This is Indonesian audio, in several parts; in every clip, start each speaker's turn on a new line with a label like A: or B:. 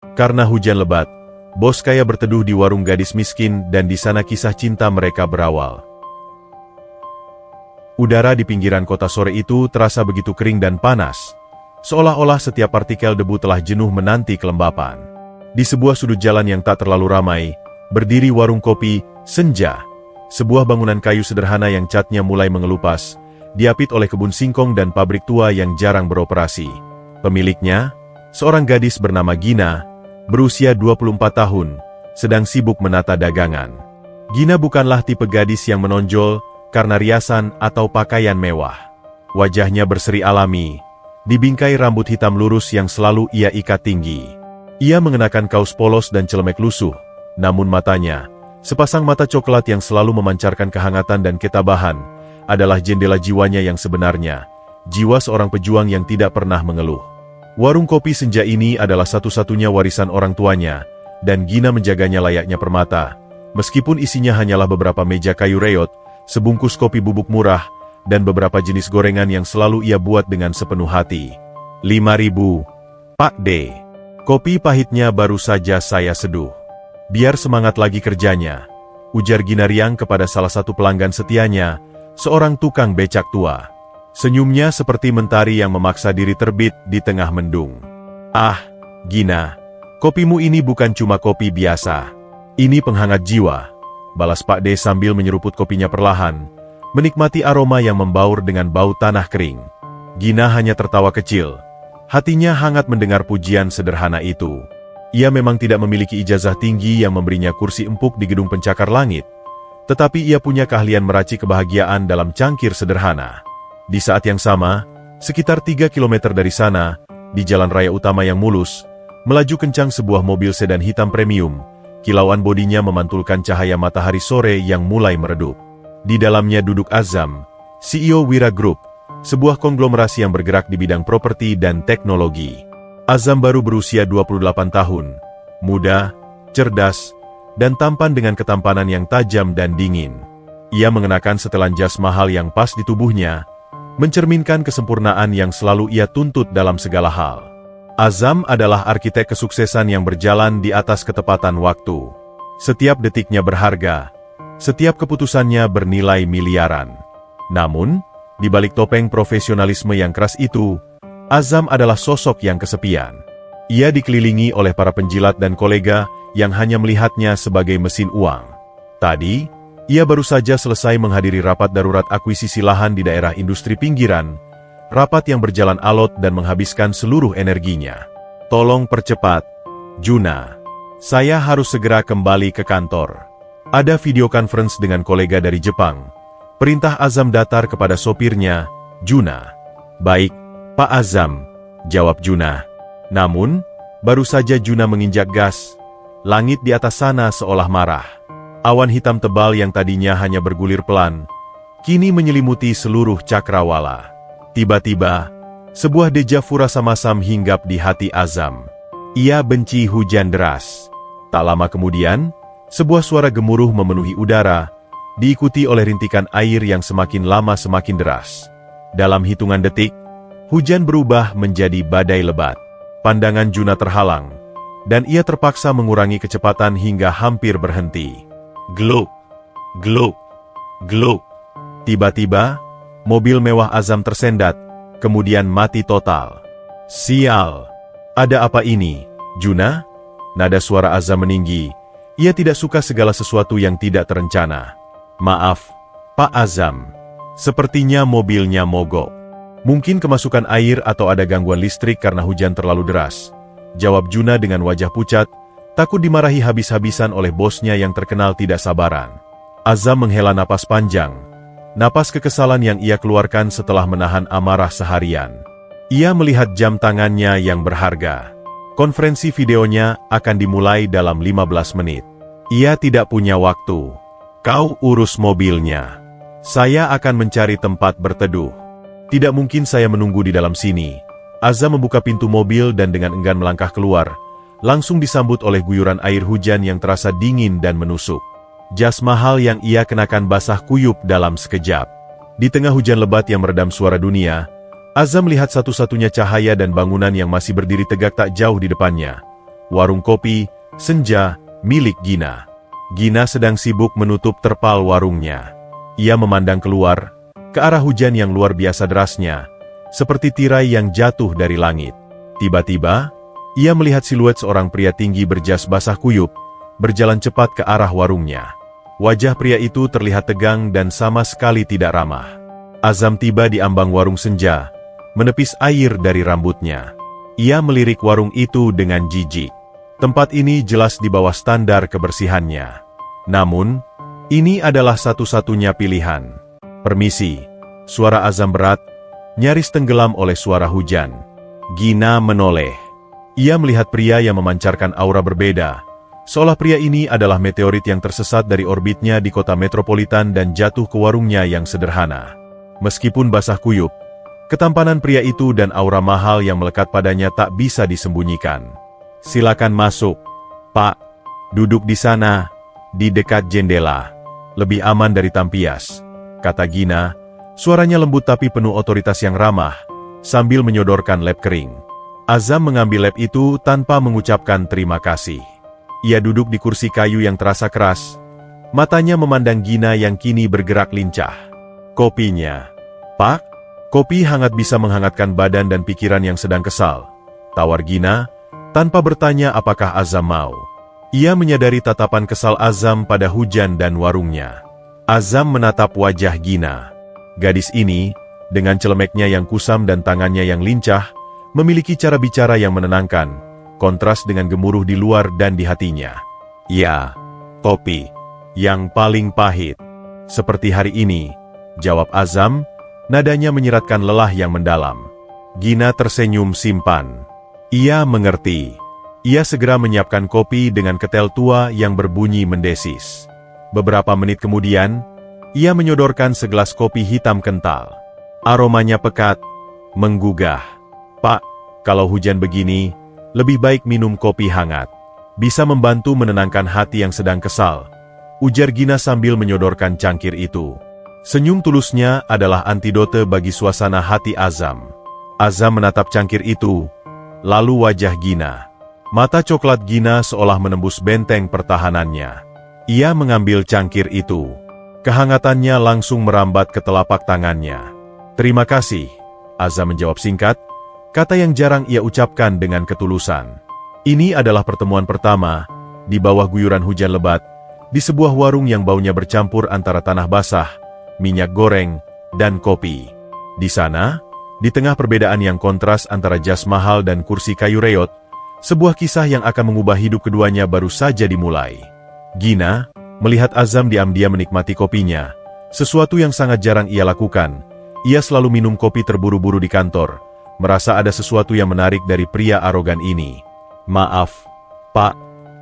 A: Karena hujan lebat, bos kaya berteduh di warung gadis miskin dan di sana kisah cinta mereka berawal. Udara di pinggiran kota sore itu terasa begitu kering dan panas, seolah-olah setiap partikel debu telah jenuh menanti kelembapan. Di sebuah sudut jalan yang tak terlalu ramai, berdiri warung kopi Senja, sebuah bangunan kayu sederhana yang catnya mulai mengelupas, diapit oleh kebun singkong dan pabrik tua yang jarang beroperasi. Pemiliknya, seorang gadis bernama Gina, berusia 24 tahun, sedang sibuk menata dagangan. Gina bukanlah tipe gadis yang menonjol karena riasan atau pakaian mewah. Wajahnya berseri alami, dibingkai rambut hitam lurus yang selalu ia ikat tinggi. Ia mengenakan kaos polos dan celemek lusuh, namun matanya, sepasang mata coklat yang selalu memancarkan kehangatan dan ketabahan, adalah jendela jiwanya yang sebenarnya, jiwa seorang pejuang yang tidak pernah mengeluh. Warung kopi Senja ini adalah satu-satunya warisan orang tuanya, dan Gina menjaganya layaknya permata, meskipun isinya hanyalah beberapa meja kayu reot, sebungkus kopi bubuk murah, dan beberapa jenis gorengan yang selalu ia buat dengan sepenuh hati. 5.000, Pak D. Kopi pahitnya baru saja saya seduh. Biar semangat lagi kerjanya, ujar Gina riang kepada salah satu pelanggan setianya, seorang tukang becak tua. Senyumnya seperti mentari yang memaksa diri terbit di tengah mendung. Ah, Gina, kopimu ini bukan cuma kopi biasa. Ini penghangat jiwa, balas Pak D sambil menyeruput kopinya perlahan, menikmati aroma yang membaur dengan bau tanah kering. Gina hanya tertawa kecil, hatinya hangat mendengar pujian sederhana itu. Ia memang tidak memiliki ijazah tinggi yang memberinya kursi empuk di gedung pencakar langit, tetapi ia punya keahlian meracik kebahagiaan dalam cangkir sederhana. Di saat yang sama, sekitar 3 km dari sana, di jalan raya utama yang mulus, melaju kencang sebuah mobil sedan hitam premium. Kilauan bodinya memantulkan cahaya matahari sore yang mulai meredup. Di dalamnya duduk Azam, CEO Wira Group, sebuah konglomerasi yang bergerak di bidang properti dan teknologi. Azam baru berusia 28 tahun, muda, cerdas, dan tampan dengan ketampanan yang tajam dan dingin. Ia mengenakan setelan jas mahal yang pas di tubuhnya, mencerminkan kesempurnaan yang selalu ia tuntut dalam segala hal. Azam adalah arsitek kesuksesan yang berjalan di atas ketepatan waktu. Setiap detiknya berharga, setiap keputusannya bernilai miliaran. Namun, di balik topeng profesionalisme yang keras itu, Azam adalah sosok yang kesepian. Ia dikelilingi oleh para penjilat dan kolega yang hanya melihatnya sebagai mesin uang. Tadi, ia baru saja selesai menghadiri rapat darurat akuisisi lahan di daerah industri pinggiran, rapat yang berjalan alot dan menghabiskan seluruh energinya. Tolong percepat, Juna. Saya harus segera kembali ke kantor. Ada video conference dengan kolega dari Jepang. Perintah Azam datar kepada sopirnya, Juna. Baik, Pak Azam, jawab Juna. Namun, baru saja Juna menginjak gas, langit di atas sana seolah marah. Awan hitam tebal yang tadinya hanya bergulir pelan, kini menyelimuti seluruh cakrawala. Tiba-tiba, sebuah deja-vu rasa masam hinggap di hati Azam. Ia benci hujan deras. Tak lama kemudian, sebuah suara gemuruh memenuhi udara, diikuti oleh rintikan air yang semakin lama semakin deras. Dalam hitungan detik, hujan berubah menjadi badai lebat. Pandangan Juna terhalang, dan ia terpaksa mengurangi kecepatan hingga hampir berhenti. Gluk, gluk, gluk. Tiba-tiba, mobil mewah Azam tersendat, kemudian mati total. Sial! Ada apa ini, Juna? Nada suara Azam meninggi. Ia tidak suka segala sesuatu yang tidak terencana. Maaf, Pak Azam. Sepertinya mobilnya mogok. Mungkin kemasukan air atau ada gangguan listrik karena hujan terlalu deras, jawab Juna dengan wajah pucat, takut dimarahi habis-habisan oleh bosnya yang terkenal tidak sabaran. Azam menghela napas panjang, napas kekesalan yang ia keluarkan setelah menahan amarah seharian. Ia melihat jam tangannya yang berharga. Konferensi videonya akan dimulai dalam 15 menit. Ia tidak punya waktu. Kau urus mobilnya. Saya akan mencari tempat berteduh. Tidak mungkin saya menunggu di dalam sini. Azam membuka pintu mobil dan dengan enggan melangkah keluar, langsung disambut oleh guyuran air hujan yang terasa dingin dan menusuk. Jas mahal yang ia kenakan basah kuyup dalam sekejap. Di tengah hujan lebat yang meredam suara dunia, Azam melihat satu-satunya cahaya dan bangunan yang masih berdiri tegak tak jauh di depannya. warung kopi, senja, milik Gina. Gina sedang sibuk menutup terpal warungnya. Ia memandang keluar, ke arah hujan yang luar biasa derasnya, seperti tirai yang jatuh dari langit. Tiba-tiba, ia melihat siluet seorang pria tinggi berjas basah kuyup, berjalan cepat ke arah warungnya. Wajah pria itu terlihat tegang dan sama sekali tidak ramah. Azam tiba di ambang warung senja, menepis air dari rambutnya. Ia melirik warung itu dengan jijik. Tempat ini jelas di bawah standar kebersihannya. Namun, ini adalah satu-satunya pilihan. Permisi, suara Azam berat, nyaris tenggelam oleh suara hujan. Gina menoleh. Ia melihat pria yang memancarkan aura berbeda, seolah pria ini adalah meteorit yang tersesat dari orbitnya di kota metropolitan dan jatuh ke warungnya yang sederhana. Meskipun basah kuyup, ketampanan pria itu dan aura mahal yang melekat padanya tak bisa disembunyikan. Silakan masuk, Pak. Duduk di sana, di dekat jendela. Lebih aman dari tampias, kata Gina. Suaranya lembut tapi penuh otoritas yang ramah, sambil menyodorkan lap kering. Azam mengambil lap itu tanpa mengucapkan terima kasih. Ia duduk di kursi kayu yang terasa keras. Matanya memandang Gina yang kini bergerak lincah. Kopinya. Pak, kopi hangat bisa menghangatkan badan dan pikiran yang sedang kesal, tawar Gina, tanpa bertanya apakah Azam mau. Ia menyadari tatapan kesal Azam pada hujan dan warungnya. Azam menatap wajah Gina. Gadis ini, dengan celemeknya yang kusam dan tangannya yang lincah, memiliki cara bicara yang menenangkan, kontras dengan gemuruh di luar dan di hatinya. Ya, kopi, yang paling pahit. Seperti hari ini, jawab Azam, nadanya menyiratkan lelah yang mendalam. Gina tersenyum simpan. Ia mengerti. Ia segera menyiapkan kopi dengan ketel tua yang berbunyi mendesis. Beberapa menit kemudian, ia menyodorkan segelas kopi hitam kental. Aromanya pekat, menggugah. Pak, kalau hujan begini, lebih baik minum kopi hangat. Bisa membantu menenangkan hati yang sedang kesal, ujar Gina sambil menyodorkan cangkir itu. Senyum tulusnya adalah antidote bagi suasana hati Azam. Azam menatap cangkir itu, lalu wajah Gina. Mata coklat Gina seolah menembus benteng pertahanannya. Ia mengambil cangkir itu. Kehangatannya langsung merambat ke telapak tangannya. Terima kasih, Azam menjawab singkat, kata yang jarang ia ucapkan dengan ketulusan. Ini adalah pertemuan pertama, di bawah guyuran hujan lebat, di sebuah warung yang baunya bercampur antara tanah basah, minyak goreng, dan kopi. Di sana, di tengah perbedaan yang kontras antara jas mahal dan kursi kayu reot, sebuah kisah yang akan mengubah hidup keduanya baru saja dimulai. Gina, melihat Azam diam-diam menikmati kopinya, sesuatu yang sangat jarang ia lakukan. Ia selalu minum kopi terburu-buru di kantor, merasa ada sesuatu yang menarik dari pria arogan ini. Maaf, Pak,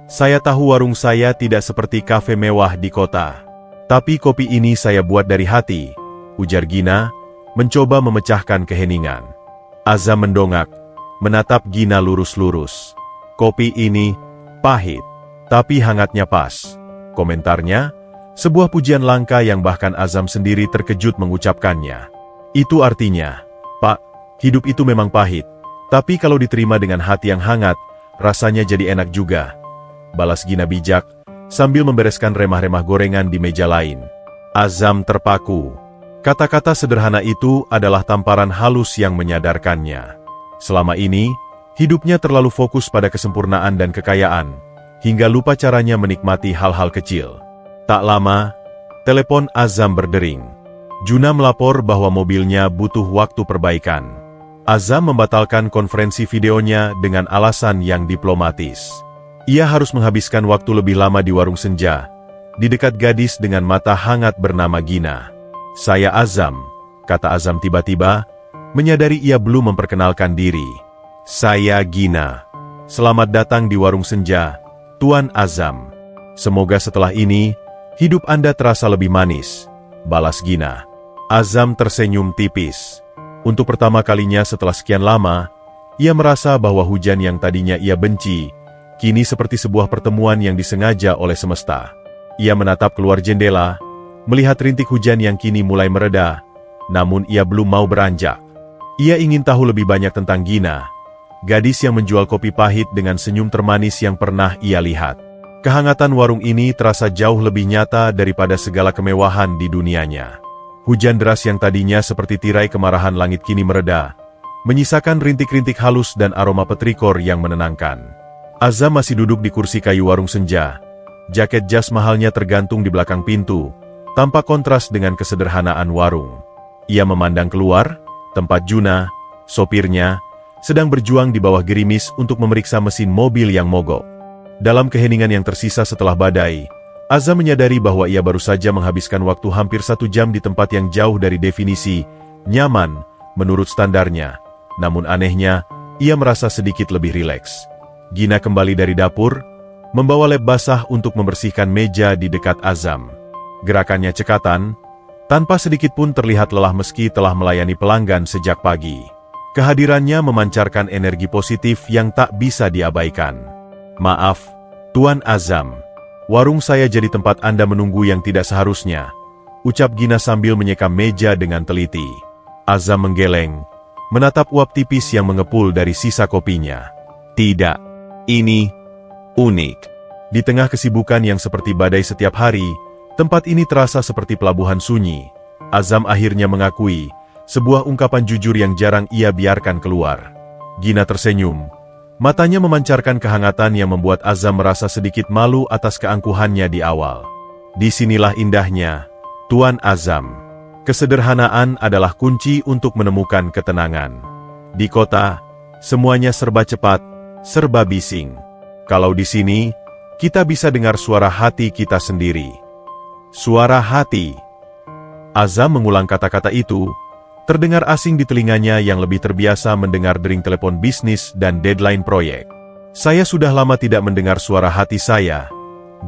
A: saya tahu warung saya tidak seperti kafe mewah di kota. Tapi kopi ini saya buat dari hati, ujar Gina, mencoba memecahkan keheningan. Azam mendongak, menatap Gina lurus-lurus. Kopi ini pahit, tapi hangatnya pas. Komentarnya, sebuah pujian langka yang bahkan Azam sendiri terkejut mengucapkannya. Itu artinya, Pak, hidup itu memang pahit, tapi kalau diterima dengan hati yang hangat, rasanya jadi enak juga, balas Gina bijak, sambil membereskan remah-remah gorengan di meja lain. Azam terpaku. Kata-kata sederhana itu adalah tamparan halus yang menyadarkannya. Selama ini, hidupnya terlalu fokus pada kesempurnaan dan kekayaan, hingga lupa caranya menikmati hal-hal kecil. Tak lama, telepon Azam berdering. Juna melapor bahwa mobilnya butuh waktu perbaikan. Azam membatalkan konferensi videonya dengan alasan yang diplomatis. Ia harus menghabiskan waktu lebih lama di warung senja, di dekat gadis dengan mata hangat bernama Gina. Saya Azam, kata Azam tiba-tiba, menyadari ia belum memperkenalkan diri. Saya Gina. Selamat datang di warung senja, Tuan Azam. Semoga setelah ini, hidup Anda terasa lebih manis, balas Gina. Azam tersenyum tipis. Untuk pertama kalinya setelah sekian lama, ia merasa bahwa hujan yang tadinya ia benci, kini seperti sebuah pertemuan yang disengaja oleh semesta. Ia menatap keluar jendela, melihat rintik hujan yang kini mulai mereda, namun ia belum mau beranjak. Ia ingin tahu lebih banyak tentang Gina, gadis yang menjual kopi pahit dengan senyum termanis yang pernah ia lihat. Kehangatan warung ini terasa jauh lebih nyata daripada segala kemewahan di dunianya. Hujan deras yang tadinya seperti tirai kemarahan langit kini mereda, menyisakan rintik-rintik halus dan aroma petrikor yang menenangkan. Azam masih duduk di kursi kayu warung senja. Jaket jas mahalnya tergantung di belakang pintu, tanpa kontras dengan kesederhanaan warung. Ia memandang keluar, tempat Juna, sopirnya, sedang berjuang di bawah gerimis untuk memeriksa mesin mobil yang mogok. Dalam keheningan yang tersisa setelah badai, Azam menyadari bahwa ia baru saja menghabiskan waktu hampir 1 jam di tempat yang jauh dari definisi nyaman menurut standarnya. Namun anehnya, ia merasa sedikit lebih rileks. Gina kembali dari dapur, membawa lap basah untuk membersihkan meja di dekat Azam. Gerakannya cekatan, tanpa sedikit pun terlihat lelah meski telah melayani pelanggan sejak pagi. Kehadirannya memancarkan energi positif yang tak bisa diabaikan. "Maaf, Tuan Azam. Warung saya jadi tempat Anda menunggu yang tidak seharusnya," ucap Gina sambil menyekam meja dengan teliti. Azam menggeleng, menatap uap tipis yang mengepul dari sisa kopinya. "Tidak, ini unik." Di tengah kesibukan yang seperti badai setiap hari, tempat ini terasa seperti pelabuhan sunyi. Azam akhirnya mengakui, sebuah ungkapan jujur yang jarang ia biarkan keluar. Gina tersenyum. Matanya memancarkan kehangatan yang membuat Azam merasa sedikit malu atas keangkuhannya di awal. "Disinilah indahnya, Tuan Azam. Kesederhanaan adalah kunci untuk menemukan ketenangan. Di kota, semuanya serba cepat, serba bising. Kalau di sini, kita bisa dengar suara hati kita sendiri." Suara hati. Azam mengulang kata-kata itu, terdengar asing di telinganya yang lebih terbiasa mendengar dering telepon bisnis dan deadline proyek. "Saya sudah lama tidak mendengar suara hati saya,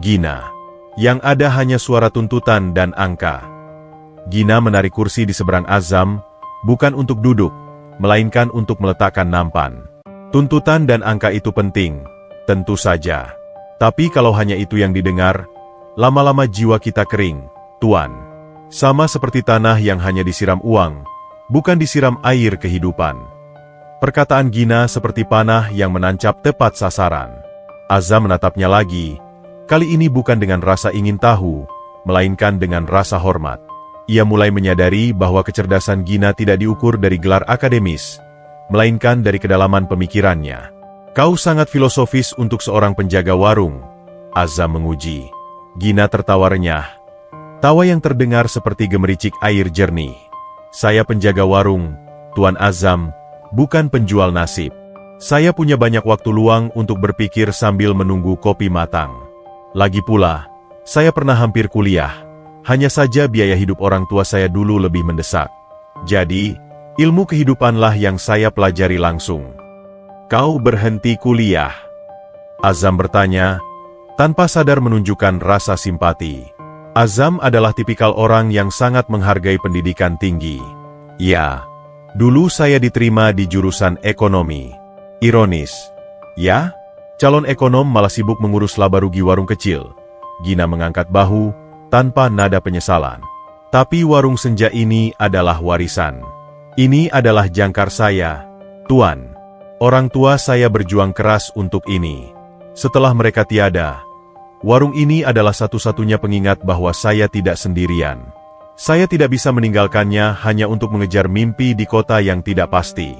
A: Gina. Yang ada hanya suara tuntutan dan angka." Gina menarik kursi di seberang Azam, bukan untuk duduk, melainkan untuk meletakkan nampan. "Tuntutan dan angka itu penting, tentu saja. Tapi kalau hanya itu yang didengar, lama-lama jiwa kita kering, Tuan. Sama seperti tanah yang hanya disiram uang, bukan disiram air kehidupan." Perkataan Gina seperti panah yang menancap tepat sasaran. Azam menatapnya lagi, kali ini bukan dengan rasa ingin tahu, melainkan dengan rasa hormat. Ia mulai menyadari bahwa kecerdasan Gina tidak diukur dari gelar akademis, melainkan dari kedalaman pemikirannya. "Kau sangat filosofis untuk seorang penjaga warung," Azam menguji. Gina tertawa renyah. Tawa yang terdengar seperti gemericik air jernih. "Saya penjaga warung, Tuan Azam, bukan penjual nasib. Saya punya banyak waktu luang untuk berpikir sambil menunggu kopi matang. Lagi pula, saya pernah hampir kuliah. Hanya saja biaya hidup orang tua saya dulu lebih mendesak. Jadi, ilmu kehidupanlah yang saya pelajari langsung." "Kau berhenti kuliah?" Azam bertanya, tanpa sadar menunjukkan rasa simpati. Azam adalah tipikal orang yang sangat menghargai pendidikan tinggi. "Ya, dulu saya diterima di jurusan ekonomi." Ironis. "Ya? Calon ekonom malah sibuk mengurus laba rugi warung kecil." Gina mengangkat bahu, tanpa nada penyesalan. "Tapi warung senja ini adalah warisan. Ini adalah jangkar saya, Tuan. Orang tua saya berjuang keras untuk ini. Setelah mereka tiada, warung ini adalah satu-satunya pengingat bahwa saya tidak sendirian. Saya tidak bisa meninggalkannya hanya untuk mengejar mimpi di kota yang tidak pasti."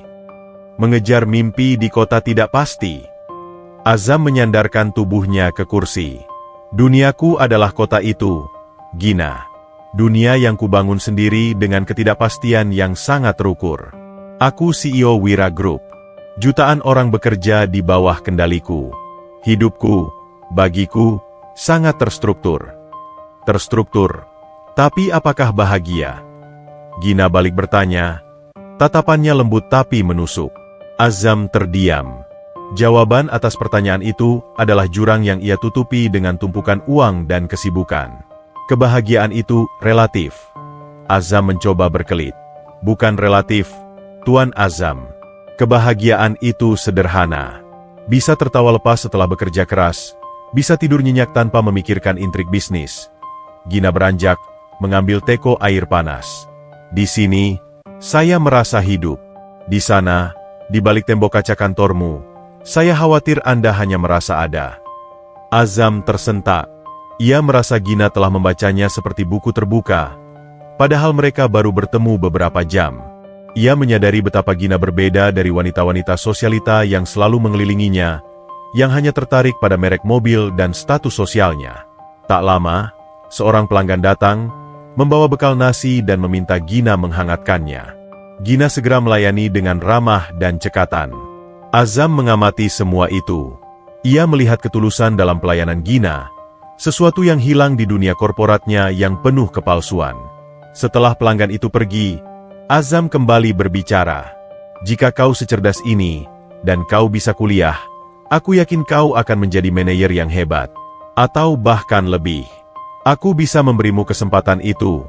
A: Mengejar mimpi di kota tidak pasti. Azam menyandarkan tubuhnya ke kursi. "Duniaku adalah kota itu, Gina. Dunia yang kubangun sendiri dengan ketidakpastian yang sangat terukur. Aku CEO Wira Group. Jutaan orang bekerja di bawah kendaliku. Hidupku, bagiku, sangat terstruktur. Terstruktur. Tapi apakah bahagia?" Gina balik bertanya. Tatapannya lembut tapi menusuk. Azam terdiam. Jawaban atas pertanyaan itu adalah jurang yang ia tutupi dengan tumpukan uang dan kesibukan. Kebahagiaan itu relatif. Azam mencoba berkelit. "Bukan relatif, Tuan Azam. Kebahagiaan itu sederhana. Bisa tertawa lepas setelah bekerja keras, bisa tidur nyenyak tanpa memikirkan intrik bisnis." Gina beranjak, mengambil teko air panas. "Di sini, saya merasa hidup. Di sana, Di balik tembok kaca kantormu, saya khawatir Anda hanya merasa ada. Azam tersentak. Ia merasa Gina telah membacanya seperti buku terbuka, padahal mereka baru bertemu beberapa jam. Ia menyadari betapa Gina berbeda dari wanita-wanita sosialita yang selalu mengelilinginya, yang hanya tertarik pada merek mobil dan status sosialnya. Tak lama, seorang pelanggan datang, membawa bekal nasi dan meminta Gina menghangatkannya. Gina segera melayani dengan ramah dan cekatan. Azam mengamati semua itu. Ia melihat ketulusan dalam pelayanan Gina, sesuatu yang hilang di dunia korporatnya yang penuh kepalsuan. Setelah pelanggan itu pergi, Azam kembali berbicara. Jika kau secerdas ini, dan kau bisa kuliah, aku yakin kau akan menjadi manajer yang hebat. Atau bahkan lebih. Aku bisa memberimu kesempatan itu,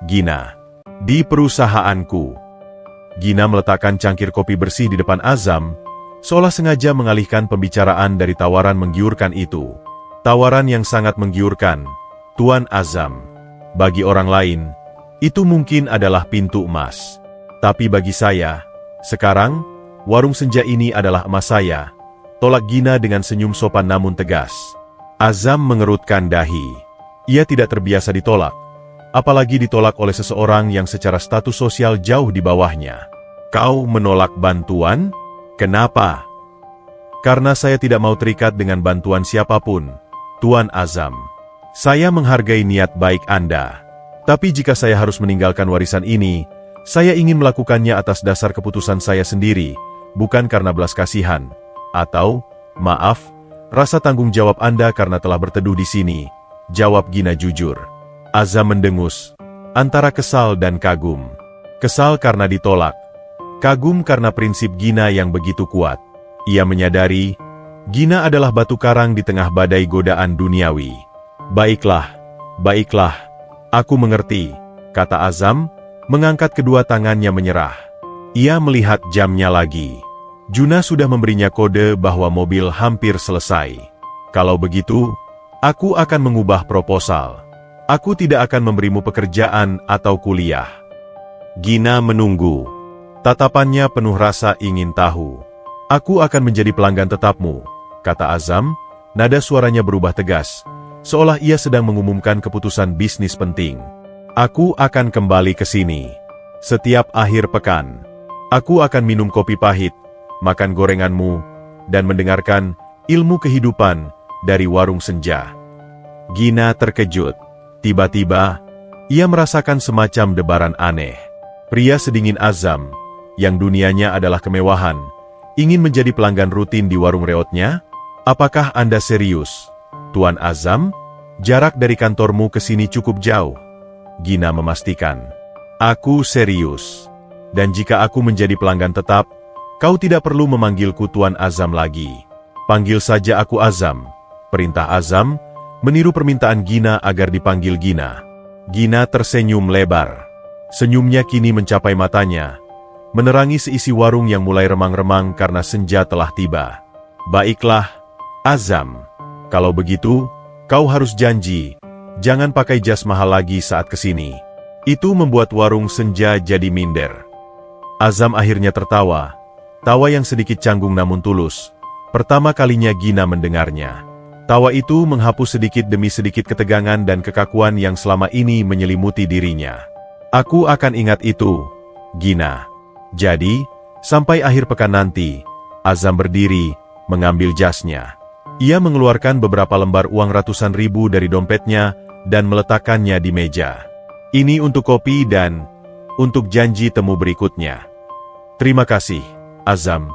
A: Gina. Di perusahaanku. Gina meletakkan cangkir kopi bersih di depan Azam, seolah sengaja mengalihkan pembicaraan dari tawaran menggiurkan itu. Tawaran yang sangat menggiurkan, Tuan Azam. Bagi orang lain, itu mungkin adalah pintu emas. Tapi bagi saya, sekarang, warung senja ini adalah emas saya. Tolak Gina dengan senyum sopan namun tegas. Azam mengerutkan dahi. Ia tidak terbiasa ditolak, apalagi ditolak oleh seseorang yang secara status sosial jauh di bawahnya. Kau menolak bantuan? Kenapa? Karena saya tidak mau terikat dengan bantuan siapapun, Tuan Azam. Saya menghargai niat baik Anda. Tapi jika saya harus meninggalkan warisan ini, saya ingin melakukannya atas dasar keputusan saya sendiri, bukan karena belas kasihan, atau, maaf, rasa tanggung jawab Anda karena telah berteduh di sini, jawab Gina jujur. Azam mendengus, antara kesal dan kagum. Kesal karena ditolak, kagum karena prinsip Gina yang begitu kuat. Ia menyadari, Gina adalah batu karang di tengah badai godaan duniawi. Baiklah, baiklah, aku mengerti, kata Azam, mengangkat kedua tangannya menyerah. Ia melihat jamnya lagi. Juna sudah memberinya kode bahwa mobil hampir selesai. Kalau begitu, aku akan mengubah proposal. Aku tidak akan memberimu pekerjaan atau kuliah. Gina menunggu. Tatapannya penuh rasa ingin tahu. Aku akan menjadi pelanggan tetapmu, kata Azam, nada suaranya berubah tegas, seolah ia sedang mengumumkan keputusan bisnis penting. Aku akan kembali ke sini. Setiap akhir pekan. Aku akan minum kopi pahit, makan gorenganmu, dan mendengarkan ilmu kehidupan dari warung senja. Gina terkejut. Tiba-tiba, ia merasakan semacam debaran aneh. Pria sedingin Azam, yang dunianya adalah kemewahan, ingin menjadi pelanggan rutin di warung reotnya? Apakah Anda serius, Tuan Azam? Jarak dari kantormu ke sini cukup jauh. Gina memastikan. Aku serius. Dan jika aku menjadi pelanggan tetap, kau tidak perlu memanggilku Tuan Azam lagi. Panggil saja aku Azam. Perintah Azam, meniru permintaan Gina agar dipanggil Gina. Gina tersenyum lebar. Senyumnya kini mencapai matanya, menerangi seisi warung yang mulai remang-remang karena senja telah tiba. Baiklah, Azam. Kalau begitu, kau harus janji, jangan pakai jas mahal lagi saat kesini. Itu membuat warung senja jadi minder. Azam akhirnya tertawa, tawa yang sedikit canggung namun tulus. Pertama kalinya Gina mendengarnya. Tawa itu menghapus sedikit demi sedikit ketegangan dan kekakuan yang selama ini menyelimuti dirinya. Aku akan ingat itu, Gina. Jadi, sampai akhir pekan nanti, Azam berdiri, mengambil jasnya. Ia mengeluarkan beberapa lembar uang ratusan ribu dari dompetnya dan meletakkannya di meja. Ini untuk kopi dan untuk janji temu berikutnya. Terima kasih, Azam.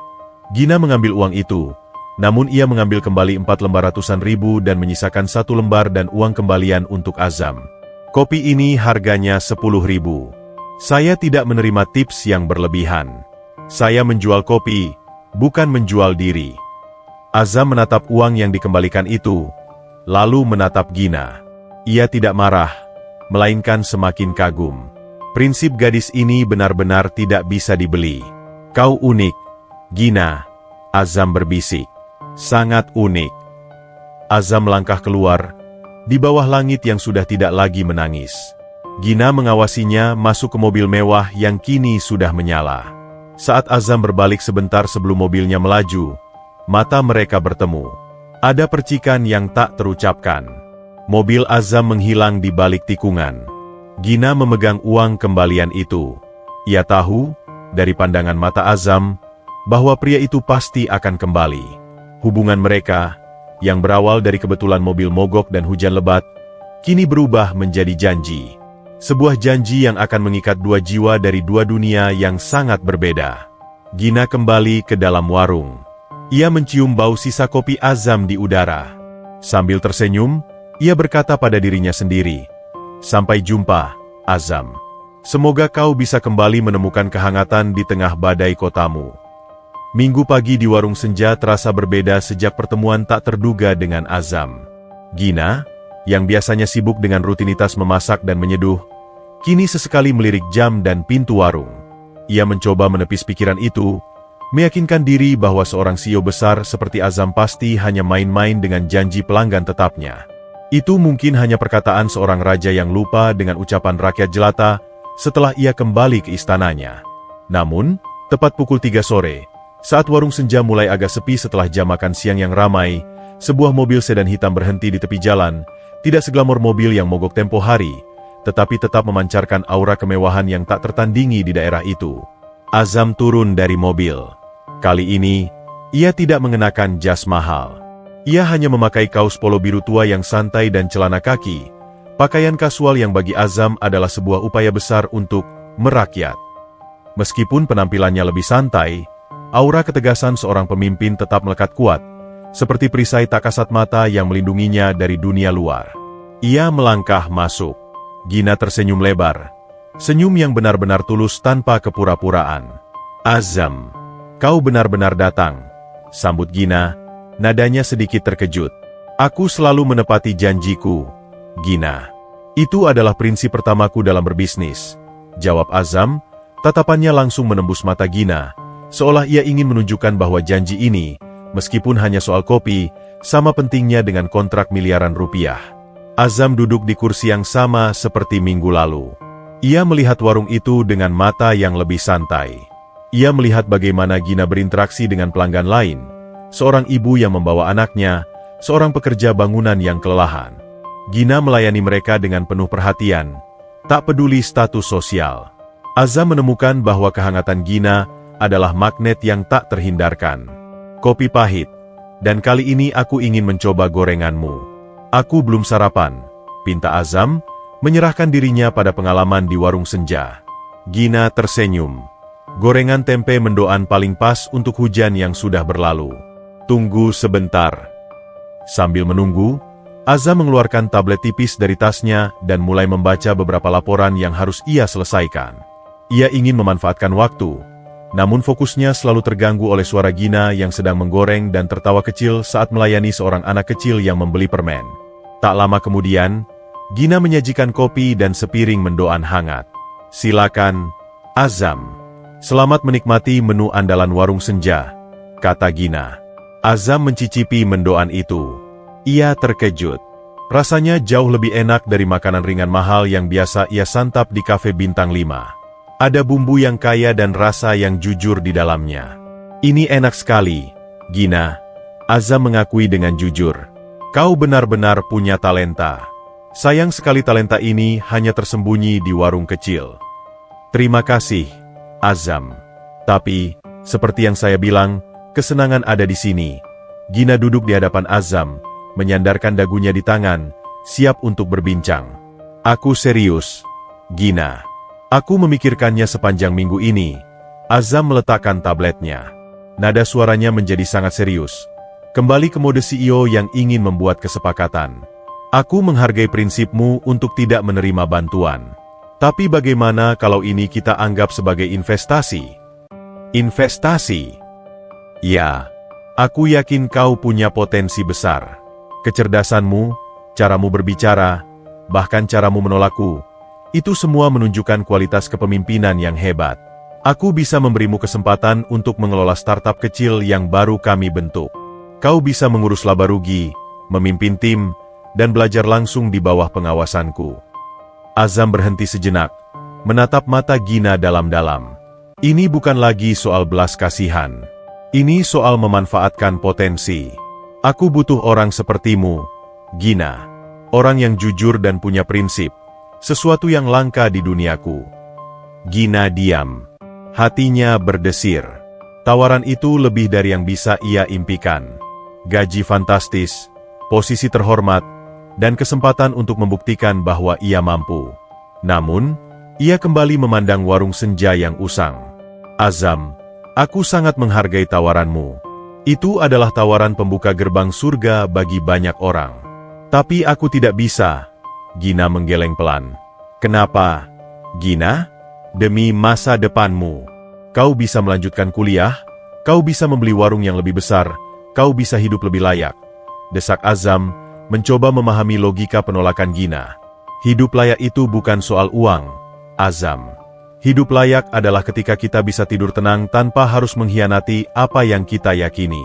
A: Gina mengambil uang itu, namun ia mengambil kembali 4 lembar ratusan ribu dan menyisakan 1 lembar dan uang kembalian untuk Azam. Kopi ini harganya 10.000. Saya tidak menerima tips yang berlebihan. Saya menjual kopi, bukan menjual diri. Azam menatap uang yang dikembalikan itu, lalu menatap Gina. Ia tidak marah, melainkan semakin kagum. Prinsip gadis ini benar-benar tidak bisa dibeli. Kau unik, Gina, Azam berbisik. Sangat unik. Azam melangkah keluar, di bawah langit yang sudah tidak lagi menangis. Gina mengawasinya masuk ke mobil mewah yang kini sudah menyala. Saat Azam berbalik sebentar sebelum mobilnya melaju, mata mereka bertemu. Ada percikan yang tak terucapkan. Mobil Azam menghilang di balik tikungan. Gina memegang uang kembalian itu. Ia tahu, dari pandangan mata Azam, bahwa pria itu pasti akan kembali. Hubungan mereka, yang berawal dari kebetulan mobil mogok dan hujan lebat, kini berubah menjadi janji. Sebuah janji yang akan mengikat dua jiwa dari dua dunia yang sangat berbeda. Gina kembali ke dalam warung. Ia mencium bau sisa kopi Azam di udara. Sambil tersenyum, ia berkata pada dirinya sendiri, "Sampai jumpa, Azam. Semoga kau bisa kembali menemukan kehangatan di tengah badai kotamu." Minggu pagi di warung senja terasa berbeda sejak pertemuan tak terduga dengan Azam. Gina, yang biasanya sibuk dengan rutinitas memasak dan menyeduh, kini sesekali melirik jam dan pintu warung. Ia mencoba menepis pikiran itu, meyakinkan diri bahwa seorang CEO besar seperti Azam pasti hanya main-main dengan janji pelanggan tetapnya. Itu mungkin hanya perkataan seorang raja yang lupa dengan ucapan rakyat jelata setelah ia kembali ke istananya. Namun, tepat pukul 3 sore, saat warung senja mulai agak sepi setelah jam makan siang yang ramai, sebuah mobil sedan hitam berhenti di tepi jalan, tidak seglamor mobil yang mogok tempo hari, tetapi tetap memancarkan aura kemewahan yang tak tertandingi di daerah itu. Azam turun dari mobil. Kali ini, ia tidak mengenakan jas mahal. Ia hanya memakai kaos polo biru tua yang santai dan celana kaki, pakaian kasual yang bagi Azam adalah sebuah upaya besar untuk merakyat. Meskipun penampilannya lebih santai, aura ketegasan seorang pemimpin tetap melekat kuat, seperti perisai tak kasat mata yang melindunginya dari dunia luar. Ia melangkah masuk. Gina tersenyum lebar. Senyum yang benar-benar tulus tanpa kepura-puraan. "Azam, kau benar-benar datang," sambut Gina, nadanya sedikit terkejut. "Aku selalu menepati janjiku, Gina. Itu adalah prinsip pertamaku dalam berbisnis," jawab Azam, tatapannya langsung menembus mata Gina, seolah ia ingin menunjukkan bahwa janji ini, meskipun hanya soal kopi, sama pentingnya dengan kontrak miliaran rupiah. Azam duduk di kursi yang sama seperti minggu lalu. Ia melihat warung itu dengan mata yang lebih santai. Ia melihat bagaimana Gina berinteraksi dengan pelanggan lain, seorang ibu yang membawa anaknya, seorang pekerja bangunan yang kelelahan. Gina melayani mereka dengan penuh perhatian, tak peduli status sosial. Azam menemukan bahwa kehangatan Gina adalah magnet yang tak terhindarkan. "Kopi pahit, dan kali ini aku ingin mencoba gorenganmu." "Aku belum sarapan," pinta Azam, menyerahkan dirinya pada pengalaman di warung senja. Gina tersenyum. Gorengan tempe mendoan paling pas untuk hujan yang sudah berlalu. "Tunggu sebentar." Sambil menunggu, Azam mengeluarkan tablet tipis dari tasnya dan mulai membaca beberapa laporan yang harus ia selesaikan. Ia ingin memanfaatkan waktu, namun fokusnya selalu terganggu oleh suara Gina yang sedang menggoreng dan tertawa kecil saat melayani seorang anak kecil yang membeli permen. Tak lama kemudian, Gina menyajikan kopi dan sepiring mendoan hangat. "Silakan, Azam. Selamat menikmati menu andalan warung senja," kata Gina. Azam mencicipi mendoan itu. Ia terkejut. Rasanya jauh lebih enak dari makanan ringan mahal yang biasa ia santap di kafe bintang 5. Ada bumbu yang kaya dan rasa yang jujur di dalamnya. "Ini enak sekali, Gina," Azam mengakui dengan jujur. "Kau benar-benar punya talenta. Sayang sekali talenta ini hanya tersembunyi di warung kecil." "Terima kasih, Azam. Tapi, seperti yang saya bilang, kesenangan ada di sini." Gina duduk di hadapan Azam, menyandarkan dagunya di tangan, siap untuk berbincang. "Aku serius, Gina. Aku memikirkannya sepanjang minggu ini." Azam meletakkan tabletnya. Nada suaranya menjadi sangat serius. Kembali ke mode CEO yang ingin membuat kesepakatan. "Aku menghargai prinsipmu untuk tidak menerima bantuan. Tapi bagaimana kalau ini kita anggap sebagai investasi?" "Investasi? Ya, aku yakin kau punya potensi besar. Kecerdasanmu, caramu berbicara, bahkan caramu menolakku, itu semua menunjukkan kualitas kepemimpinan yang hebat. Aku bisa memberimu kesempatan untuk mengelola startup kecil yang baru kami bentuk. Kau bisa mengurus laba rugi, memimpin tim, dan belajar langsung di bawah pengawasanku." Azam berhenti sejenak, menatap mata Gina dalam-dalam. Ini bukan lagi soal belas kasihan. Ini soal memanfaatkan potensi. Aku butuh orang sepertimu, Gina. Orang yang jujur dan punya prinsip. Sesuatu yang langka di duniaku. Gina diam. Hatinya berdesir. Tawaran itu lebih dari yang bisa ia impikan. Gaji fantastis, posisi terhormat, dan kesempatan untuk membuktikan bahwa ia mampu. Namun, ia kembali memandang warung senja yang usang. Azam, aku sangat menghargai tawaranmu. Itu adalah tawaran pembuka gerbang surga bagi banyak orang. Tapi aku tidak bisa. Gina menggeleng pelan. Kenapa, Gina? Demi masa depanmu. Kau bisa melanjutkan kuliah, kau bisa membeli warung yang lebih besar, kau bisa hidup lebih layak. Desak Azam, mencoba memahami logika penolakan Gina. Hidup layak itu bukan soal uang, Azam. Hidup layak adalah ketika kita bisa tidur tenang tanpa harus mengkhianati apa yang kita yakini.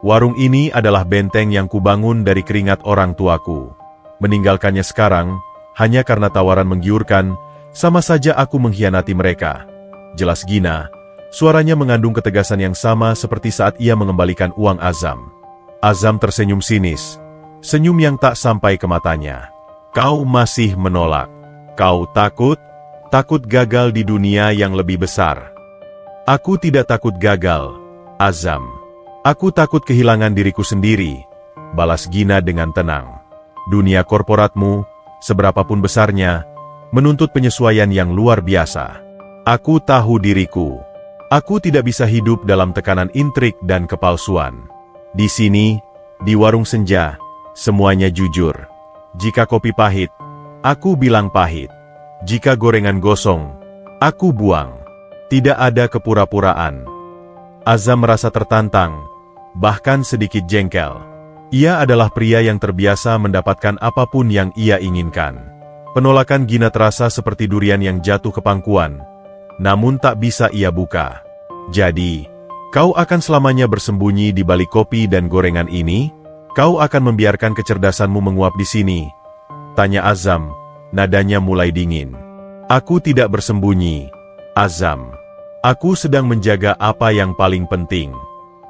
A: Warung ini adalah benteng yang kubangun dari keringat orang tuaku. Meninggalkannya sekarang, hanya karena tawaran menggiurkan, sama saja aku mengkhianati mereka. Jelas Gina, suaranya mengandung ketegasan yang sama seperti saat ia mengembalikan uang Azam. Azam tersenyum sinis, senyum yang tak sampai ke matanya. Kau masih menolak. Kau takut? Takut gagal di dunia yang lebih besar. Aku tidak takut gagal, Azam. Aku takut kehilangan diriku sendiri, balas Gina dengan tenang. Dunia korporatmu, seberapapun besarnya, menuntut penyesuaian yang luar biasa. Aku tahu diriku. Aku tidak bisa hidup dalam tekanan intrik dan kepalsuan. Di sini, di warung senja, semuanya jujur. Jika kopi pahit, aku bilang pahit. Jika gorengan gosong, aku buang. Tidak ada kepura-puraan. Azam merasa tertantang, bahkan sedikit jengkel. Ia adalah pria yang terbiasa mendapatkan apapun yang ia inginkan. Penolakan Gina terasa seperti durian yang jatuh ke pangkuan, namun tak bisa ia buka. Jadi, kau akan selamanya bersembunyi di balik kopi dan gorengan ini? Kau akan membiarkan kecerdasanmu menguap di sini? Tanya Azam, nadanya mulai dingin. Aku tidak bersembunyi, Azam. Aku sedang menjaga apa yang paling penting.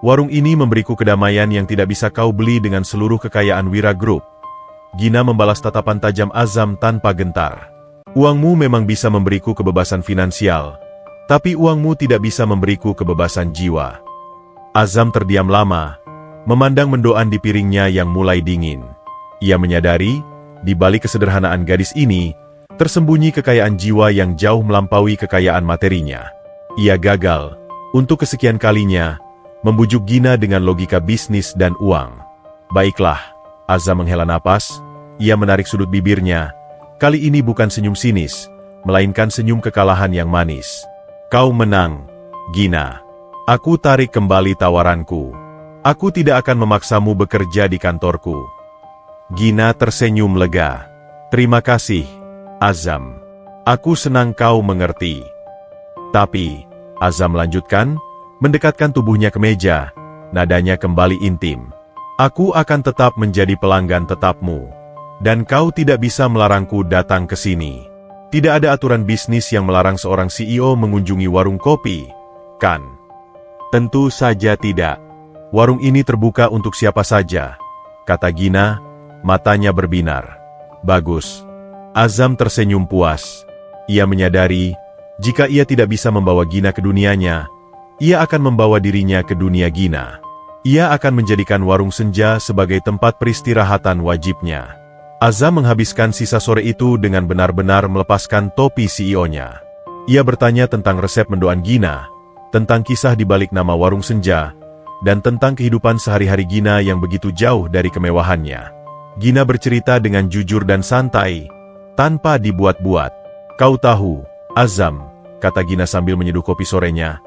A: Warung ini memberiku kedamaian yang tidak bisa kau beli dengan seluruh kekayaan Wira Group. Gina membalas tatapan tajam Azam tanpa gentar. Uangmu memang bisa memberiku kebebasan finansial, tapi uangmu tidak bisa memberiku kebebasan jiwa. Azam terdiam lama, memandang mendoan di piringnya yang mulai dingin. Ia menyadari, di balik kesederhanaan gadis ini, tersembunyi kekayaan jiwa yang jauh melampaui kekayaan materinya. Ia gagal, untuk kesekian kalinya, membujuk Gina dengan logika bisnis dan uang. Baiklah, Azam menghela napas, ia menarik sudut bibirnya. Kali ini bukan senyum sinis, melainkan senyum kekalahan yang manis. Kau menang, Gina. Aku tarik kembali tawaranku. Aku tidak akan memaksamu bekerja di kantorku. Gina tersenyum lega. Terima kasih, Azam. Aku senang kau mengerti. Tapi, Azam lanjutkan, mendekatkan tubuhnya ke meja, nadanya kembali intim. Aku akan tetap menjadi pelanggan tetapmu. Dan kau tidak bisa melarangku datang ke sini. Tidak ada aturan bisnis yang melarang seorang CEO mengunjungi warung kopi, kan? Tentu saja tidak. Warung ini terbuka untuk siapa saja, kata Gina, matanya berbinar. Bagus. Azam tersenyum puas. Ia menyadari, jika ia tidak bisa membawa Gina ke dunianya, ia akan membawa dirinya ke dunia Gina. Ia akan menjadikan warung senja sebagai tempat peristirahatan wajibnya. Azam menghabiskan sisa sore itu dengan benar-benar melepaskan topi CEO-nya. Ia bertanya tentang resep mendoan Gina, tentang kisah di balik nama warung senja, dan tentang kehidupan sehari-hari Gina yang begitu jauh dari kemewahannya. Gina bercerita dengan jujur dan santai, tanpa dibuat-buat. Kau tahu, Azam, kata Gina sambil menyeduh kopi sorenya,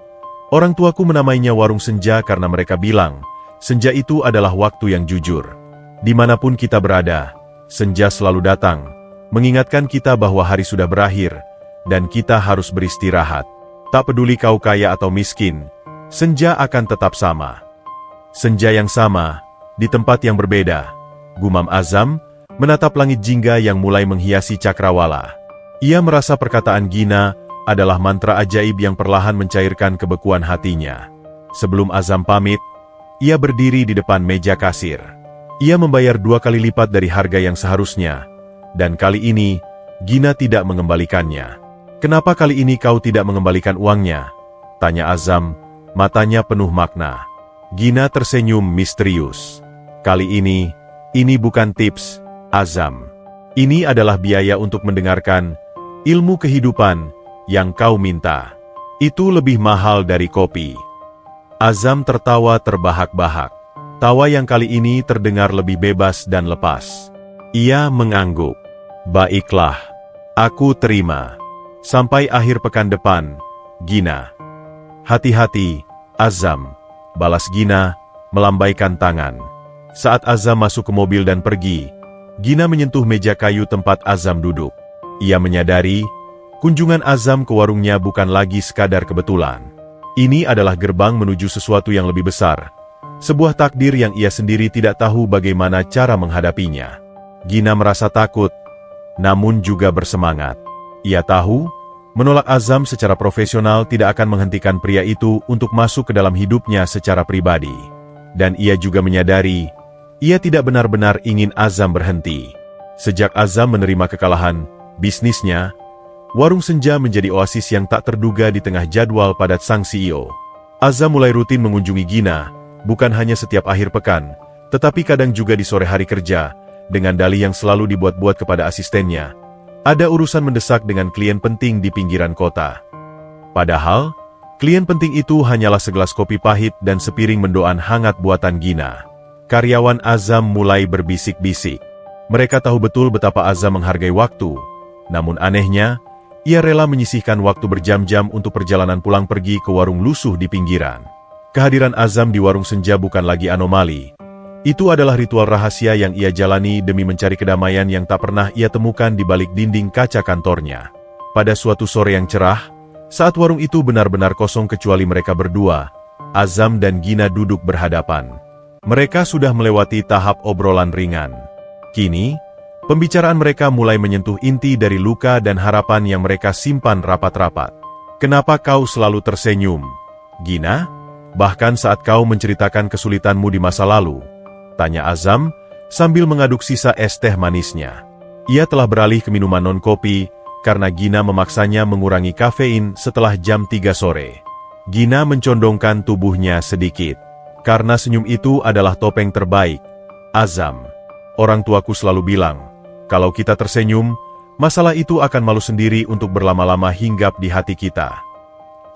A: orang tuaku menamainya warung senja karena mereka bilang, senja itu adalah waktu yang jujur. Dimanapun kita berada, senja selalu datang, mengingatkan kita bahwa hari sudah berakhir, dan kita harus beristirahat. Tak peduli kau kaya atau miskin, senja akan tetap sama. Senja yang sama, di tempat yang berbeda, gumam Azam, menatap langit jingga yang mulai menghiasi cakrawala. Ia merasa perkataan Gina adalah mantra ajaib yang perlahan mencairkan kebekuan hatinya. Sebelum Azam pamit, ia berdiri di depan meja kasir. Ia membayar 2 kali lipat dari harga yang seharusnya, dan kali ini, Gina tidak mengembalikannya. "Kenapa kali ini kau tidak mengembalikan uangnya?" tanya Azam, matanya penuh makna. Gina tersenyum misterius. "Kali ini bukan tips, Azam. Ini adalah biaya untuk mendengarkan ilmu kehidupan yang kau minta. Itu lebih mahal dari kopi." Azam tertawa terbahak-bahak. Tawa yang kali ini terdengar lebih bebas dan lepas. Ia mengangguk. "Baiklah, aku terima. Sampai akhir pekan depan, Gina." "Hati-hati, Azam," balas Gina, melambaikan tangan. Saat Azam masuk ke mobil dan pergi, Gina menyentuh meja kayu tempat Azam duduk. Ia menyadari, kunjungan Azam ke warungnya bukan lagi sekadar kebetulan. Ini adalah gerbang menuju sesuatu yang lebih besar. Sebuah takdir yang ia sendiri tidak tahu bagaimana cara menghadapinya. Gina merasa takut, namun juga bersemangat. Ia tahu, menolak Azam secara profesional tidak akan menghentikan pria itu untuk masuk ke dalam hidupnya secara pribadi. Dan ia juga menyadari, ia tidak benar-benar ingin Azam berhenti. Sejak Azam menerima kekalahan bisnisnya, warung senja menjadi oasis yang tak terduga di tengah jadwal padat sang CEO. Azam mulai rutin mengunjungi Gina, bukan hanya setiap akhir pekan, tetapi kadang juga di sore hari kerja, dengan dalih yang selalu dibuat-buat kepada asistennya. Ada urusan mendesak dengan klien penting di pinggiran kota. Padahal, klien penting itu hanyalah segelas kopi pahit dan sepiring mendoan hangat buatan Gina. Karyawan Azam mulai berbisik-bisik. Mereka tahu betul betapa Azam menghargai waktu. Namun anehnya, ia rela menyisihkan waktu berjam-jam untuk perjalanan pulang pergi ke warung lusuh di pinggiran. Kehadiran Azam di warung senja bukan lagi anomali. Itu adalah ritual rahasia yang ia jalani demi mencari kedamaian yang tak pernah ia temukan di balik dinding kaca kantornya. Pada suatu sore yang cerah, saat warung itu benar-benar kosong kecuali mereka berdua, Azam dan Gina duduk berhadapan. Mereka sudah melewati tahap obrolan ringan. Kini, pembicaraan mereka mulai menyentuh inti dari luka dan harapan yang mereka simpan rapat-rapat. "Kenapa kau selalu tersenyum, Gina? Bahkan saat kau menceritakan kesulitanmu di masa lalu?" tanya Azam, sambil mengaduk sisa es teh manisnya. Ia telah beralih ke minuman non-kopi, karena Gina memaksanya mengurangi kafein setelah jam 3 sore. Gina mencondongkan tubuhnya sedikit. "Karena senyum itu adalah topeng terbaik, Azam. Orang tuaku selalu bilang, kalau kita tersenyum, masalah itu akan malu sendiri untuk berlama-lama hinggap di hati kita.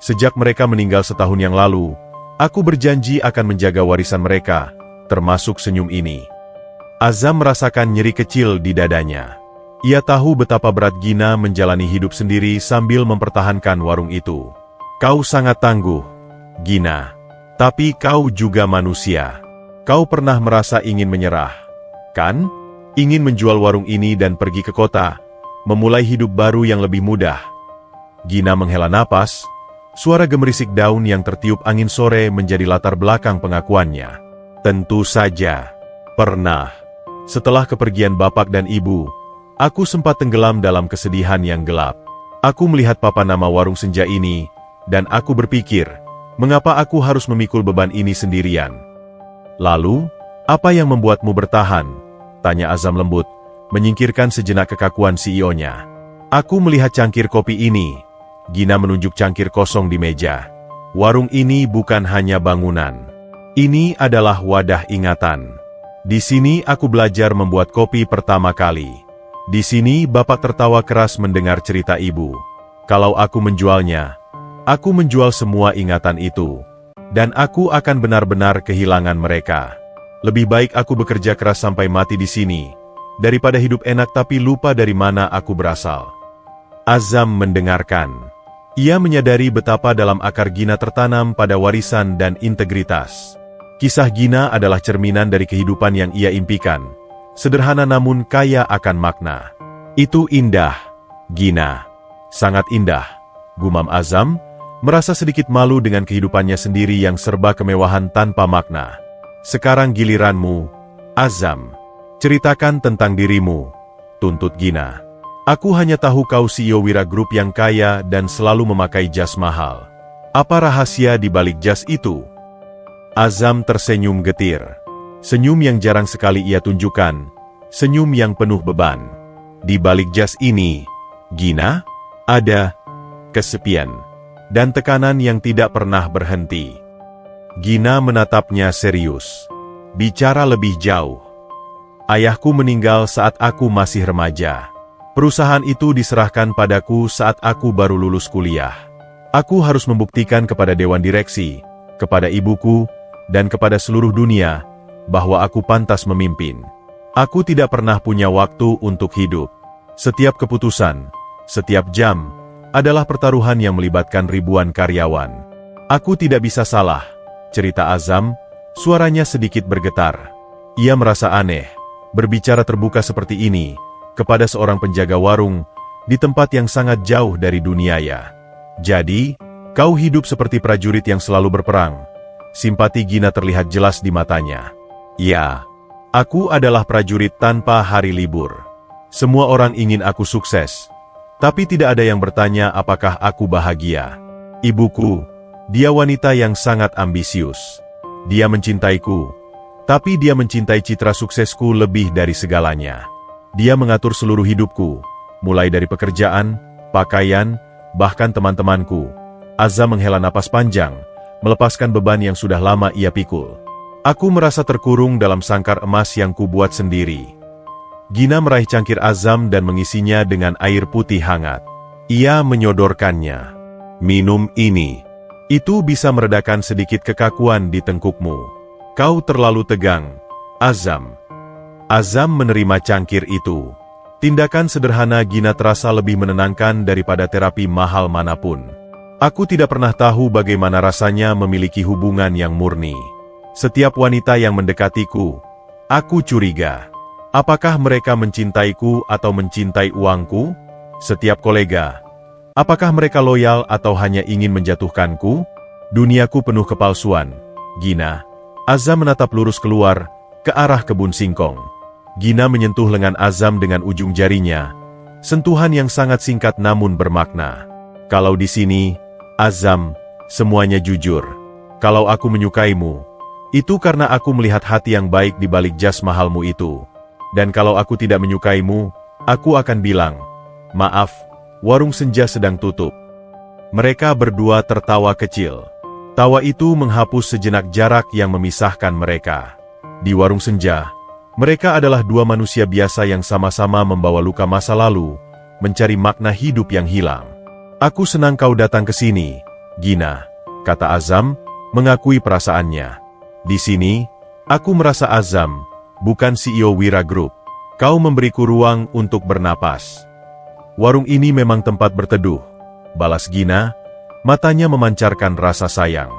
A: Sejak mereka meninggal setahun yang lalu, aku berjanji akan menjaga warisan mereka, termasuk senyum ini." Azam merasakan nyeri kecil di dadanya. Ia tahu betapa berat Gina menjalani hidup sendiri sambil mempertahankan warung itu. "Kau sangat tangguh, Gina. Tapi kau juga manusia. Kau pernah merasa ingin menyerah, kan? Ingin menjual warung ini dan pergi ke kota, memulai hidup baru yang lebih mudah." Gina menghela napas, suara gemerisik daun yang tertiup angin sore menjadi latar belakang pengakuannya. "Tentu saja, pernah. Setelah kepergian bapak dan ibu, aku sempat tenggelam dalam kesedihan yang gelap. Aku melihat papan nama warung senja ini, dan aku berpikir, mengapa aku harus memikul beban ini sendirian?" "Lalu, apa yang membuatmu bertahan?" tanya Azam lembut, menyingkirkan sejenak kekakuan CEO-nya. "Aku melihat cangkir kopi ini." Gina menunjuk cangkir kosong di meja. "Warung ini bukan hanya bangunan. Ini adalah wadah ingatan. Di sini aku belajar membuat kopi pertama kali. Di sini bapak tertawa keras mendengar cerita ibu. Kalau aku menjualnya, aku menjual semua ingatan itu. Dan aku akan benar-benar kehilangan mereka. Lebih baik aku bekerja keras sampai mati di sini, daripada hidup enak tapi lupa dari mana aku berasal." Azam mendengarkan. Ia menyadari betapa dalam akar Gina tertanam pada warisan dan integritas. Kisah Gina adalah cerminan dari kehidupan yang ia impikan. Sederhana namun kaya akan makna. "Itu indah, Gina. Sangat indah," gumam Azam, merasa sedikit malu dengan kehidupannya sendiri yang serba kemewahan tanpa makna. "Sekarang giliranmu, Azam. Ceritakan tentang dirimu," tuntut Gina. Aku hanya tahu kau CEO Wira Group yang kaya dan selalu memakai jas mahal. Apa rahasia di balik jas itu? Azam tersenyum getir. Senyum yang jarang sekali ia tunjukkan. Senyum yang penuh beban. Di balik jas ini, Gina, ada kesepian dan tekanan yang tidak pernah berhenti. Gina menatapnya serius. Bicara lebih jauh. Ayahku meninggal saat aku masih remaja. Perusahaan itu diserahkan padaku saat aku baru lulus kuliah. Aku harus membuktikan kepada dewan direksi, kepada ibuku, dan kepada seluruh dunia, bahwa aku pantas memimpin. Aku tidak pernah punya waktu untuk hidup. Setiap keputusan, setiap jam, adalah pertaruhan yang melibatkan ribuan karyawan. Aku tidak bisa salah, cerita Azam, suaranya sedikit bergetar. Ia merasa aneh, berbicara terbuka seperti ini, kepada seorang penjaga warung, di tempat yang sangat jauh dari dunianya. Jadi, kau hidup seperti prajurit yang selalu berperang. Simpati Gina terlihat jelas di matanya. Ya, aku adalah prajurit tanpa hari libur. Semua orang ingin aku sukses, tapi tidak ada yang bertanya apakah aku bahagia. Ibuku, dia wanita yang sangat ambisius. Dia mencintaiku, tapi dia mencintai citra suksesku lebih dari segalanya. Dia mengatur seluruh hidupku, mulai dari pekerjaan, pakaian, bahkan teman-temanku. Azam menghela napas panjang, melepaskan beban yang sudah lama ia pikul. Aku merasa terkurung dalam sangkar emas yang kubuat sendiri. Gina meraih cangkir Azam dan mengisinya dengan air putih hangat. Ia menyodorkannya. Minum ini. Itu bisa meredakan sedikit kekakuan di tengkukmu. Kau terlalu tegang, Azam. Azam menerima cangkir itu. Tindakan sederhana Gina terasa lebih menenangkan daripada terapi mahal manapun. Aku tidak pernah tahu bagaimana rasanya memiliki hubungan yang murni. Setiap wanita yang mendekatiku, aku curiga. Apakah mereka mencintaiku atau mencintai uangku? Setiap kolega, apakah mereka loyal atau hanya ingin menjatuhkanku? Duniaku penuh kepalsuan, Gina. Azam menatap lurus keluar, ke arah kebun singkong. Gina menyentuh lengan Azam dengan ujung jarinya. Sentuhan yang sangat singkat namun bermakna. Kalau di sini, Azam, semuanya jujur. Kalau aku menyukaimu, itu karena aku melihat hati yang baik di balik jas mahalmu itu. Dan kalau aku tidak menyukaimu, aku akan bilang, maaf, warung senja sedang tutup. Mereka berdua tertawa kecil. Tawa itu menghapus sejenak jarak yang memisahkan mereka. Di warung senja, mereka adalah dua manusia biasa yang sama-sama membawa luka masa lalu, mencari makna hidup yang hilang. Aku senang kau datang ke sini, Gina, kata Azam, mengakui perasaannya. Di sini, aku merasa Azam, bukan CEO Wira Group. Kau memberiku ruang untuk bernapas. Warung ini memang tempat berteduh, balas Gina, matanya memancarkan rasa sayang.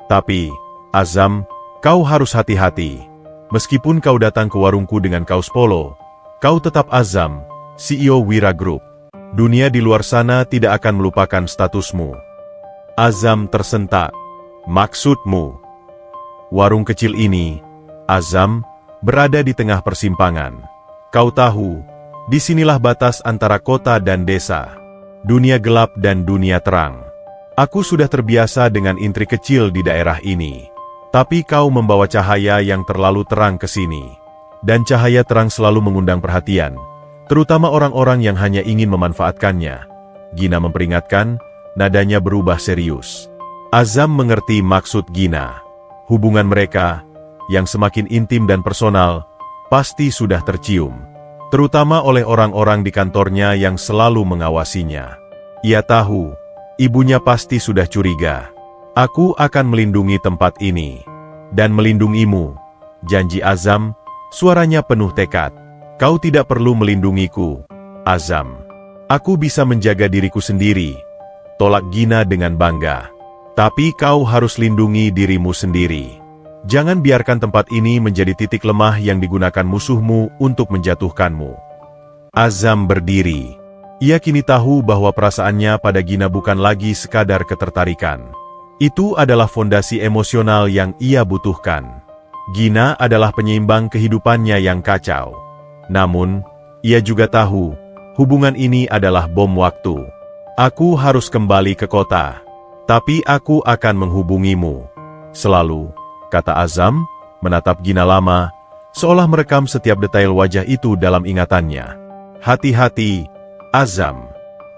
A: Tapi, Azam, kau harus hati-hati. Meskipun kau datang ke warungku dengan kaos polo, kau tetap Azam, CEO Wira Group. Dunia di luar sana tidak akan melupakan statusmu. Azam tersentak. Maksudmu? Warung kecil ini, Azam, berada di tengah persimpangan. Kau tahu, disinilah batas antara kota dan desa. Dunia gelap dan dunia terang. Aku sudah terbiasa dengan intrik kecil di daerah ini. Tapi kau membawa cahaya yang terlalu terang ke sini. Dan cahaya terang selalu mengundang perhatian, terutama orang-orang yang hanya ingin memanfaatkannya. Gina memperingatkan, nadanya berubah serius. Azam mengerti maksud Gina. Hubungan mereka, yang semakin intim dan personal, pasti sudah tercium. Terutama oleh orang-orang di kantornya yang selalu mengawasinya. Ia tahu, ibunya pasti sudah curiga. Aku akan melindungi tempat ini. Dan melindungimu, janji Azam, suaranya penuh tekad. Kau tidak perlu melindungiku, Azam. Aku bisa menjaga diriku sendiri, tolak Gina dengan bangga. Tapi kau harus lindungi dirimu sendiri. Jangan biarkan tempat ini menjadi titik lemah yang digunakan musuhmu untuk menjatuhkanmu. Azam berdiri. Ia kini tahu bahwa perasaannya pada Gina bukan lagi sekadar ketertarikan. Itu adalah fondasi emosional yang ia butuhkan. Gina adalah penyeimbang kehidupannya yang kacau. Namun, ia juga tahu, Hubungan ini adalah bom waktu. Aku harus kembali ke kota. Tapi aku akan menghubungimu. Selalu, kata Azam, menatap Gina lama, seolah merekam setiap detail wajah itu dalam ingatannya. Hati-hati, Azam.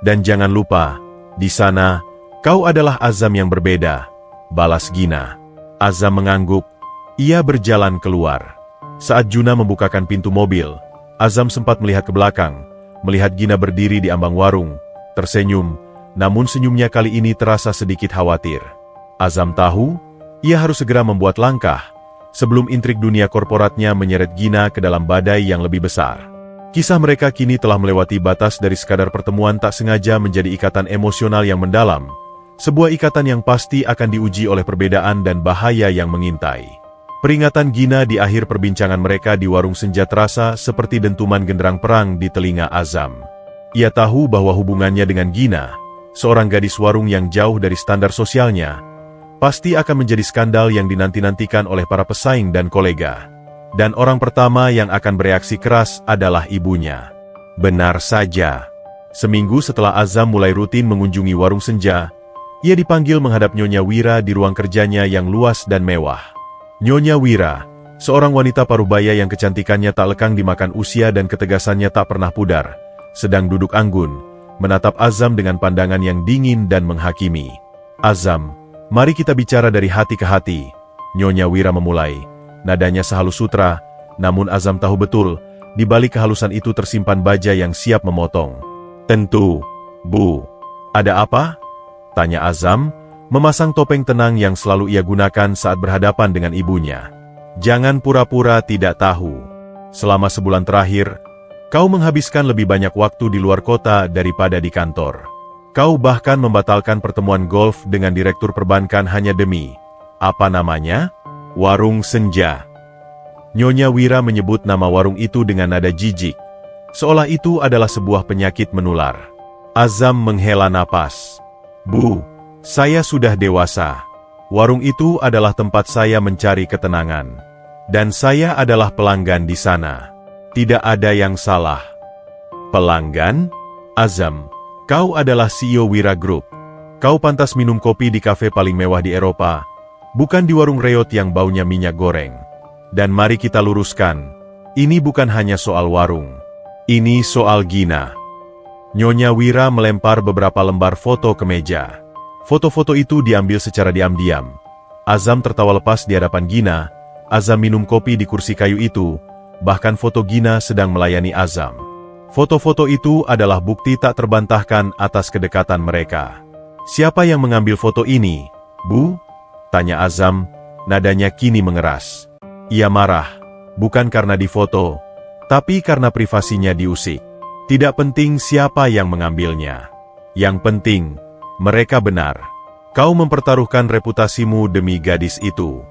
A: Dan jangan lupa, di sana, kau adalah Azam yang berbeda, balas Gina. Azam mengangguk, ia berjalan keluar. Saat Juna membukakan pintu mobil, Azam sempat melihat ke belakang, melihat Gina berdiri di ambang warung, tersenyum, namun senyumnya kali ini terasa sedikit khawatir. Azam tahu, ia harus segera membuat langkah, sebelum intrik dunia korporatnya menyeret Gina ke dalam badai yang lebih besar. Kisah mereka kini telah melewati batas dari sekadar pertemuan tak sengaja menjadi ikatan emosional yang mendalam, sebuah ikatan yang pasti akan diuji oleh perbedaan dan bahaya yang mengintai. Peringatan Gina di akhir perbincangan mereka di warung senja terasa seperti dentuman genderang perang di telinga Azam. Ia tahu bahwa hubungannya dengan Gina, seorang gadis warung yang jauh dari standar sosialnya, pasti akan menjadi skandal yang dinanti-nantikan oleh para pesaing dan kolega. Dan orang pertama yang akan bereaksi keras adalah ibunya. Benar saja. Seminggu setelah Azam mulai rutin mengunjungi warung senja, ia dipanggil menghadap Nyonya Wira di ruang kerjanya yang luas dan mewah. Nyonya Wira, seorang wanita parubaya yang kecantikannya tak lekang dimakan usia dan ketegasannya tak pernah pudar, sedang duduk anggun, menatap Azam dengan pandangan yang dingin dan menghakimi. Azam, mari kita bicara dari hati ke hati, Nyonya Wira memulai. Nadanya sehalus sutra, namun Azam tahu betul, di balik kehalusan itu tersimpan baja yang siap memotong. Tentu, Bu. Ada apa? Tanya Azam, memasang topeng tenang yang selalu ia gunakan saat berhadapan dengan ibunya. Jangan pura-pura tidak tahu. Selama sebulan terakhir, kau menghabiskan lebih banyak waktu di luar kota daripada di kantor. Kau bahkan membatalkan pertemuan golf dengan direktur perbankan hanya demi, apa namanya? Warung senja. Nyonya Wira menyebut nama warung itu dengan nada jijik, seolah itu adalah sebuah penyakit menular. Azam menghela napas. Bu, saya sudah dewasa. Warung itu adalah tempat saya mencari ketenangan. Dan saya adalah pelanggan di sana. Tidak ada yang salah. Pelanggan? Azam, kau adalah CEO Wira Group. Kau pantas minum kopi di kafe paling mewah di Eropa, bukan di warung reot yang baunya minyak goreng. Dan mari kita luruskan, ini bukan hanya soal warung. Ini soal Gina. Nyonya Wira melempar beberapa lembar foto ke meja. Foto-foto itu diambil secara diam-diam. Azam tertawa lepas di hadapan Gina. Azam minum kopi di kursi kayu itu, bahkan foto Gina sedang melayani Azam. Foto-foto itu adalah bukti tak terbantahkan atas kedekatan mereka. Siapa yang mengambil foto ini, Bu? Tanya Azam, nadanya kini mengeras. Ia marah, bukan karena difoto, tapi karena privasinya diusik. Tidak penting siapa yang mengambilnya. Yang penting, mereka benar. Kau mempertaruhkan reputasimu demi gadis itu.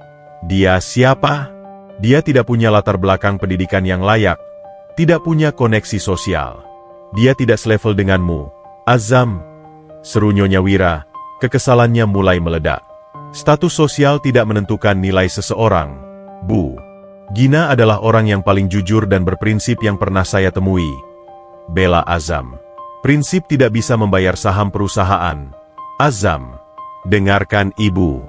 A: Dia siapa? Dia tidak punya latar belakang pendidikan yang layak, tidak punya koneksi sosial. Dia tidak selevel denganmu, Azam. Seru Nyonya Wira, kekesalannya mulai meledak. Status sosial tidak menentukan nilai seseorang, Bu. Gina adalah orang yang paling jujur dan berprinsip yang pernah saya temui, bela Azam. Prinsip tidak bisa membayar saham perusahaan. Azam, dengarkan ibu.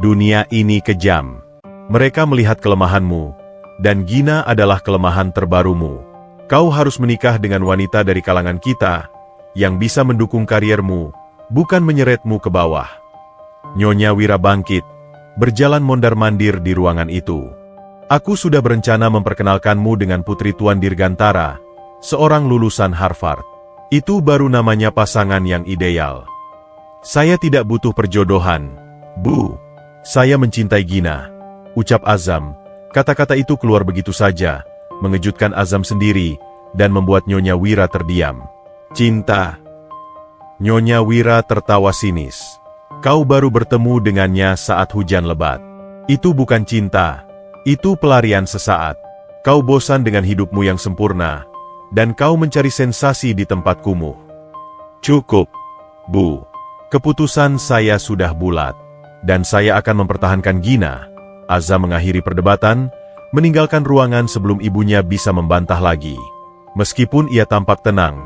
A: Dunia ini kejam. Mereka melihat kelemahanmu, dan Gina adalah kelemahan terbarumu. Kau harus menikah dengan wanita dari kalangan kita, yang bisa mendukung kariermu, bukan menyeretmu ke bawah. Nyonya Wira bangkit, berjalan mondar-mandir di ruangan itu. Aku sudah berencana memperkenalkanmu dengan Putri Tuan Dirgantara, seorang lulusan Harvard. Itu baru namanya pasangan yang ideal. Saya tidak butuh perjodohan, Bu. Saya mencintai Gina, ucap Azam. Kata-kata itu keluar begitu saja, mengejutkan Azam sendiri, dan membuat Nyonya Wira terdiam. Cinta. Nyonya Wira tertawa sinis. Kau baru bertemu dengannya saat hujan lebat. Itu bukan cinta, itu pelarian sesaat. Kau bosan dengan hidupmu yang sempurna, dan kau mencari sensasi di tempat kumuh. Cukup, Bu. Keputusan saya sudah bulat, dan saya akan mempertahankan Gina. Azam mengakhiri perdebatan, meninggalkan ruangan sebelum ibunya bisa membantah lagi. Meskipun ia tampak tenang,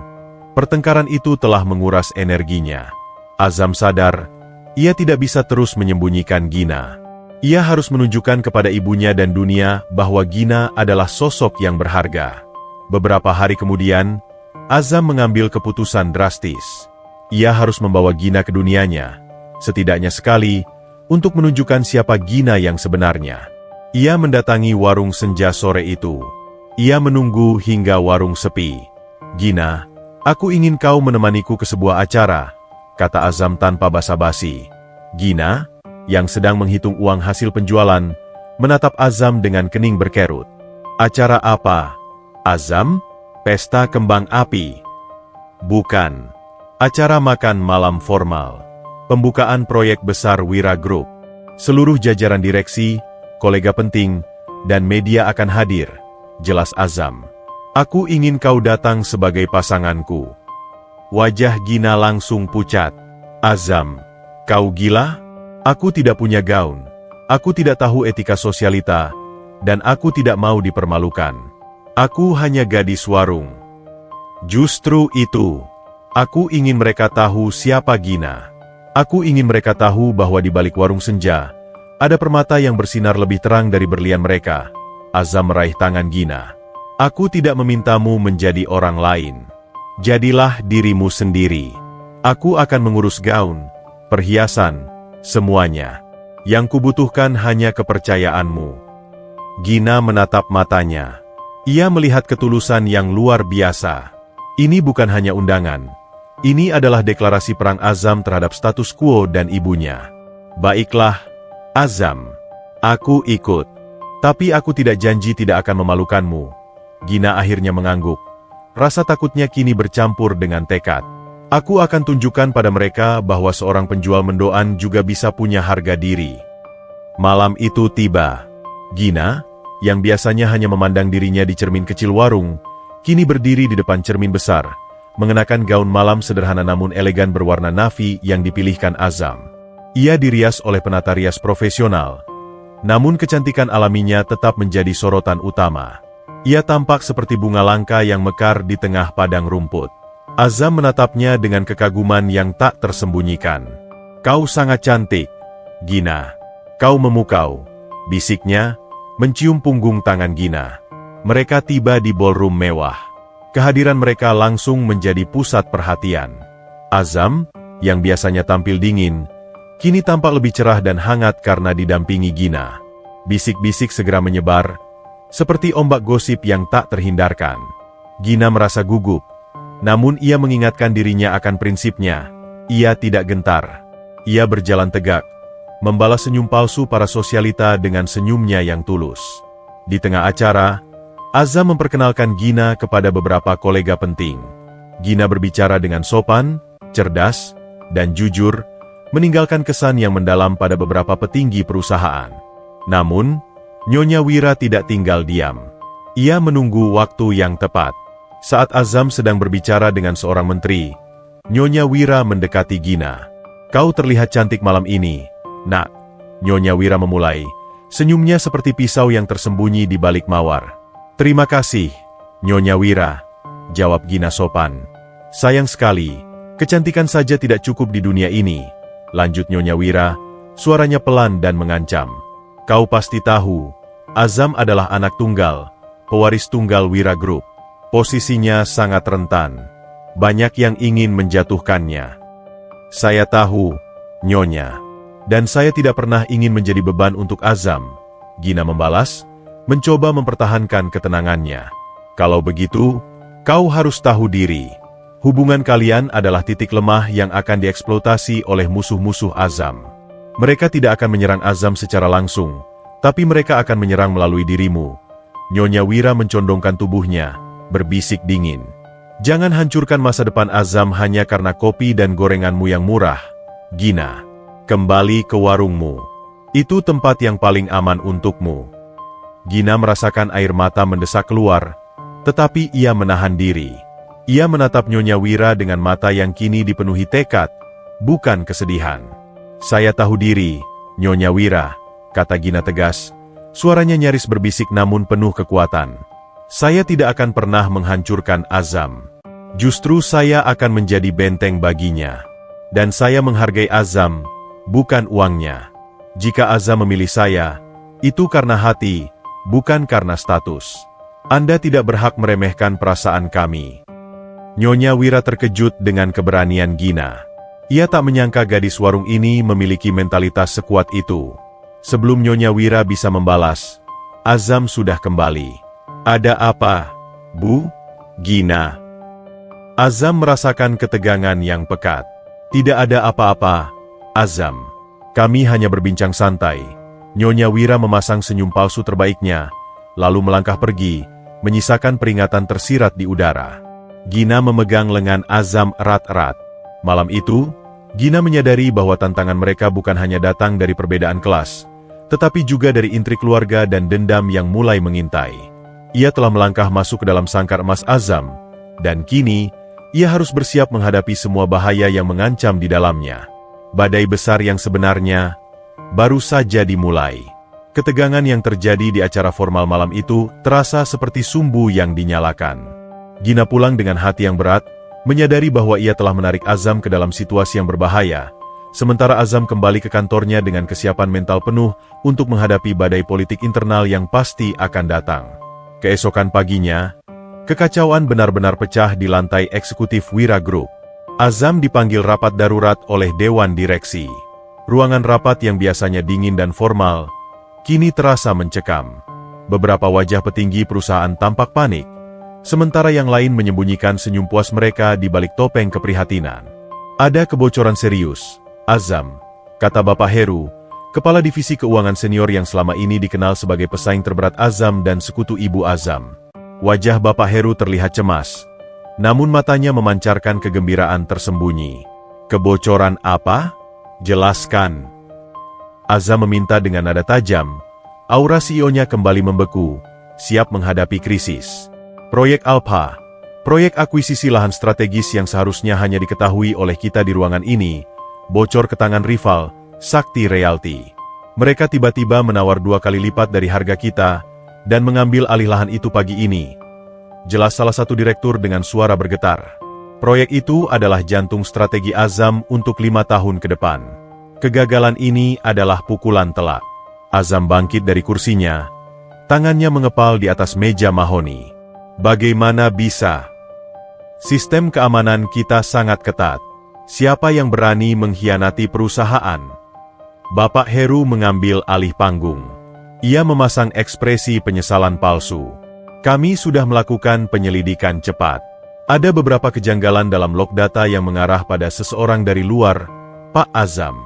A: Pertengkaran itu telah menguras energinya. Azam sadar, ia tidak bisa terus menyembunyikan Gina. Ia harus menunjukkan kepada ibunya dan dunia bahwa Gina adalah sosok yang berharga. Beberapa hari kemudian, Azam mengambil keputusan drastis. Ia harus membawa Gina ke dunianya, setidaknya sekali, untuk menunjukkan siapa Gina yang sebenarnya. Ia mendatangi warung senja sore itu. Ia menunggu hingga warung sepi. "Gina, aku ingin kau menemaniku ke sebuah acara," kata Azam tanpa basa-basi. Gina, yang sedang menghitung uang hasil penjualan, menatap Azam dengan kening berkerut. "Acara apa, Azam? Pesta kembang api?" "Bukan. Acara makan malam formal. Pembukaan proyek besar Wira Group. Seluruh jajaran direksi, kolega penting, dan media akan hadir," jelas Azam. "Aku ingin kau datang sebagai pasanganku." Wajah Gina langsung pucat. "Azam, kau gila? Aku tidak punya gaun. Aku tidak tahu etika sosialita, dan aku tidak mau dipermalukan. Aku hanya gadis warung." "Justru itu. Aku ingin mereka tahu siapa Gina. Aku ingin mereka tahu bahwa di balik warung senja, ada permata yang bersinar lebih terang dari berlian mereka." Azam meraih tangan Gina. "Aku tidak memintamu menjadi orang lain. Jadilah dirimu sendiri. Aku akan mengurus gaun, perhiasan, semuanya. Yang kubutuhkan hanya kepercayaanmu." Gina menatap matanya. Ia melihat ketulusan yang luar biasa. Ini bukan hanya undangan. Ini adalah deklarasi perang Azam terhadap status quo dan ibunya. "Baiklah, Azam. Aku ikut. Tapi aku tidak janji tidak akan memalukanmu." Gina akhirnya mengangguk. Rasa takutnya kini bercampur dengan tekad. "Aku akan tunjukkan pada mereka bahwa seorang penjual mendoan juga bisa punya harga diri." Malam itu tiba. Gina, yang biasanya hanya memandang dirinya di cermin kecil warung, kini berdiri di depan cermin besar, mengenakan gaun malam sederhana namun elegan berwarna navy yang dipilihkan Azam. Ia dirias oleh penata rias profesional, namun kecantikan alaminya tetap menjadi sorotan utama. Ia tampak seperti bunga langka yang mekar di tengah padang rumput. Azam menatapnya dengan kekaguman yang tak tersembunyikan. "Kau sangat cantik, Gina. Kau memukau," bisiknya, mencium punggung tangan Gina. Mereka tiba di ballroom mewah. Kehadiran mereka langsung menjadi pusat perhatian. Azam, yang biasanya tampil dingin, kini tampak lebih cerah dan hangat karena didampingi Gina. Bisik-bisik segera menyebar, seperti ombak gosip yang tak terhindarkan. Gina merasa gugup, namun ia mengingatkan dirinya akan prinsipnya. Ia tidak gentar. Ia berjalan tegak, membalas senyum palsu para sosialita dengan senyumnya yang tulus. Di tengah acara, Azam memperkenalkan Gina kepada beberapa kolega penting. Gina berbicara dengan sopan, cerdas, dan jujur, meninggalkan kesan yang mendalam pada beberapa petinggi perusahaan. Namun, Nyonya Wira tidak tinggal diam. Ia menunggu waktu yang tepat. Saat Azam sedang berbicara dengan seorang menteri, Nyonya Wira mendekati Gina. "Kau terlihat cantik malam ini, Nak." Nyonya Wira memulai, senyumnya seperti pisau yang tersembunyi di balik mawar. "Terima kasih, Nyonya Wira," jawab Gina sopan. "Sayang sekali, kecantikan saja tidak cukup di dunia ini," lanjut Nyonya Wira, suaranya pelan dan mengancam. "Kau pasti tahu, Azam adalah anak tunggal, pewaris tunggal Wira Group. Posisinya sangat rentan. Banyak yang ingin menjatuhkannya." "Saya tahu, Nyonya. Dan saya tidak pernah ingin menjadi beban untuk Azam," Gina membalas, mencoba mempertahankan ketenangannya. "Kalau begitu, kau harus tahu diri. Hubungan kalian adalah titik lemah yang akan dieksploitasi oleh musuh-musuh Azam. Mereka tidak akan menyerang Azam secara langsung, tapi mereka akan menyerang melalui dirimu." Nyonya Wira mencondongkan tubuhnya, berbisik dingin. "Jangan hancurkan masa depan Azam hanya karena kopi dan gorenganmu yang murah, Gina. Kembali ke warungmu. Itu tempat yang paling aman untukmu." Gina merasakan air mata mendesak keluar, tetapi ia menahan diri. Ia menatap Nyonya Wira dengan mata yang kini dipenuhi tekad, bukan kesedihan. "Saya tahu diri, Nyonya Wira," kata Gina tegas. Suaranya nyaris berbisik namun penuh kekuatan. "Saya tidak akan pernah menghancurkan Azam." Justru saya akan menjadi benteng baginya. Dan saya menghargai Azam, bukan uangnya. Jika Azam memilih saya, itu karena hati, bukan karena status. Anda tidak berhak meremehkan perasaan kami. Nyonya Wira terkejut dengan keberanian Gina. Ia tak menyangka gadis warung ini memiliki mentalitas sekuat itu. Sebelum Nyonya Wira bisa membalas, Azam sudah kembali. Ada apa, Bu? Gina. Azam merasakan ketegangan yang pekat. Tidak ada apa-apa, Azam. Kami hanya berbincang santai. Nyonya Wira memasang senyum palsu terbaiknya, lalu melangkah pergi, menyisakan peringatan tersirat di udara. Gina memegang lengan Azam erat-erat. Malam itu, Gina menyadari bahwa tantangan mereka bukan hanya datang dari perbedaan kelas, tetapi juga dari intrik keluarga dan dendam yang mulai mengintai. Ia telah melangkah masuk ke dalam sangkar emas Azam, dan kini, ia harus bersiap menghadapi semua bahaya yang mengancam di dalamnya. Badai besar yang sebenarnya baru saja dimulai. Ketegangan yang terjadi di acara formal malam itu terasa seperti sumbu yang dinyalakan. Gina pulang dengan hati yang berat, menyadari bahwa ia telah menarik Azam ke dalam situasi yang berbahaya, sementara Azam kembali ke kantornya dengan kesiapan mental penuh untuk menghadapi badai politik internal yang pasti akan datang. Keesokan paginya, kekacauan benar-benar pecah di lantai eksekutif Wira Group. Azam dipanggil rapat darurat oleh Dewan Direksi. Ruangan rapat yang biasanya dingin dan formal, kini terasa mencekam. Beberapa wajah petinggi perusahaan tampak panik, sementara yang lain menyembunyikan senyum puas mereka di balik topeng keprihatinan. Ada kebocoran serius, Azam, kata Bapak Heru, kepala divisi keuangan senior yang selama ini dikenal sebagai pesaing terberat Azam dan sekutu Ibu Azam. Wajah Bapak Heru terlihat cemas, namun matanya memancarkan kegembiraan tersembunyi. Kebocoran apa? Jelaskan. Azam meminta dengan nada tajam. Aura CEO-nya kembali membeku, siap menghadapi krisis. Proyek Alpha, proyek akuisisi lahan strategis yang seharusnya hanya diketahui oleh kita di ruangan ini, bocor ke tangan rival, Sakti Realty. Mereka tiba-tiba menawar 2 kali lipat dari harga kita, dan mengambil alih lahan itu pagi ini. Jelas salah satu direktur dengan suara bergetar. Proyek itu adalah jantung strategi Azam untuk 5 tahun ke depan. Kegagalan ini adalah pukulan telak. Azam bangkit dari kursinya. Tangannya mengepal di atas meja mahoni. Bagaimana bisa? Sistem keamanan kita sangat ketat. Siapa yang berani mengkhianati perusahaan? Bapak Heru mengambil alih panggung. Ia memasang ekspresi penyesalan palsu. Kami sudah melakukan penyelidikan cepat. Ada beberapa kejanggalan dalam log data yang mengarah pada seseorang dari luar, Pak Azam.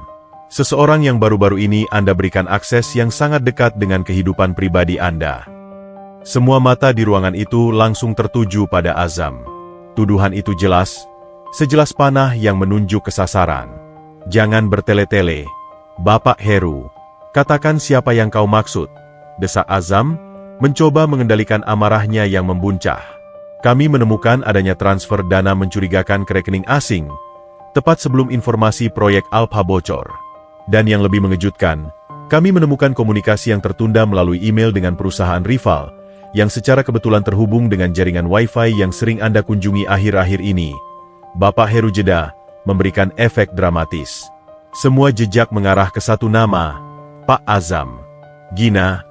A: Seseorang yang baru-baru ini Anda berikan akses yang sangat dekat dengan kehidupan pribadi Anda. Semua mata di ruangan itu langsung tertuju pada Azam. Tuduhan itu jelas, sejelas panah yang menunjuk ke sasaran. Jangan bertele-tele, Bapak Heru. Katakan siapa yang kau maksud, desak Azam, mencoba mengendalikan amarahnya yang membuncah. Kami menemukan adanya transfer dana mencurigakan ke rekening asing, tepat sebelum informasi proyek Alpha bocor. Dan yang lebih mengejutkan, kami menemukan komunikasi yang tertunda melalui email dengan perusahaan rival, yang secara kebetulan terhubung dengan jaringan Wi-Fi yang sering Anda kunjungi akhir-akhir ini. Bapak Heru jeda, memberikan efek dramatis. Semua jejak mengarah ke satu nama, Pak Azam. Gina,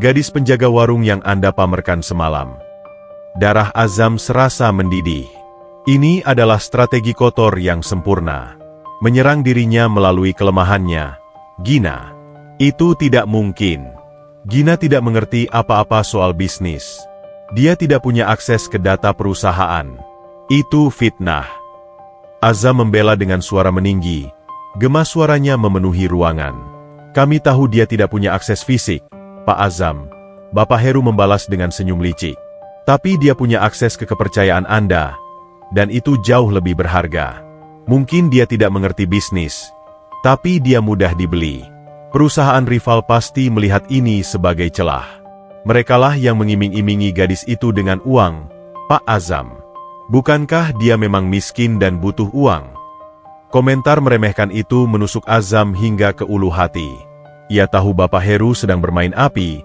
A: gadis penjaga warung yang Anda pamerkan semalam. Darah Azam serasa mendidih. Ini adalah strategi kotor yang sempurna. Menyerang dirinya melalui kelemahannya. Gina, itu tidak mungkin. Gina tidak mengerti apa-apa soal bisnis. Dia tidak punya akses ke data perusahaan. Itu fitnah. Azam membela dengan suara meninggi. Gema suaranya memenuhi ruangan. Kami tahu dia tidak punya akses fisik, Pak Azam. Bapak Heru membalas dengan senyum licik. Tapi dia punya akses ke kepercayaan Anda. Dan itu jauh lebih berharga. Mungkin dia tidak mengerti bisnis. Tapi dia mudah dibeli. Perusahaan rival pasti melihat ini sebagai celah. Merekalah yang mengiming-imingi gadis itu dengan uang, Pak Azam. Bukankah dia memang miskin dan butuh uang? Komentar meremehkan itu menusuk Azam hingga ke ulu hati. Ia tahu Bapak Heru sedang bermain api,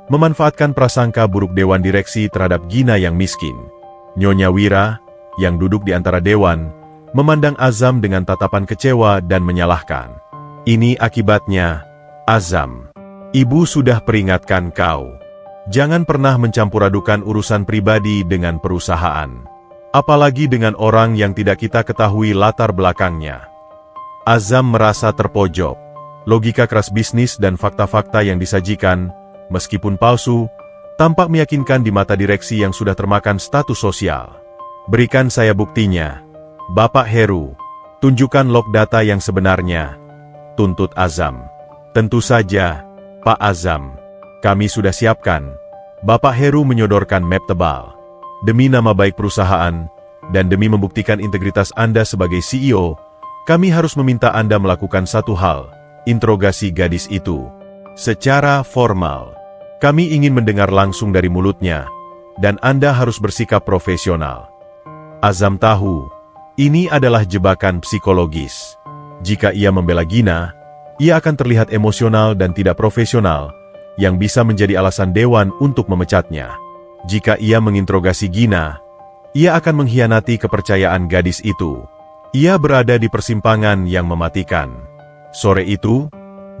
A: memanfaatkan prasangka buruk Dewan Direksi terhadap Gina yang miskin. Nyonya Wira, yang duduk di antara dewan, memandang Azam dengan tatapan kecewa dan menyalahkan. Ini akibatnya, Azam. Ibu sudah peringatkan kau. Jangan pernah mencampur-adukan urusan pribadi dengan perusahaan. Apalagi dengan orang yang tidak kita ketahui latar belakangnya. Azam merasa terpojok. Logika keras bisnis dan fakta-fakta yang disajikan, meskipun palsu, tampak meyakinkan di mata direksi yang sudah termakan status sosial. Berikan saya buktinya, Bapak Heru. Tunjukkan log data yang sebenarnya, tuntut Azam. Tentu saja, Pak Azam. Kami sudah siapkan. Bapak Heru menyodorkan map tebal. Demi nama baik perusahaan, dan demi membuktikan integritas Anda sebagai CEO, kami harus meminta Anda melakukan satu hal, interogasi gadis itu. Secara formal, kami ingin mendengar langsung dari mulutnya, dan Anda harus bersikap profesional. Azam tahu, ini adalah jebakan psikologis. Jika ia membela Gina, ia akan terlihat emosional dan tidak profesional, yang bisa menjadi alasan dewan untuk memecatnya. Jika ia menginterogasi Gina, ia akan mengkhianati kepercayaan gadis itu. Ia berada di persimpangan yang mematikan. Sore itu,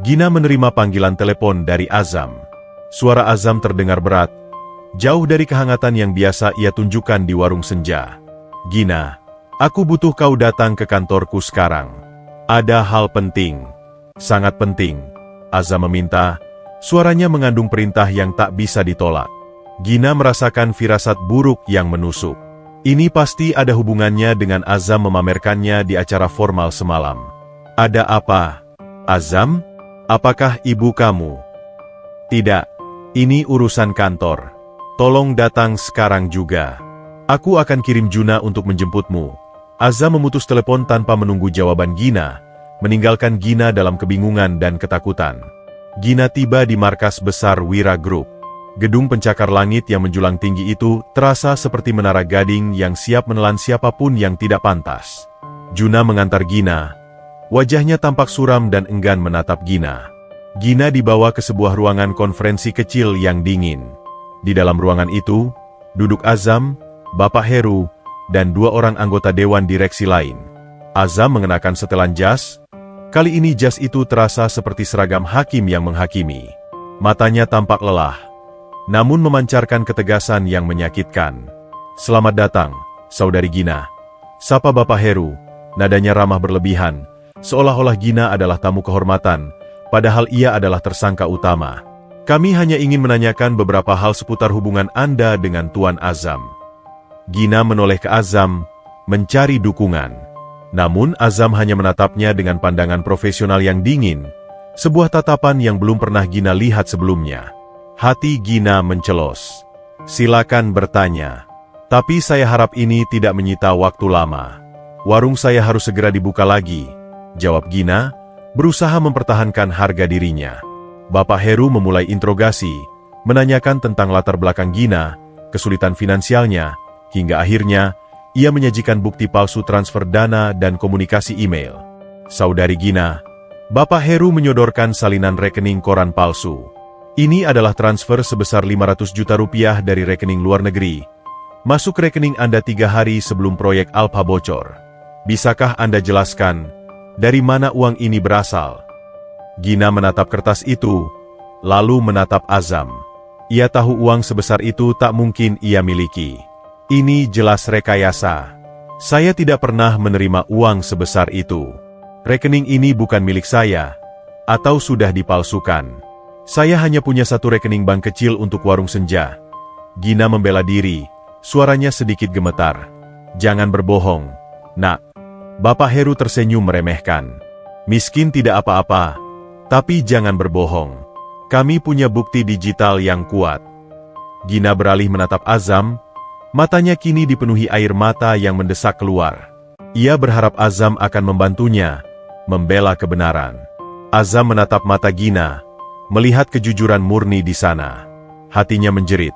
A: Gina menerima panggilan telepon dari Azam. Suara Azam terdengar berat, jauh dari kehangatan yang biasa ia tunjukkan di warung senja. Gina, aku butuh kau datang ke kantorku sekarang. Ada hal penting. Sangat penting. Azam meminta. Suaranya mengandung perintah yang tak bisa ditolak. Gina merasakan firasat buruk yang menusuk. Ini pasti ada hubungannya dengan Azam memamerkannya di acara formal semalam. Ada apa, Azam? Apakah ibu kamu? Tidak, ini urusan kantor. Tolong datang sekarang juga. Aku akan kirim Juna untuk menjemputmu. Azam memutus telepon tanpa menunggu jawaban Gina, meninggalkan Gina dalam kebingungan dan ketakutan. Gina tiba di markas besar Wira Group. Gedung pencakar langit yang menjulang tinggi itu terasa seperti menara gading yang siap menelan siapapun yang tidak pantas. Juna mengantar Gina. Wajahnya tampak suram dan enggan menatap Gina. Gina dibawa ke sebuah ruangan konferensi kecil yang dingin. Di dalam ruangan itu, duduk Azam, Bapak Heru, dan dua orang anggota dewan direksi lain. Azam mengenakan setelan jas. Kali ini jas itu terasa seperti seragam hakim yang menghakimi. Matanya tampak lelah, namun memancarkan ketegasan yang menyakitkan. Selamat datang, Saudari Gina. Sapa Bapak Heru, nadanya ramah berlebihan, seolah-olah Gina adalah tamu kehormatan, padahal ia adalah tersangka utama. Kami hanya ingin menanyakan beberapa hal seputar hubungan Anda dengan Tuan Azam. Gina menoleh ke Azam, mencari dukungan. Namun Azam hanya menatapnya dengan pandangan profesional yang dingin, sebuah tatapan yang belum pernah Gina lihat sebelumnya. Hati Gina mencelos. Silakan bertanya. Tapi saya harap ini tidak menyita waktu lama. Warung saya harus segera dibuka lagi, jawab Gina, berusaha mempertahankan harga dirinya. Bapak Heru memulai interogasi, menanyakan tentang latar belakang Gina, kesulitan finansialnya, hingga akhirnya, ia menyajikan bukti palsu transfer dana dan komunikasi email. Saudari Gina, Bapak Heru menyodorkan salinan rekening koran palsu. Ini adalah transfer sebesar 500 juta rupiah dari rekening luar negeri. Masuk rekening Anda 3 hari sebelum proyek Alpha bocor. Bisakah Anda jelaskan, dari mana uang ini berasal? Gina menatap kertas itu, lalu menatap Azam. Ia tahu uang sebesar itu tak mungkin ia miliki. Ini jelas rekayasa. Saya tidak pernah menerima uang sebesar itu. Rekening ini bukan milik saya, atau sudah dipalsukan. Saya hanya punya satu rekening bank kecil untuk warung senja. Gina membela diri, suaranya sedikit gemetar. Jangan berbohong, Nak. Bapak Heru tersenyum meremehkan. Miskin tidak apa-apa, tapi jangan berbohong. Kami punya bukti digital yang kuat. Gina beralih menatap Azam. Matanya kini dipenuhi air mata yang mendesak keluar. Ia berharap Azam akan membantunya, membela kebenaran. Azam menatap mata Gina, melihat kejujuran murni di sana. Hatinya menjerit.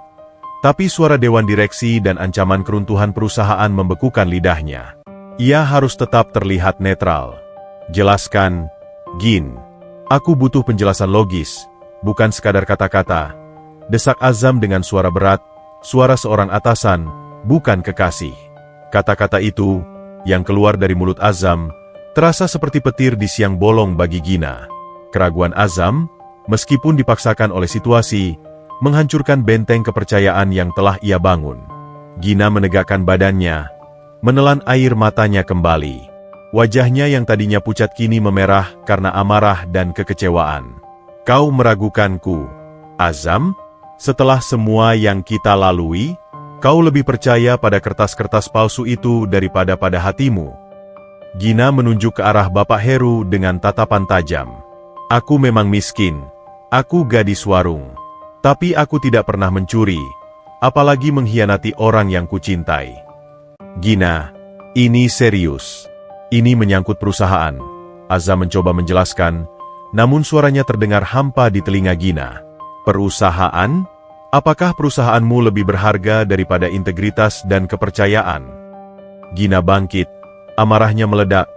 A: Tapi suara dewan direksi dan ancaman keruntuhan perusahaan membekukan lidahnya. Ia harus tetap terlihat netral. Jelaskan, Gin. Aku butuh penjelasan logis, bukan sekadar kata-kata. Desak Azam dengan suara berat. Suara seorang atasan, bukan kekasih. Kata-kata itu, yang keluar dari mulut Azam, terasa seperti petir di siang bolong bagi Gina. Keraguan Azam, meskipun dipaksakan oleh situasi, menghancurkan benteng kepercayaan yang telah ia bangun. Gina menegakkan badannya, menelan air matanya kembali. Wajahnya yang tadinya pucat kini memerah karena amarah dan kekecewaan. Kau meragukanku, Azam? Setelah semua yang kita lalui, kau lebih percaya pada kertas-kertas palsu itu daripada pada hatimu. Gina menunjuk ke arah Bapak Heru dengan tatapan tajam. Aku memang miskin, aku gadis warung. Tapi aku tidak pernah mencuri, apalagi mengkhianati orang yang kucintai. Gina, ini serius. Ini menyangkut perusahaan. Azam mencoba menjelaskan, namun suaranya terdengar hampa di telinga Gina. Perusahaan? Apakah perusahaanmu lebih berharga daripada integritas dan kepercayaan? Gina bangkit, amarahnya meledak,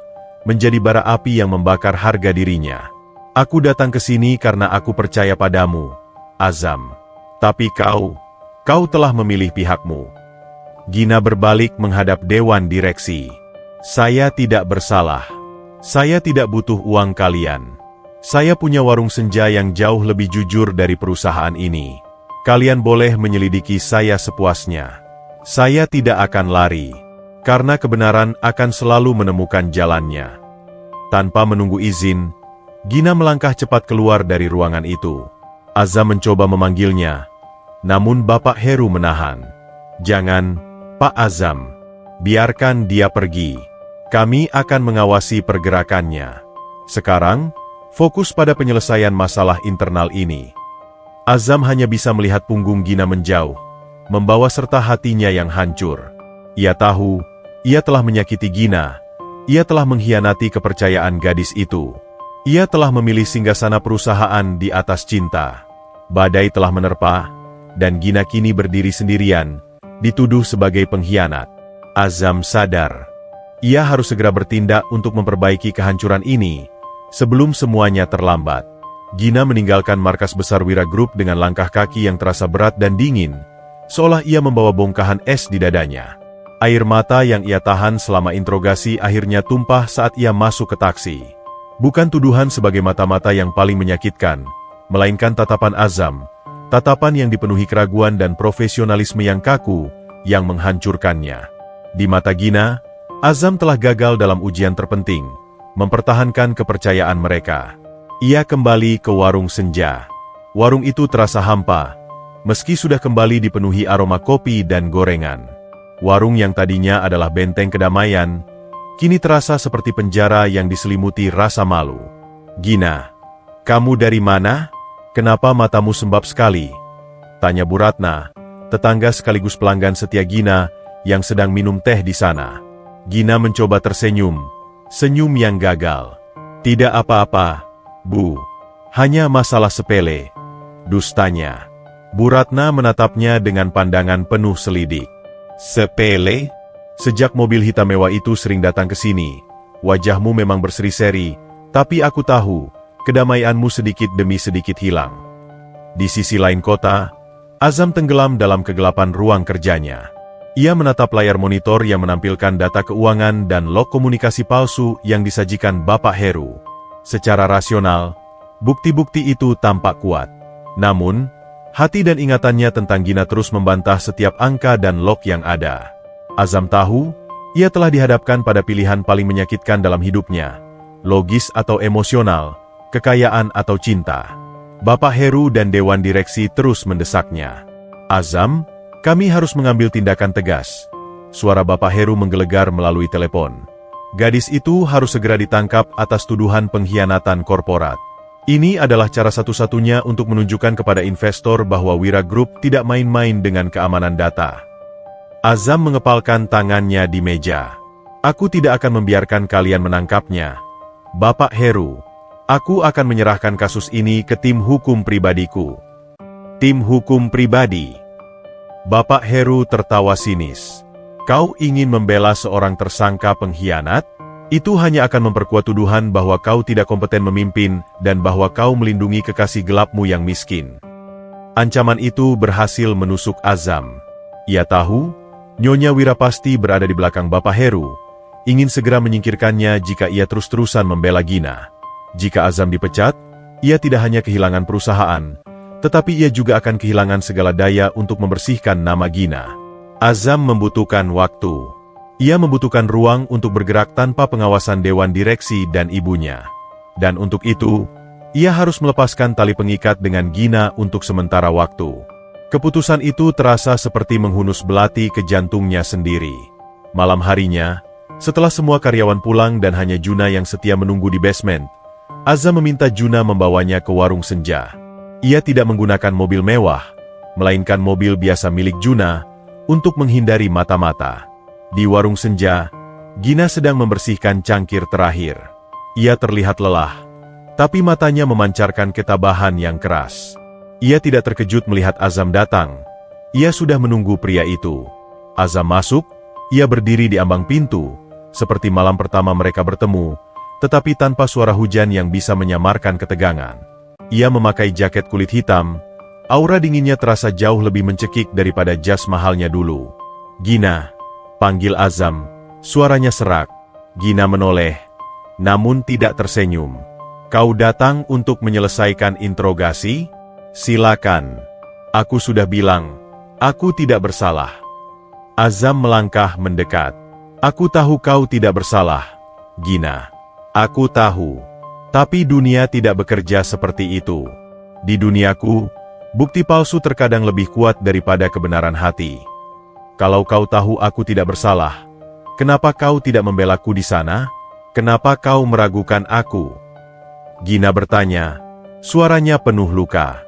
A: menjadi bara api yang membakar harga dirinya. Aku datang ke sini karena aku percaya padamu, Azam. Tapi kau telah memilih pihakmu. Gina berbalik menghadap Dewan Direksi. Saya tidak bersalah. Saya tidak butuh uang kalian. Saya punya warung senja yang jauh lebih jujur dari perusahaan ini. Kalian boleh menyelidiki saya sepuasnya. Saya tidak akan lari, karena kebenaran akan selalu menemukan jalannya. Tanpa menunggu izin, Gina melangkah cepat keluar dari ruangan itu. Azam mencoba memanggilnya, namun Bapak Heru menahan. Jangan, Pak Azam. Biarkan dia pergi. Kami akan mengawasi pergerakannya. Sekarang, fokus pada penyelesaian masalah internal ini. Azam hanya bisa melihat punggung Gina menjauh, membawa serta hatinya yang hancur. Ia tahu, ia telah menyakiti Gina. Ia telah mengkhianati kepercayaan gadis itu. Ia telah memilih singgasana perusahaan di atas cinta. Badai telah menerpa, dan Gina kini berdiri sendirian, dituduh sebagai pengkhianat. Azam sadar. Ia harus segera bertindak untuk memperbaiki kehancuran ini, sebelum semuanya terlambat. Gina meninggalkan markas besar Wira Group dengan langkah kaki yang terasa berat dan dingin, seolah ia membawa bongkahan es di dadanya. Air mata yang ia tahan selama interogasi akhirnya tumpah saat ia masuk ke taksi. Bukan tuduhan sebagai mata-mata yang paling menyakitkan, melainkan tatapan Azam, tatapan yang dipenuhi keraguan dan profesionalisme yang kaku, yang menghancurkannya. Di mata Gina, Azam telah gagal dalam ujian terpenting, mempertahankan kepercayaan mereka. Ia kembali ke warung senja. Warung itu terasa hampa, meski sudah kembali dipenuhi aroma kopi dan gorengan. Warung yang tadinya adalah benteng kedamaian, kini terasa seperti penjara yang diselimuti rasa malu. Gina, kamu dari mana? Kenapa matamu sembab sekali? Tanya Bu Ratna, tetangga sekaligus pelanggan setia Gina, yang sedang minum teh di sana. Gina mencoba tersenyum, senyum yang gagal. Tidak apa-apa, Bu. Hanya masalah sepele. Dustanya. Bu Ratna menatapnya dengan pandangan penuh selidik. Sepele? Sejak mobil hitam mewah itu sering datang ke sini, wajahmu memang berseri-seri, tapi aku tahu, kedamaianmu sedikit demi sedikit hilang. Di sisi lain kota, Azam tenggelam dalam kegelapan ruang kerjanya. Ia menatap layar monitor yang menampilkan data keuangan dan log komunikasi palsu yang disajikan Bapak Heru. Secara rasional, bukti-bukti itu tampak kuat. Namun, hati dan ingatannya tentang Gina terus membantah setiap angka dan log yang ada. Azam tahu, ia telah dihadapkan pada pilihan paling menyakitkan dalam hidupnya, logis atau emosional, kekayaan atau cinta. Bapak Heru dan Dewan Direksi terus mendesaknya. Azam, kami harus mengambil tindakan tegas. Suara Bapak Heru menggelegar melalui telepon. Gadis itu harus segera ditangkap atas tuduhan pengkhianatan korporat. Ini adalah cara satu-satunya untuk menunjukkan kepada investor bahwa Wira Group tidak main-main dengan keamanan data. Azam mengepalkan tangannya di meja. Aku tidak akan membiarkan kalian menangkapnya. Bapak Heru, aku akan menyerahkan kasus ini ke tim hukum pribadiku. Tim hukum pribadi. Bapak Heru tertawa sinis. Kau ingin membela seorang tersangka pengkhianat? Itu hanya akan memperkuat tuduhan bahwa kau tidak kompeten memimpin dan bahwa kau melindungi kekasih gelapmu yang miskin. Ancaman itu berhasil menusuk Azam. Ia tahu, Nyonya Wirapasti berada di belakang Bapak Heru, ingin segera menyingkirkannya jika ia terus-terusan membela Gina. Jika Azam dipecat, ia tidak hanya kehilangan perusahaan, tetapi ia juga akan kehilangan segala daya untuk membersihkan nama Gina. Azam membutuhkan waktu. Ia membutuhkan ruang untuk bergerak tanpa pengawasan dewan direksi dan ibunya. Dan untuk itu, ia harus melepaskan tali pengikat dengan Gina untuk sementara waktu. Keputusan itu terasa seperti menghunus belati ke jantungnya sendiri. Malam harinya, setelah semua karyawan pulang dan hanya Juna yang setia menunggu di basement, Azam meminta Juna membawanya ke warung senja. Ia tidak menggunakan mobil mewah, melainkan mobil biasa milik Juna untuk menghindari mata-mata. Di warung senja, Gina sedang membersihkan cangkir terakhir. Ia terlihat lelah, tapi matanya memancarkan ketabahan yang keras. Ia tidak terkejut melihat Azam datang. Ia sudah menunggu pria itu. Azam masuk, ia berdiri di ambang pintu, seperti malam pertama mereka bertemu, tetapi tanpa suara hujan yang bisa menyamarkan ketegangan. Ia memakai jaket kulit hitam, aura dinginnya terasa jauh lebih mencekik daripada jas mahalnya dulu. "Gina," panggil Azam, suaranya serak. Gina menoleh, namun tidak tersenyum. "Kau datang untuk menyelesaikan interogasi? Silakan. Aku sudah bilang, aku tidak bersalah." Azam melangkah mendekat. "Aku tahu kau tidak bersalah, Gina. Aku tahu. Tapi dunia tidak bekerja seperti itu. Di duniaku, bukti palsu terkadang lebih kuat daripada kebenaran hati. Kalau kau tahu aku tidak bersalah, kenapa kau tidak membelaku di sana? Kenapa kau meragukan aku?" Gina bertanya, suaranya penuh luka.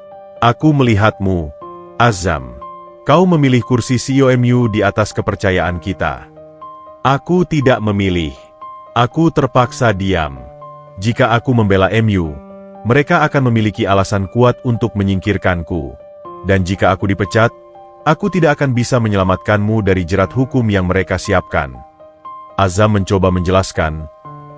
A: "Aku melihatmu, Azam. Kau memilih kursi CEO MU di atas kepercayaan kita. Aku tidak memilih. Aku terpaksa diam. Jika aku membela MU, mereka akan memiliki alasan kuat untuk menyingkirkanku. Dan jika aku dipecat, aku tidak akan bisa menyelamatkanmu dari jerat hukum yang mereka siapkan." Azam mencoba menjelaskan,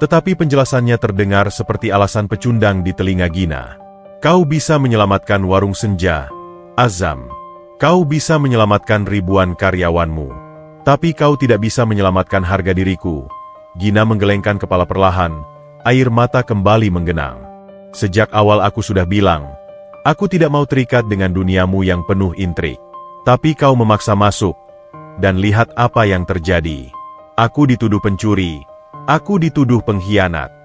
A: tetapi penjelasannya terdengar seperti alasan pecundang di telinga Gina. "Kau bisa menyelamatkan warung senja, Azam. Kau bisa menyelamatkan ribuan karyawanmu. Tapi kau tidak bisa menyelamatkan harga diriku." Gina menggelengkan kepala perlahan, air mata kembali menggenang. "Sejak awal aku sudah bilang, aku tidak mau terikat dengan duniamu yang penuh intrik. Tapi kau memaksa masuk, dan lihat apa yang terjadi. Aku dituduh pencuri, aku dituduh pengkhianat."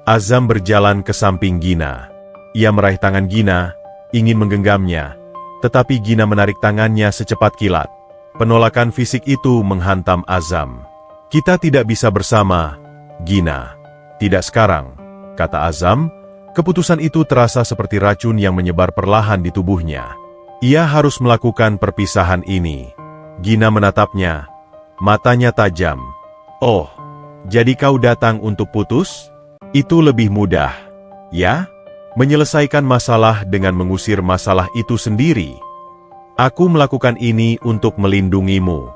A: Azam berjalan ke samping Gina. Ia meraih tangan Gina, ingin menggenggamnya, tetapi Gina menarik tangannya secepat kilat. Penolakan fisik itu menghantam Azam. "Kita tidak bisa bersama, Gina. Tidak sekarang," kata Azam. Keputusan itu terasa seperti racun yang menyebar perlahan di tubuhnya. Ia harus melakukan perpisahan ini. Gina menatapnya, matanya tajam. "Oh, jadi kau datang untuk putus? Itu lebih mudah, ya? Menyelesaikan masalah dengan mengusir masalah itu sendiri. Aku melakukan ini untuk melindungimu.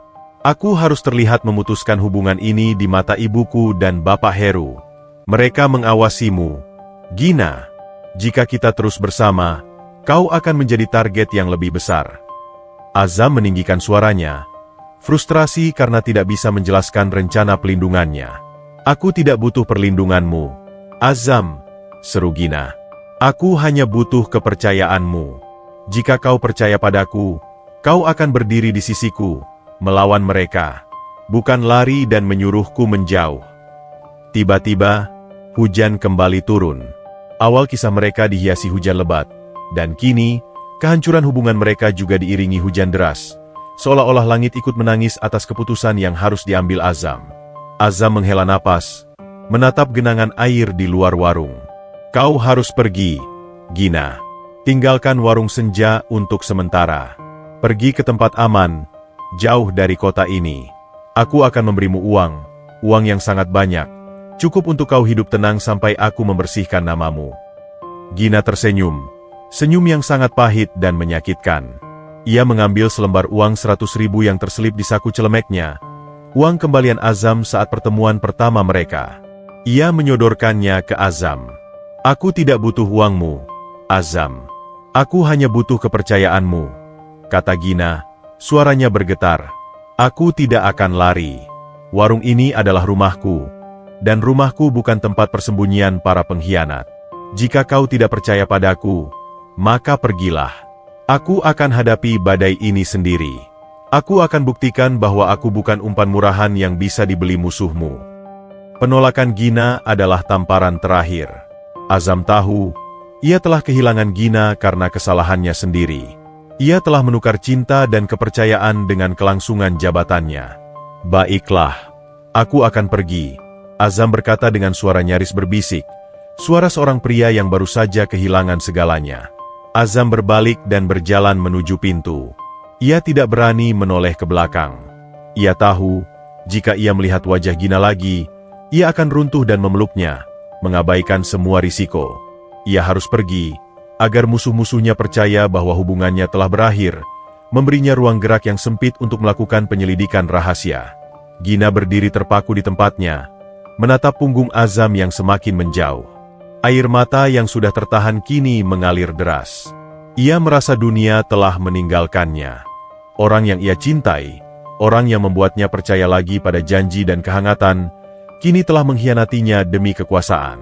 A: Aku harus terlihat memutuskan hubungan ini di mata ibuku dan Bapak Heru. Mereka mengawasimu, Gina. Jika kita terus bersama, kau akan menjadi target yang lebih besar." Azam meninggikan suaranya, frustrasi karena tidak bisa menjelaskan rencana pelindungannya. "Aku tidak butuh perlindunganmu, Azam," seru Gina. "Aku hanya butuh kepercayaanmu. Jika kau percaya padaku, kau akan berdiri di sisiku, melawan mereka, bukan lari dan menyuruhku menjauh." Tiba-tiba, hujan kembali turun. Awal kisah mereka dihiasi hujan lebat, dan kini, kehancuran hubungan mereka juga diiringi hujan deras, seolah-olah langit ikut menangis atas keputusan yang harus diambil Azam. Azam menghela napas, menatap genangan air di luar warung. "Kau harus pergi, Gina. Tinggalkan warung senja untuk sementara. Pergi ke tempat aman, jauh dari kota ini. Aku akan memberimu uang yang sangat banyak, cukup untuk kau hidup tenang sampai aku membersihkan namamu." Gina tersenyum, senyum yang sangat pahit dan menyakitkan. Ia mengambil selembar uang 100.000 yang terselip di saku celemeknya, uang kembalian Azam saat pertemuan pertama mereka. Ia menyodorkannya ke Azam. "Aku tidak butuh uangmu, Azam. Aku hanya butuh kepercayaanmu," kata Gina, suaranya bergetar. Aku tidak akan lari. Warung ini adalah rumahku, dan rumahku bukan tempat persembunyian para pengkhianat. Jika kau tidak percaya padaku, maka pergilah. Aku akan hadapi badai ini sendiri. Aku akan buktikan bahwa aku bukan umpan murahan yang bisa dibeli musuhmu. Penolakan Gina adalah tamparan terakhir. Azam tahu, ia telah kehilangan Gina karena kesalahannya sendiri. Ia telah menukar cinta dan kepercayaan dengan kelangsungan jabatannya. Baiklah, aku akan pergi, Azam berkata dengan suara nyaris berbisik, suara seorang pria yang baru saja kehilangan segalanya. Azam berbalik dan berjalan menuju pintu. Ia tidak berani menoleh ke belakang. Ia tahu, jika ia melihat wajah Gina lagi, ia akan runtuh dan memeluknya, mengabaikan semua risiko. Ia harus pergi, agar musuh-musuhnya percaya bahwa hubungannya telah berakhir, memberinya ruang gerak yang sempit untuk melakukan penyelidikan rahasia. Gina berdiri terpaku di tempatnya, menatap punggung Azam yang semakin menjauh. Air mata yang sudah tertahan kini mengalir deras. Ia merasa dunia telah meninggalkannya. Orang yang ia cintai, orang yang membuatnya percaya lagi pada janji dan kehangatan, kini telah mengkhianatinya demi kekuasaan.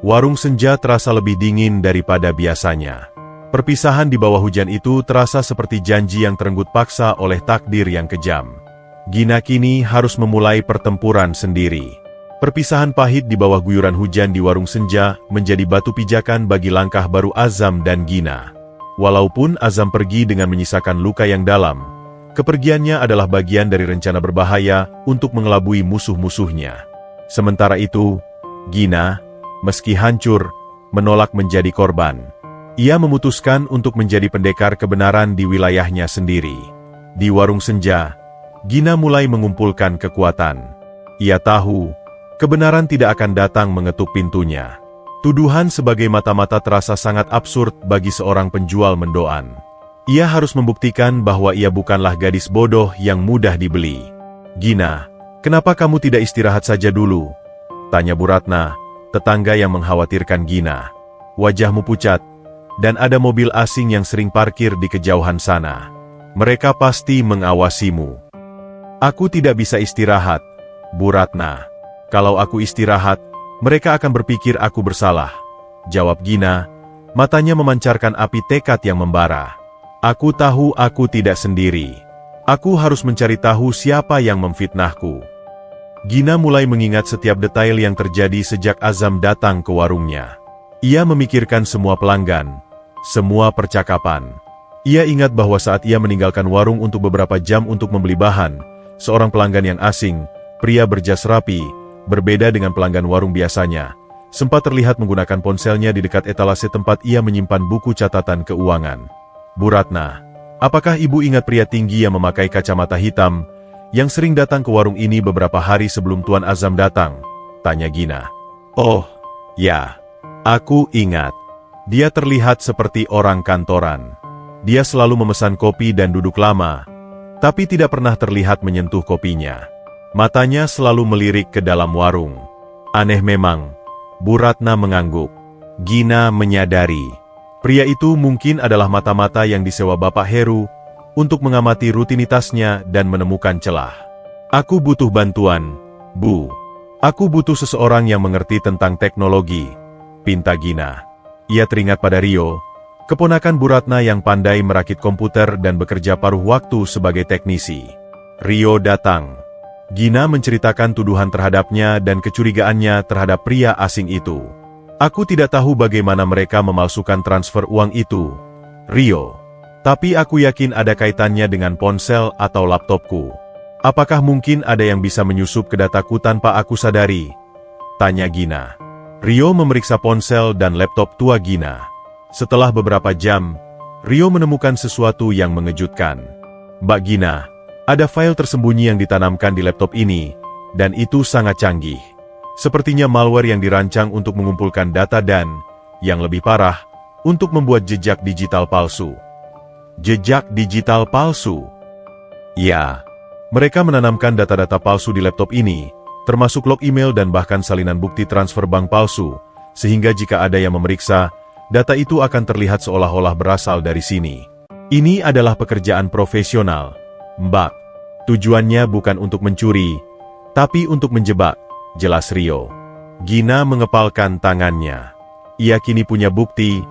A: Warung senja terasa lebih dingin daripada biasanya. Perpisahan di bawah hujan itu terasa seperti janji yang terenggut paksa oleh takdir yang kejam. Gina kini harus memulai pertempuran sendiri. Perpisahan pahit di bawah guyuran hujan di warung senja menjadi batu pijakan bagi langkah baru Azam dan Gina. Walaupun Azam pergi dengan menyisakan luka yang dalam, kepergiannya adalah bagian dari rencana berbahaya untuk mengelabui musuh-musuhnya. Sementara itu, Gina, meski hancur, menolak menjadi korban. Ia memutuskan untuk menjadi pendekar kebenaran di wilayahnya sendiri. Di warung senja, Gina mulai mengumpulkan kekuatan. Ia tahu, kebenaran tidak akan datang mengetuk pintunya. Tuduhan sebagai mata-mata terasa sangat absurd bagi seorang penjual mendoan. Ia harus membuktikan bahwa ia bukanlah gadis bodoh yang mudah dibeli. Gina, kenapa kamu tidak istirahat saja dulu? Tanya Bu Ratna, tetangga yang mengkhawatirkan Gina. Wajahmu pucat, dan ada mobil asing yang sering parkir di kejauhan sana. Mereka pasti mengawasimu. Aku tidak bisa istirahat, Bu Ratna. Kalau aku istirahat, mereka akan berpikir aku bersalah. Jawab Gina, matanya memancarkan api tekad yang membara. Aku tahu aku tidak sendiri. Aku harus mencari tahu siapa yang memfitnahku. Gina mulai mengingat setiap detail yang terjadi sejak Azam datang ke warungnya. Ia memikirkan semua pelanggan, semua percakapan. Ia ingat bahwa saat ia meninggalkan warung untuk beberapa jam untuk membeli bahan, seorang pelanggan yang asing, pria berjas rapi, berbeda dengan pelanggan warung biasanya, sempat terlihat menggunakan ponselnya di dekat etalase tempat ia menyimpan buku catatan keuangan. Bu Ratna, apakah ibu ingat pria tinggi yang memakai kacamata hitam, yang sering datang ke warung ini beberapa hari sebelum Tuan Azam datang? Tanya Gina. Oh, ya, aku ingat. Dia terlihat seperti orang kantoran. Dia selalu memesan kopi dan duduk lama, tapi tidak pernah terlihat menyentuh kopinya. Matanya selalu melirik ke dalam warung. Aneh memang, Bu Ratna mengangguk. Gina menyadari, pria itu mungkin adalah mata-mata yang disewa Bapak Heru untuk mengamati rutinitasnya dan menemukan celah. Aku butuh bantuan, Bu. Aku butuh seseorang yang mengerti tentang teknologi, pinta Gina. Ia teringat pada Rio, keponakan Bu Ratna yang pandai merakit komputer dan bekerja paruh waktu sebagai teknisi. Rio datang. Gina menceritakan tuduhan terhadapnya dan kecurigaannya terhadap pria asing itu. Aku tidak tahu bagaimana mereka memalsukan transfer uang itu, Rio. Tapi aku yakin ada kaitannya dengan ponsel atau laptopku. Apakah mungkin ada yang bisa menyusup ke dataku tanpa aku sadari? Tanya Gina. Rio memeriksa ponsel dan laptop tua Gina. Setelah beberapa jam, Rio menemukan sesuatu yang mengejutkan. Mbak Gina, ada file tersembunyi yang ditanamkan di laptop ini, dan itu sangat canggih. Sepertinya malware yang dirancang untuk mengumpulkan data dan, yang lebih parah, untuk membuat jejak digital palsu. Jejak digital palsu? Ya, mereka menanamkan data-data palsu di laptop ini, termasuk log email dan bahkan salinan bukti transfer bank palsu, sehingga jika ada yang memeriksa, data itu akan terlihat seolah-olah berasal dari sini. Ini adalah pekerjaan profesional, Mbak. Tujuannya bukan untuk mencuri, tapi untuk menjebak, jelas Rio. Gina mengepalkan tangannya. Ia kini punya bukti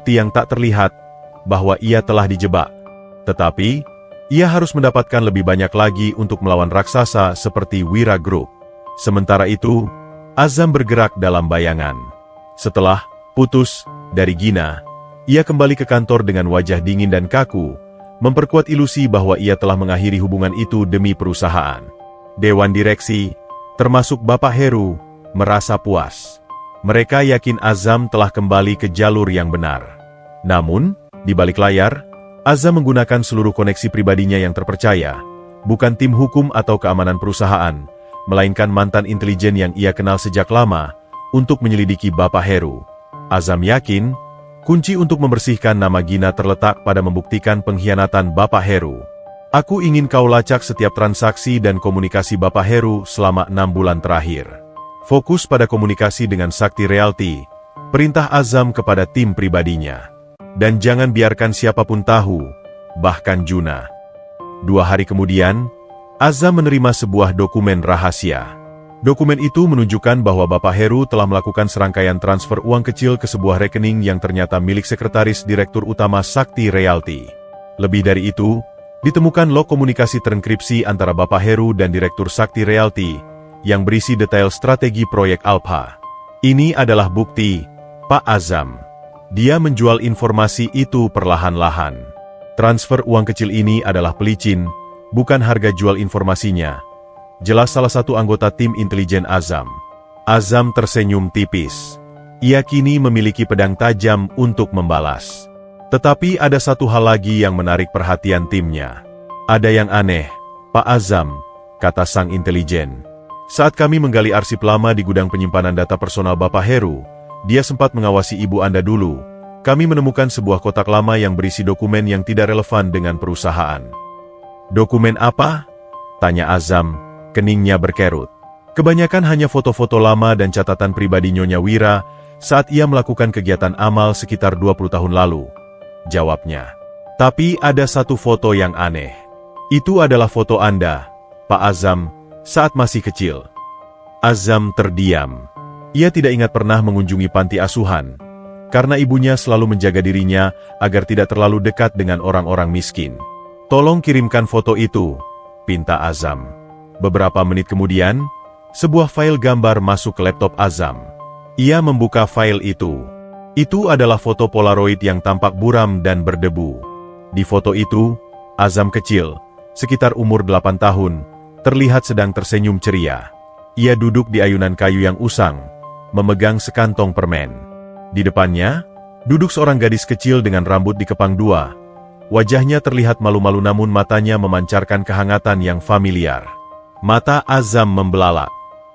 A: yang tak terlihat, bahwa ia telah dijebak. Tetapi, ia harus mendapatkan lebih banyak lagi untuk melawan raksasa seperti Wira Group. Sementara itu, Azam bergerak dalam bayangan. Setelah putus dari Gina, ia kembali ke kantor dengan wajah dingin dan kaku, memperkuat ilusi bahwa ia telah mengakhiri hubungan itu demi perusahaan. Dewan direksi, termasuk Bapak Heru, merasa puas. Mereka yakin Azam telah kembali ke jalur yang benar. Namun, di balik layar, Azam menggunakan seluruh koneksi pribadinya yang terpercaya, bukan tim hukum atau keamanan perusahaan, melainkan mantan intelijen yang ia kenal sejak lama, untuk menyelidiki Bapak Heru. Azam yakin, kunci untuk membersihkan nama Gina terletak pada membuktikan pengkhianatan Bapak Heru. Aku ingin kau lacak setiap transaksi dan komunikasi Bapak Heru selama 6 bulan terakhir. Fokus pada komunikasi dengan Sakti Realty, perintah Azam kepada tim pribadinya. Dan jangan biarkan siapapun tahu, bahkan Juna. 2 hari kemudian, Azam menerima sebuah dokumen rahasia. Dokumen itu menunjukkan bahwa Bapak Heru telah melakukan serangkaian transfer uang kecil ke sebuah rekening yang ternyata milik Sekretaris Direktur Utama Sakti Realty. Lebih dari itu, ditemukan log komunikasi terenkripsi antara Bapak Heru dan Direktur Sakti Realty, yang berisi detail strategi proyek Alpha. Ini adalah bukti, Pak Azam. Dia menjual informasi itu perlahan-lahan. Transfer uang kecil ini adalah pelicin, bukan harga jual informasinya. Jelas salah satu anggota tim intelijen Azam. Azam tersenyum tipis. Ia kini memiliki pedang tajam untuk membalas. Tetapi ada satu hal lagi yang menarik perhatian timnya. Ada yang aneh, Pak Azam, kata sang intelijen. Saat kami menggali arsip lama di gudang penyimpanan data personal Bapak Heru, dia sempat mengawasi ibu Anda dulu. Kami menemukan sebuah kotak lama yang berisi dokumen yang tidak relevan dengan perusahaan. Dokumen apa? Tanya Azam, keningnya berkerut. Kebanyakan hanya foto-foto lama dan catatan pribadi Nyonya Wira saat ia melakukan kegiatan amal sekitar 20 tahun lalu. Jawabnya. Tapi ada satu foto yang aneh. Itu adalah foto Anda, Pak Azam, saat masih kecil. Azam terdiam. Ia tidak ingat pernah mengunjungi panti asuhan, karena ibunya selalu menjaga dirinya agar tidak terlalu dekat dengan orang-orang miskin. Tolong kirimkan foto itu, pinta Azam. Beberapa menit kemudian, sebuah file gambar masuk ke laptop Azam. Ia membuka file itu. Itu adalah foto Polaroid yang tampak buram dan berdebu. Di foto itu, Azam kecil, sekitar umur 8 tahun, terlihat sedang tersenyum ceria. Ia duduk di ayunan kayu yang usang, memegang sekantong permen. Di depannya, duduk seorang gadis kecil dengan rambut dikepang dua. Wajahnya terlihat malu-malu namun matanya memancarkan kehangatan yang familiar. Mata Azam membelalak.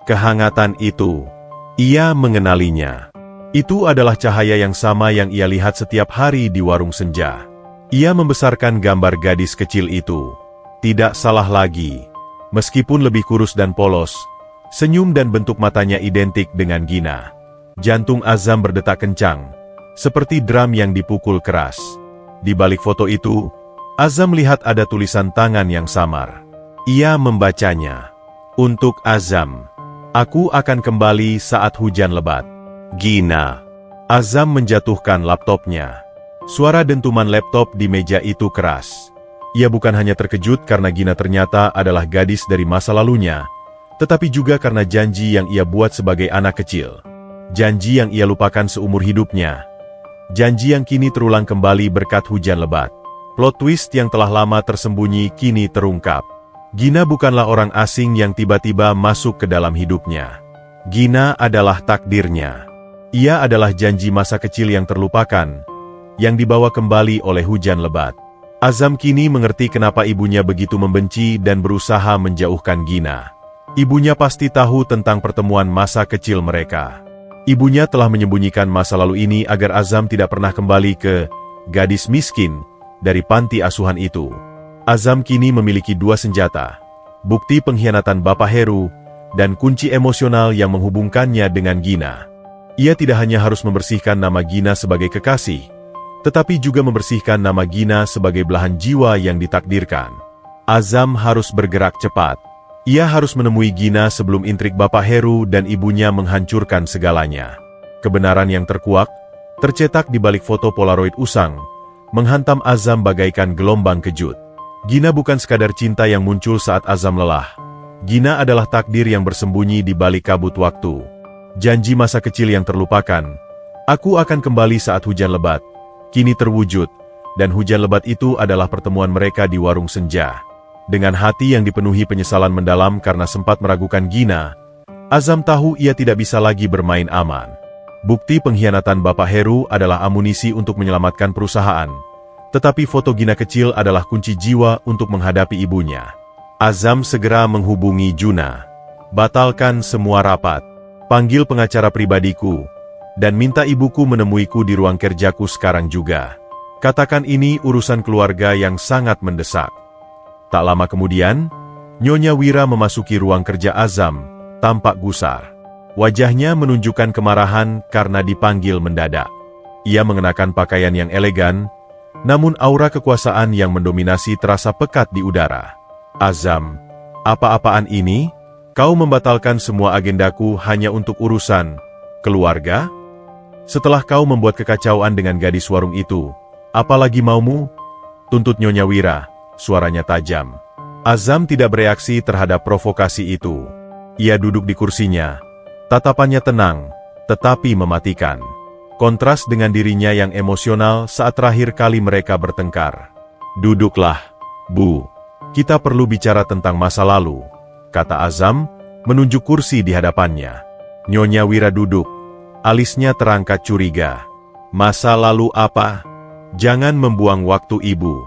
A: Kehangatan itu, ia mengenalinya. Itu adalah cahaya yang sama yang ia lihat setiap hari di warung senja. Ia membesarkan gambar gadis kecil itu. Tidak salah lagi. Meskipun lebih kurus dan polos, senyum dan bentuk matanya identik dengan Gina. Jantung Azam berdetak kencang, seperti drum yang dipukul keras. Di balik foto itu, Azam melihat ada tulisan tangan yang samar. Ia membacanya. Untuk Azam, aku akan kembali saat hujan lebat. Gina. Azam menjatuhkan laptopnya. Suara dentuman laptop di meja itu keras. Ia bukan hanya terkejut karena Gina ternyata adalah gadis dari masa lalunya, tetapi juga karena janji yang ia buat sebagai anak kecil. Janji yang ia lupakan seumur hidupnya. Janji yang kini terulang kembali berkat hujan lebat. Plot twist yang telah lama tersembunyi kini terungkap. Gina bukanlah orang asing yang tiba-tiba masuk ke dalam hidupnya. Gina adalah takdirnya. Ia adalah janji masa kecil yang terlupakan, yang dibawa kembali oleh hujan lebat. Azam kini mengerti kenapa ibunya begitu membenci dan berusaha menjauhkan Gina. Ibunya pasti tahu tentang pertemuan masa kecil mereka. Ibunya telah menyembunyikan masa lalu ini agar Azam tidak pernah kembali ke gadis miskin dari panti asuhan itu. Azam kini memiliki 2 senjata, bukti pengkhianatan Bapak Heru, dan kunci emosional yang menghubungkannya dengan Gina. Ia tidak hanya harus membersihkan nama Gina sebagai kekasih, tetapi juga membersihkan nama Gina sebagai belahan jiwa yang ditakdirkan. Azam harus bergerak cepat. Ia harus menemui Gina sebelum intrik Bapak Heru dan ibunya menghancurkan segalanya. Kebenaran yang terkuak, tercetak di balik foto Polaroid usang, menghantam Azam bagaikan gelombang kejut. Gina bukan sekadar cinta yang muncul saat Azam lelah. Gina adalah takdir yang bersembunyi di balik kabut waktu. Janji masa kecil yang terlupakan. Aku akan kembali saat hujan lebat. Kini terwujud, dan hujan lebat itu adalah pertemuan mereka di warung senja. Dengan hati yang dipenuhi penyesalan mendalam karena sempat meragukan Gina, Azam tahu ia tidak bisa lagi bermain aman. Bukti pengkhianatan Bapak Heru adalah amunisi untuk menyelamatkan perusahaan. Tetapi foto Gina kecil adalah kunci jiwa untuk menghadapi ibunya. Azam segera menghubungi Juna. Batalkan semua rapat. Panggil pengacara pribadiku. Dan minta ibuku menemuiku di ruang kerjaku sekarang juga. Katakan ini urusan keluarga yang sangat mendesak. Tak lama kemudian, Nyonya Wira memasuki ruang kerja Azam, tampak gusar. Wajahnya menunjukkan kemarahan karena dipanggil mendadak. Ia mengenakan pakaian yang elegan, namun aura kekuasaan yang mendominasi terasa pekat di udara. Azam, apa-apaan ini? Kau membatalkan semua agendaku hanya untuk urusan keluarga? Setelah kau membuat kekacauan dengan gadis warung itu, apalagi maumu? Tuntut Nyonya Wira, suaranya tajam. Azam tidak bereaksi terhadap provokasi itu. Ia duduk di kursinya, tatapannya tenang, tetapi mematikan. Kontras dengan dirinya yang emosional saat terakhir kali mereka bertengkar. Duduklah, Bu. Kita perlu bicara tentang masa lalu, kata Azam, menunjuk kursi di hadapannya. Nyonya Wira duduk, alisnya terangkat curiga. Masa lalu apa? Jangan membuang waktu ibu.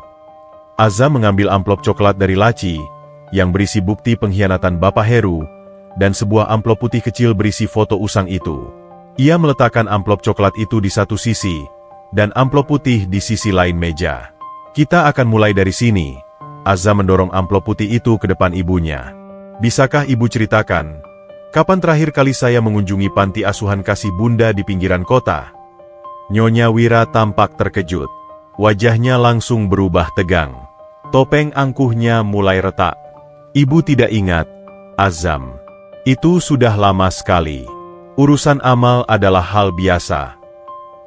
A: Azam mengambil amplop coklat dari laci, yang berisi bukti pengkhianatan Bapak Heru, dan sebuah amplop putih kecil berisi foto usang itu. Ia meletakkan amplop coklat itu di satu sisi, dan amplop putih di sisi lain meja. Kita akan mulai dari sini. Azam mendorong amplop putih itu ke depan ibunya. Bisakah ibu ceritakan, kapan terakhir kali saya mengunjungi panti asuhan kasih bunda di pinggiran kota? Nyonya Wira tampak terkejut. Wajahnya langsung berubah tegang. Topeng angkuhnya mulai retak. Ibu tidak ingat, Azam. Itu sudah lama sekali. Urusan amal adalah hal biasa.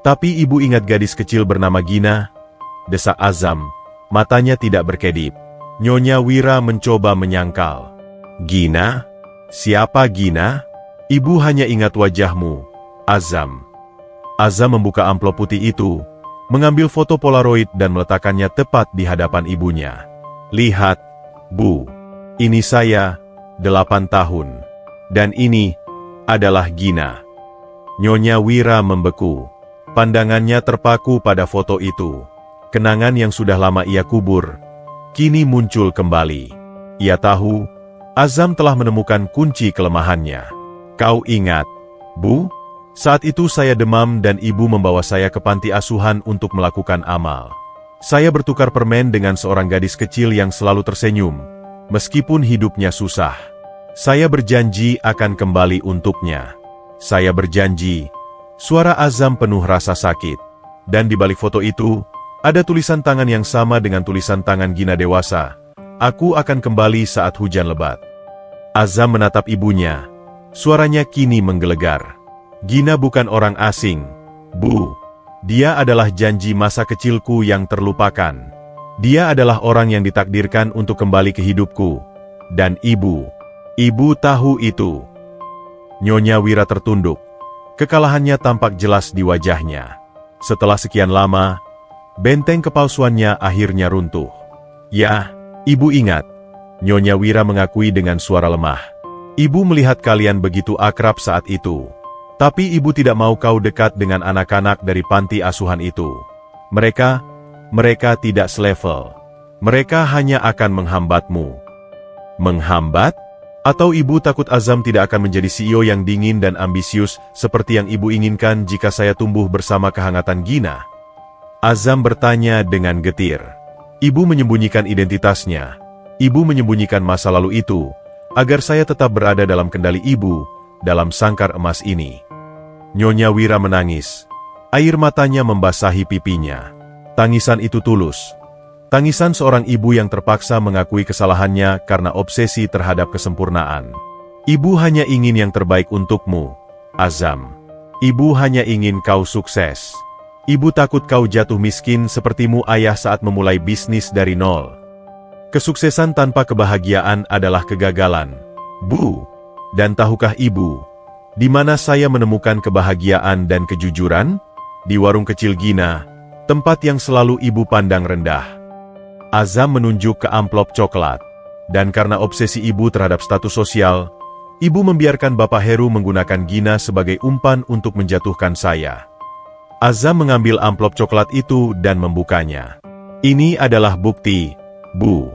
A: Tapi ibu ingat gadis kecil bernama Gina? Desak Azam, matanya tidak berkedip. Nyonya Wira mencoba menyangkal. Gina? Siapa Gina? Ibu hanya ingat wajahmu, Azam. Azam membuka amplop putih itu, mengambil foto Polaroid dan meletakkannya tepat di hadapan ibunya. Lihat, Bu. Ini saya, 8 tahun. Dan ini adalah Gina. Nyonya Wira membeku. Pandangannya terpaku pada foto itu. Kenangan yang sudah lama ia kubur, kini muncul kembali. Ia tahu, Azam telah menemukan kunci kelemahannya. Kau ingat, Bu? Saat itu saya demam dan ibu membawa saya ke panti asuhan untuk melakukan amal. Saya bertukar permen dengan seorang gadis kecil yang selalu tersenyum, meskipun hidupnya susah. Saya berjanji akan kembali untuknya. Saya berjanji. Suara Azam penuh rasa sakit. Dan di balik foto itu, ada tulisan tangan yang sama dengan tulisan tangan Gina dewasa. Aku akan kembali saat hujan lebat. Azam menatap ibunya. Suaranya kini menggelegar. Gina bukan orang asing, Bu. Dia adalah janji masa kecilku yang terlupakan. Dia adalah orang yang ditakdirkan untuk kembali ke hidupku. Dan ibu tahu itu. Nyonya Wira tertunduk. Kekalahannya tampak jelas di wajahnya. Setelah sekian lama, benteng kepalsuannya akhirnya runtuh. Ya, ibu ingat. Nyonya Wira mengakui dengan suara lemah. Ibu melihat kalian begitu akrab saat itu. Tapi ibu tidak mau kau dekat dengan anak-anak dari panti asuhan itu. Mereka tidak selevel. Mereka hanya akan menghambatmu. Menghambat? Atau ibu takut Azam tidak akan menjadi CEO yang dingin dan ambisius seperti yang ibu inginkan jika saya tumbuh bersama kehangatan Gina? Azam bertanya dengan getir. Ibu menyembunyikan identitasnya. Ibu menyembunyikan masa lalu itu, agar saya tetap berada dalam kendali ibu, dalam sangkar emas ini. Nyonya Wira menangis. Air matanya membasahi pipinya. Tangisan itu tulus. Tangisan seorang ibu yang terpaksa mengakui kesalahannya karena obsesi terhadap kesempurnaan. Ibu hanya ingin yang terbaik untukmu, Azam. Ibu hanya ingin kau sukses. Ibu takut kau jatuh miskin sepertimu ayah saat memulai bisnis dari nol. Kesuksesan tanpa kebahagiaan adalah kegagalan, Bu. Dan tahukah ibu, di mana saya menemukan kebahagiaan dan kejujuran? Di warung kecil Gina, tempat yang selalu ibu pandang rendah. Azam menunjuk ke amplop coklat. Dan karena obsesi ibu terhadap status sosial, ibu membiarkan Bapak Heru menggunakan Gina sebagai umpan untuk menjatuhkan saya. Azam mengambil amplop coklat itu dan membukanya. Ini adalah bukti, Bu.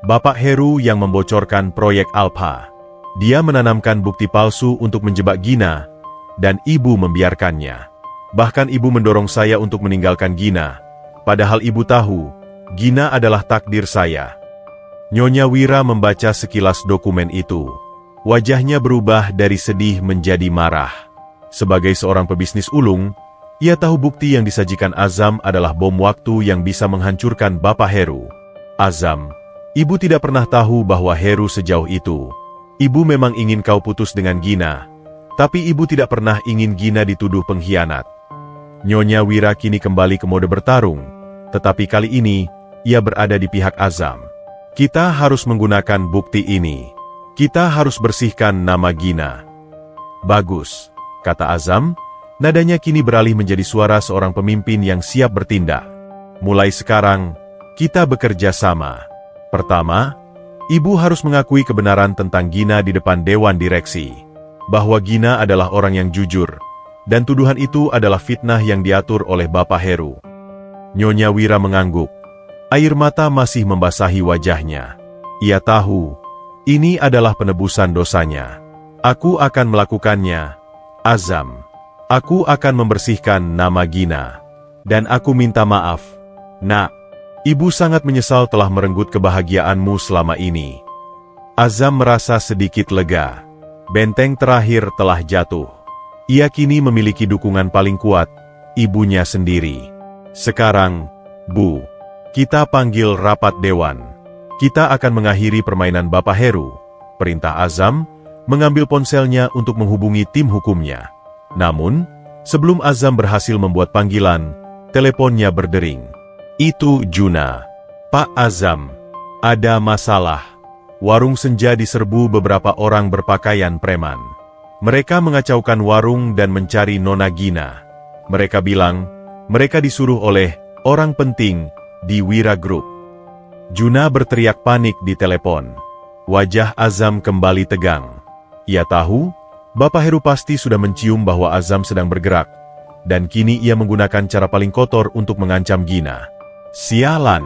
A: Bapak Heru yang membocorkan proyek Alpha. Dia menanamkan bukti palsu untuk menjebak Gina, dan ibu membiarkannya. Bahkan ibu mendorong saya untuk meninggalkan Gina, padahal ibu tahu, Gina adalah takdir saya. Nyonya Wira membaca sekilas dokumen itu. Wajahnya berubah dari sedih menjadi marah. Sebagai seorang pebisnis ulung, ia tahu bukti yang disajikan Azam adalah bom waktu yang bisa menghancurkan Bapak Heru. Azam, ibu tidak pernah tahu bahwa Heru sejauh itu. Ibu memang ingin kau putus dengan Gina, tapi ibu tidak pernah ingin Gina dituduh pengkhianat. Nyonya Wira kini kembali ke mode bertarung, tetapi kali ini, ia berada di pihak Azam. Kita harus menggunakan bukti ini. Kita harus bersihkan nama Gina. Bagus, kata Azam, nadanya kini beralih menjadi suara seorang pemimpin yang siap bertindak. Mulai sekarang, kita bekerja sama. Pertama, ibu harus mengakui kebenaran tentang Gina di depan Dewan Direksi. Bahwa Gina adalah orang yang jujur, dan tuduhan itu adalah fitnah yang diatur oleh Bapak Heru. Nyonya Wira mengangguk. Air mata masih membasahi wajahnya. Ia tahu, ini adalah penebusan dosanya. Aku akan melakukannya, Azam. Aku akan membersihkan nama Gina. Dan aku minta maaf, Nak. Ibu sangat menyesal telah merenggut kebahagiaanmu selama ini. Azam merasa sedikit lega. Benteng terakhir telah jatuh. Ia kini memiliki dukungan paling kuat, ibunya sendiri. Sekarang, Bu, kita panggil rapat dewan. Kita akan mengakhiri permainan Bapak Heru. Perintah Azam, mengambil ponselnya untuk menghubungi tim hukumnya. Namun, sebelum Azam berhasil membuat panggilan, teleponnya berdering. Itu Juna. Pak Azam, ada masalah. Warung senja diserbu beberapa orang berpakaian preman. Mereka mengacaukan warung dan mencari Nona Gina. Mereka bilang, mereka disuruh oleh orang penting di Wira Group. Juna berteriak panik di telepon. Wajah Azam kembali tegang. Ia tahu, Bapak Heru pasti sudah mencium bahwa Azam sedang bergerak, dan kini ia menggunakan cara paling kotor untuk mengancam Gina. Sialan!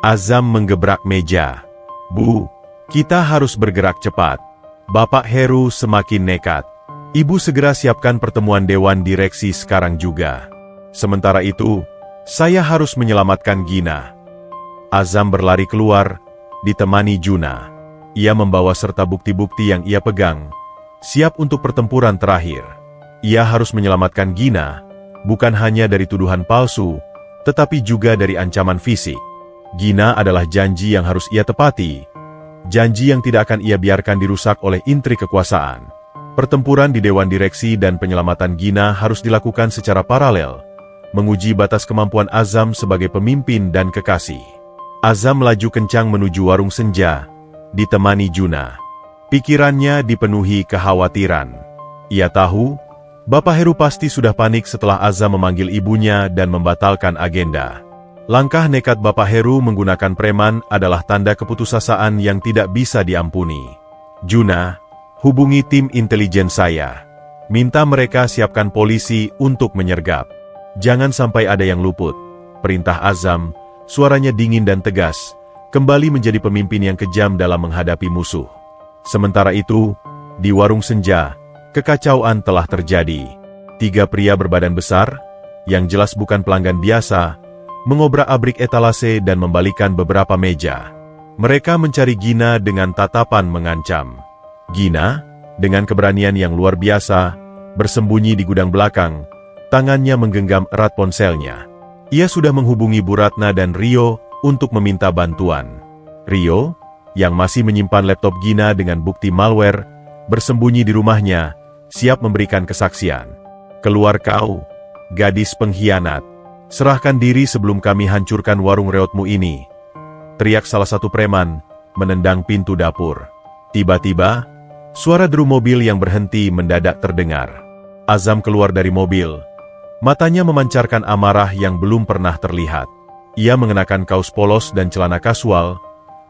A: Azam menggebrak meja. Bu, kita harus bergerak cepat. Bapak Heru semakin nekat. Ibu segera siapkan pertemuan Dewan Direksi sekarang juga. Sementara itu, saya harus menyelamatkan Gina. Azam berlari keluar, ditemani Juna. Ia membawa serta bukti-bukti yang ia pegang, siap untuk pertempuran terakhir. Ia harus menyelamatkan Gina, bukan hanya dari tuduhan palsu, tetapi juga dari ancaman fisik. Gina adalah janji yang harus ia tepati. Janji yang tidak akan ia biarkan dirusak oleh intrik kekuasaan. Pertempuran di Dewan Direksi dan penyelamatan Gina harus dilakukan secara paralel, menguji batas kemampuan Azam sebagai pemimpin dan kekasih. Azam melaju kencang menuju warung senja, ditemani Juna. Pikirannya dipenuhi kekhawatiran. Ia tahu, Bapak Heru pasti sudah panik setelah Azam memanggil ibunya dan membatalkan agenda. Langkah nekat Bapak Heru menggunakan preman adalah tanda keputusasaan yang tidak bisa diampuni. Juna, hubungi tim intelijen saya. Minta mereka siapkan polisi untuk menyergap. Jangan sampai ada yang luput. Perintah Azam, suaranya dingin dan tegas, kembali menjadi pemimpin yang kejam dalam menghadapi musuh. Sementara itu, di warung senja, kekacauan telah terjadi. 3 pria berbadan besar, yang jelas bukan pelanggan biasa, mengobrak-abrik etalase dan membalikan beberapa meja. Mereka mencari Gina dengan tatapan mengancam. Gina, dengan keberanian yang luar biasa, bersembunyi di gudang belakang, tangannya menggenggam erat ponselnya. Ia sudah menghubungi Bu Ratna dan Rio untuk meminta bantuan. Rio, yang masih menyimpan laptop Gina dengan bukti malware, bersembunyi di rumahnya, siap memberikan kesaksian. "Keluar kau, gadis pengkhianat. Serahkan diri sebelum kami hancurkan warung reotmu ini," teriak salah satu preman, menendang pintu dapur. Tiba-tiba, suara deru mobil yang berhenti mendadak terdengar. Azam keluar dari mobil. Matanya memancarkan amarah yang belum pernah terlihat. Ia mengenakan kaos polos dan celana kasual,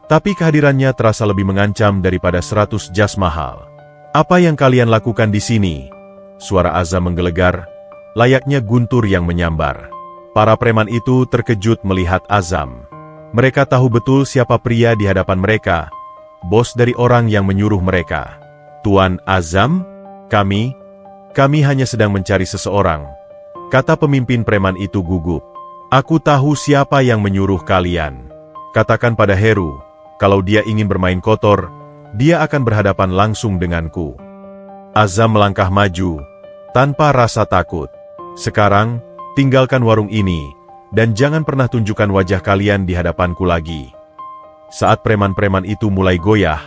A: tapi kehadirannya terasa lebih mengancam daripada 100 jas mahal. "Apa yang kalian lakukan di sini?" Suara Azam menggelegar, layaknya guntur yang menyambar. Para preman itu terkejut melihat Azam. Mereka tahu betul siapa pria di hadapan mereka, bos dari orang yang menyuruh mereka. "Tuan Azam, kami hanya sedang mencari seseorang," kata pemimpin preman itu gugup. "Aku tahu siapa yang menyuruh kalian. Katakan pada Heru, kalau dia ingin bermain kotor, dia akan berhadapan langsung denganku." Azam melangkah maju, tanpa rasa takut. "Sekarang, tinggalkan warung ini, dan jangan pernah tunjukkan wajah kalian di hadapanku lagi." Saat preman-preman itu mulai goyah,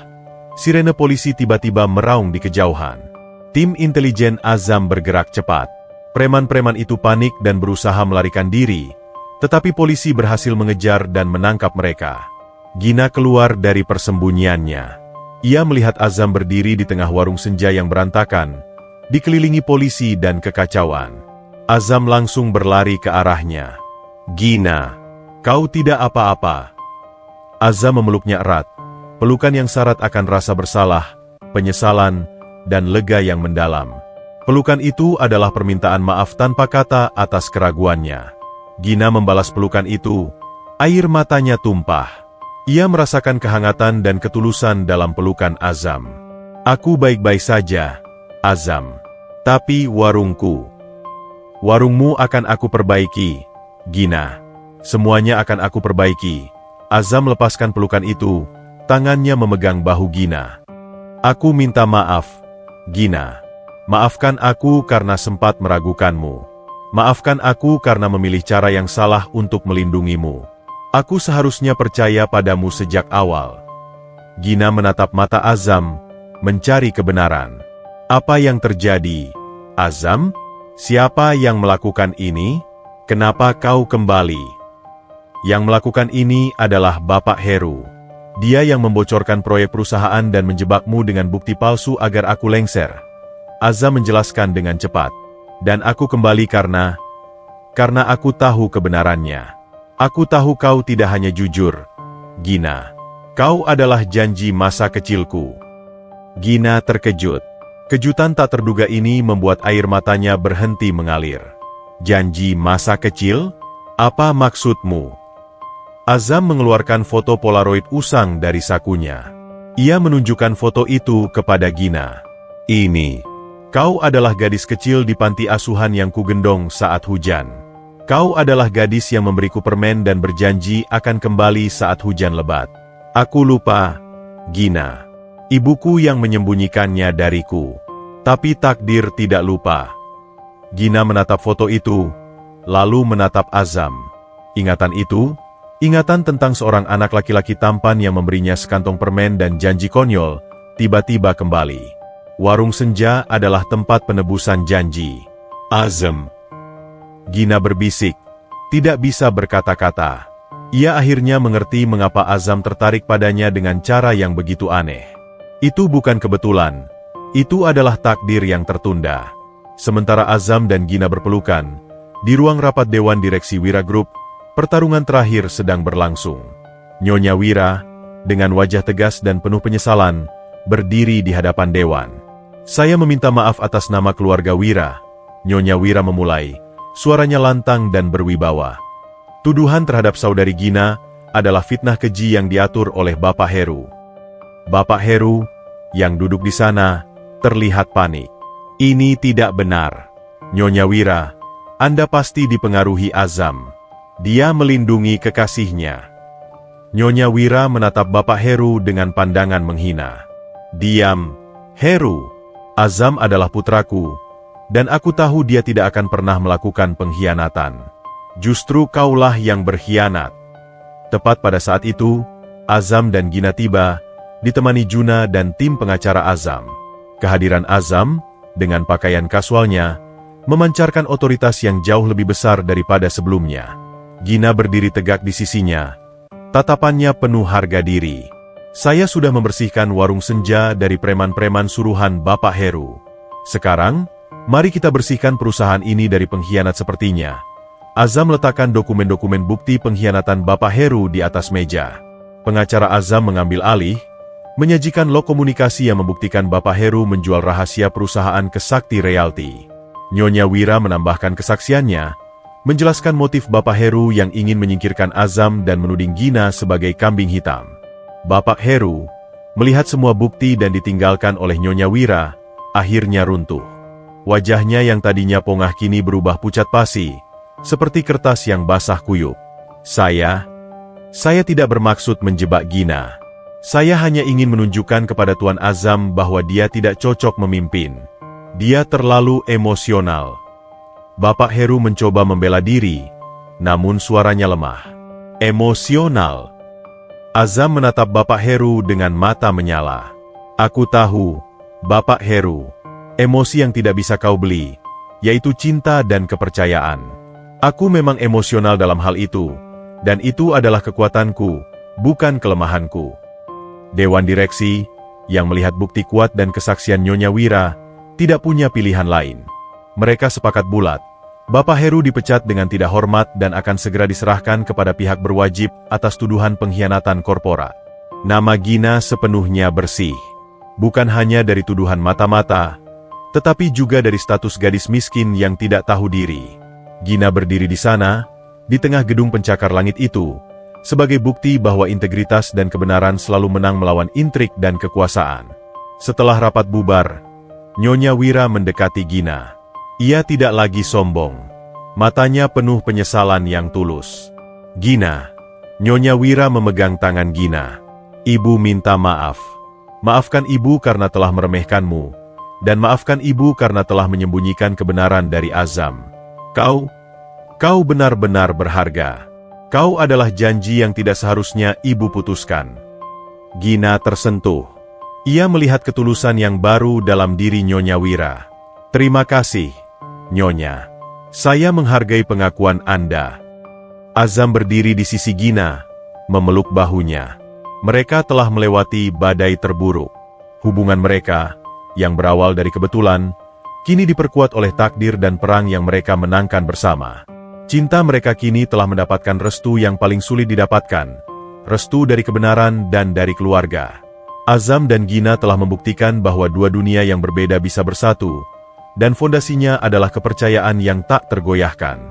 A: sirene polisi tiba-tiba meraung di kejauhan. Tim intelijen Azam bergerak cepat. Preman-preman itu panik dan berusaha melarikan diri, tetapi polisi berhasil mengejar dan menangkap mereka. Gina keluar dari persembunyiannya. Ia melihat Azam berdiri di tengah warung senja yang berantakan, dikelilingi polisi dan kekacauan. Azam langsung berlari ke arahnya. "Gina, kau tidak apa-apa." Azam memeluknya erat, pelukan yang syarat akan rasa bersalah, penyesalan, dan lega yang mendalam. Pelukan itu adalah permintaan maaf tanpa kata atas keraguannya. Gina membalas pelukan itu, air matanya tumpah. Ia merasakan kehangatan dan ketulusan dalam pelukan Azam. "Aku baik-baik saja, Azam. Tapi warungku. Warungmu akan aku perbaiki, Gina. Semuanya akan aku perbaiki." Azam lepaskan pelukan itu, tangannya memegang bahu Gina. "Aku minta maaf, Gina. Maafkan aku karena sempat meragukanmu. Maafkan aku karena memilih cara yang salah untuk melindungimu. Aku seharusnya percaya padamu sejak awal." Gina menatap mata Azam, mencari kebenaran. "Apa yang terjadi, Azam? Siapa yang melakukan ini? Kenapa kau kembali?" "Yang melakukan ini adalah Bapak Heru. Dia yang membocorkan proyek perusahaan dan menjebakmu dengan bukti palsu agar aku lengser," Azam menjelaskan dengan cepat. "Dan aku kembali karena aku tahu kebenarannya. Aku tahu kau tidak hanya jujur, Gina. Kau adalah janji masa kecilku." Gina terkejut. Kejutan tak terduga ini membuat air matanya berhenti mengalir. "Janji masa kecil? Apa maksudmu?" Azam mengeluarkan foto Polaroid usang dari sakunya. Ia menunjukkan foto itu kepada Gina. "Ini. Kau adalah gadis kecil di panti asuhan yang kugendong saat hujan. Kau adalah gadis yang memberiku permen dan berjanji akan kembali saat hujan lebat. Aku lupa, Gina. Ibuku yang menyembunyikannya dariku. Tapi takdir tidak lupa." Gina menatap foto itu, lalu menatap Azam. Ingatan itu, ingatan tentang seorang anak laki-laki tampan yang memberinya sekantong permen dan janji konyol, tiba-tiba kembali. Warung senja adalah tempat penebusan janji. "Azam," Gina berbisik, tidak bisa berkata-kata. Ia akhirnya mengerti mengapa Azam tertarik padanya dengan cara yang begitu aneh. Itu bukan kebetulan, itu adalah takdir yang tertunda. Sementara Azam dan Gina berpelukan, di ruang rapat Dewan Direksi Wira Group, pertarungan terakhir sedang berlangsung. Nyonya Wira, dengan wajah tegas dan penuh penyesalan, berdiri di hadapan Dewan. "Saya meminta maaf atas nama keluarga Wira," Nyonya Wira memulai, suaranya lantang dan berwibawa. "Tuduhan terhadap saudari Gina adalah fitnah keji yang diatur oleh Bapak Heru." Bapak Heru, yang duduk di sana, terlihat panik. "Ini tidak benar, Nyonya Wira. Anda pasti dipengaruhi Azam. Dia melindungi kekasihnya." Nyonya Wira menatap Bapak Heru dengan pandangan menghina. "Diam, Heru. Azam adalah putraku, dan aku tahu dia tidak akan pernah melakukan pengkhianatan. Justru kaulah yang berkhianat." Tepat pada saat itu, Azam dan Gina tiba, ditemani Juna dan tim pengacara Azam. Kehadiran Azam, dengan pakaian kasualnya, memancarkan otoritas yang jauh lebih besar daripada sebelumnya. Gina berdiri tegak di sisinya. Tatapannya penuh harga diri. Saya sudah membersihkan warung senja dari preman-preman suruhan Bapak Heru. Sekarang, mari kita bersihkan perusahaan ini dari pengkhianat sepertinya. Azam letakkan dokumen-dokumen bukti pengkhianatan Bapak Heru di atas meja. Pengacara Azam mengambil alih, menyajikan log komunikasi yang membuktikan Bapak Heru menjual rahasia perusahaan ke Sakti Realty. Nyonya Wira menambahkan kesaksiannya, menjelaskan motif Bapak Heru yang ingin menyingkirkan Azam dan menuding Gina sebagai kambing hitam. Bapak Heru, melihat semua bukti dan ditinggalkan oleh Nyonya Wira, akhirnya runtuh. Wajahnya yang tadinya pongah kini berubah pucat pasi, seperti kertas yang basah kuyup. Saya tidak bermaksud menjebak Gina. Saya hanya ingin menunjukkan kepada Tuan Azam bahwa dia tidak cocok memimpin. Dia terlalu emosional. Bapak Heru mencoba membela diri, namun suaranya lemah. Emosional. Azam menatap Bapak Heru dengan mata menyala. Aku tahu, Bapak Heru, emosi yang tidak bisa kau beli, yaitu cinta dan kepercayaan. Aku memang emosional dalam hal itu, dan itu adalah kekuatanku, bukan kelemahanku. Dewan Direksi, yang melihat bukti kuat dan kesaksian Nyonya Wira, tidak punya pilihan lain. Mereka sepakat bulat. Bapak Heru dipecat dengan tidak hormat dan akan segera diserahkan kepada pihak berwajib atas tuduhan pengkhianatan korporat. Nama Gina sepenuhnya bersih. Bukan hanya dari tuduhan mata-mata, tetapi juga dari status gadis miskin yang tidak tahu diri. Gina berdiri di sana, di tengah gedung pencakar langit itu, sebagai bukti bahwa integritas dan kebenaran selalu menang melawan intrik dan kekuasaan. Setelah rapat bubar, Nyonya Wira mendekati Gina. Ia tidak lagi sombong. Matanya penuh penyesalan yang tulus. Gina. Nyonya Wira memegang tangan Gina. Ibu minta maaf. Maafkan ibu karena telah meremehkanmu. Dan maafkan ibu karena telah menyembunyikan kebenaran dari Azam. Kau benar-benar berharga. Kau adalah janji yang tidak seharusnya ibu putuskan. Gina tersentuh. Ia melihat ketulusan yang baru dalam diri Nyonya Wira. Terima kasih, Nyonya. Saya menghargai pengakuan Anda. Azam berdiri di sisi Gina, memeluk bahunya. Mereka telah melewati badai terburuk. Hubungan mereka, yang berawal dari kebetulan, kini diperkuat oleh takdir dan perang yang mereka menangkan bersama. Cinta mereka kini telah mendapatkan restu yang paling sulit didapatkan, restu dari kebenaran dan dari keluarga. Azam dan Gina telah membuktikan bahwa dua dunia yang berbeda bisa bersatu, dan fondasinya adalah kepercayaan yang tak tergoyahkan.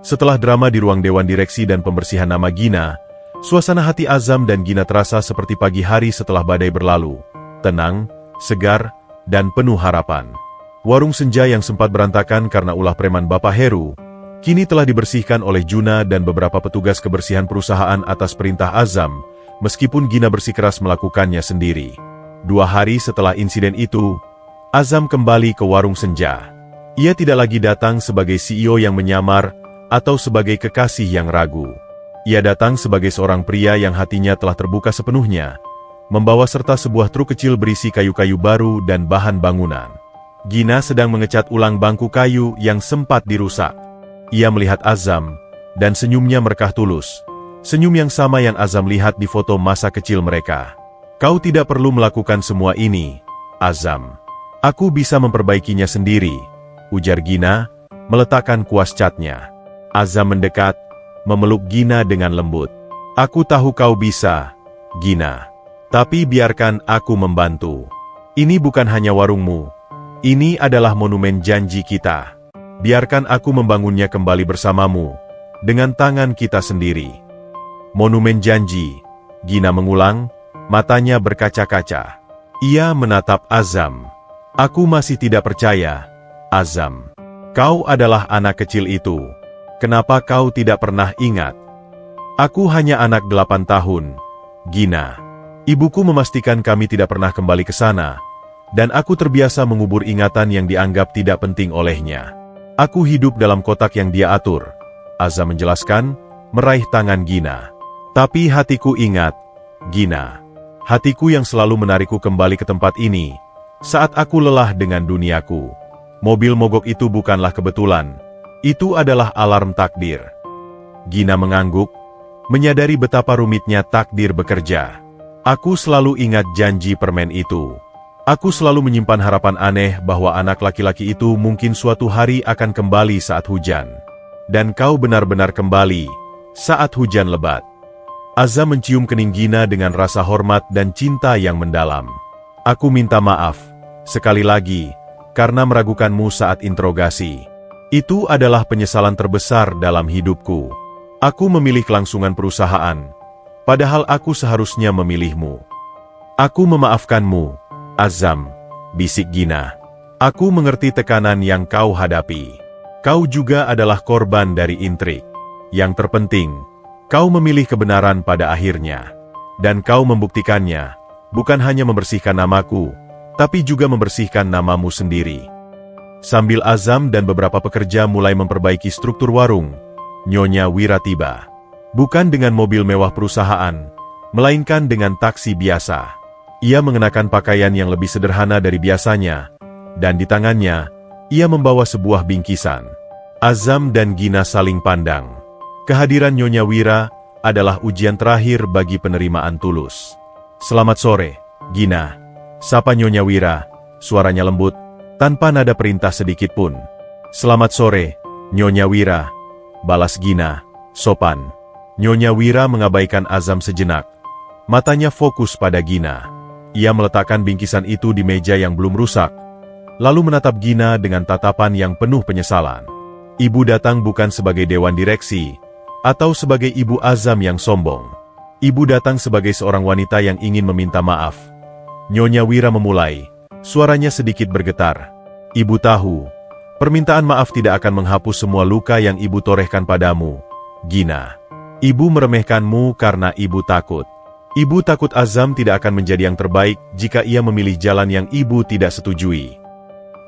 A: Setelah drama di ruang Dewan Direksi dan pembersihan nama Gina, suasana hati Azam dan Gina terasa seperti pagi hari setelah badai berlalu, tenang, segar, dan penuh harapan. Warung senja yang sempat berantakan karena ulah preman Bapak Heru, kini telah dibersihkan oleh Juna dan beberapa petugas kebersihan perusahaan atas perintah Azam, meskipun Gina bersikeras melakukannya sendiri. 2 hari setelah insiden itu, Azam kembali ke warung senja. Ia tidak lagi datang sebagai CEO yang menyamar atau sebagai kekasih yang ragu. Ia datang sebagai seorang pria yang hatinya telah terbuka sepenuhnya, membawa serta sebuah truk kecil berisi kayu-kayu baru dan bahan bangunan. Gina sedang mengecat ulang bangku kayu yang sempat dirusak. Ia melihat Azam, dan senyumnya merkah tulus. Senyum yang sama yang Azam lihat di foto masa kecil mereka. Kau tidak perlu melakukan semua ini, Azam. Aku bisa memperbaikinya sendiri, ujar Gina, meletakkan kuas catnya. Azam mendekat, memeluk Gina dengan lembut. Aku tahu kau bisa, Gina. Tapi biarkan aku membantu. Ini bukan hanya warungmu. Ini adalah monumen janji kita. Biarkan aku membangunnya kembali bersamamu, dengan tangan kita sendiri. Monumen janji, Gina mengulang, matanya berkaca-kaca. Ia menatap Azam. Aku masih tidak percaya, Azam. Kau adalah anak kecil itu. Kenapa kau tidak pernah ingat? Aku hanya anak 8 tahun, Gina. Ibuku memastikan kami tidak pernah kembali ke sana, dan aku terbiasa mengubur ingatan yang dianggap tidak penting olehnya. Aku hidup dalam kotak yang dia atur, Azam menjelaskan, meraih tangan Gina. Tapi hatiku ingat, Gina. Hatiku yang selalu menarikku kembali ke tempat ini, saat aku lelah dengan duniaku. Mobil mogok itu bukanlah kebetulan, itu adalah alarm takdir. Gina mengangguk, menyadari betapa rumitnya takdir bekerja. Aku selalu ingat janji permen itu. Aku selalu menyimpan harapan aneh bahwa anak laki-laki itu mungkin suatu hari akan kembali saat hujan. Dan kau benar-benar kembali saat hujan lebat. Azam mencium kening Gina dengan rasa hormat dan cinta yang mendalam. Aku minta maaf, sekali lagi, karena meragukanmu saat interogasi. Itu adalah penyesalan terbesar dalam hidupku. Aku memilih kelangsungan perusahaan, padahal aku seharusnya memilihmu. Aku memaafkanmu, Azam, bisik Gina. Aku mengerti tekanan yang kau hadapi. Kau juga adalah korban dari intrik. Yang terpenting, kau memilih kebenaran pada akhirnya. Dan kau membuktikannya, bukan hanya membersihkan namaku, tapi juga membersihkan namamu sendiri. Sambil Azam dan beberapa pekerja mulai memperbaiki struktur warung, Nyonya Wira tiba. Bukan dengan mobil mewah perusahaan, melainkan dengan taksi biasa. Ia mengenakan pakaian yang lebih sederhana dari biasanya, dan di tangannya, ia membawa sebuah bingkisan. Azam dan Gina saling pandang. Kehadiran Nyonya Wira adalah ujian terakhir bagi penerimaan tulus. Selamat sore, Gina. Sapa Nyonya Wira, suaranya lembut, tanpa nada perintah sedikit pun. Selamat sore, Nyonya Wira, balas Gina, sopan. Nyonya Wira mengabaikan Azam sejenak. Matanya fokus pada Gina. Ia meletakkan bingkisan itu di meja yang belum rusak, lalu menatap Gina dengan tatapan yang penuh penyesalan. Ibu datang bukan sebagai dewan direksi, atau sebagai ibu Azam yang sombong. Ibu datang sebagai seorang wanita yang ingin meminta maaf. Nyonya Wira memulai, suaranya sedikit bergetar. Ibu tahu, permintaan maaf tidak akan menghapus semua luka yang ibu torehkan padamu, Gina. Ibu meremehkanmu karena ibu takut. Ibu takut Azam tidak akan menjadi yang terbaik jika ia memilih jalan yang ibu tidak setujui.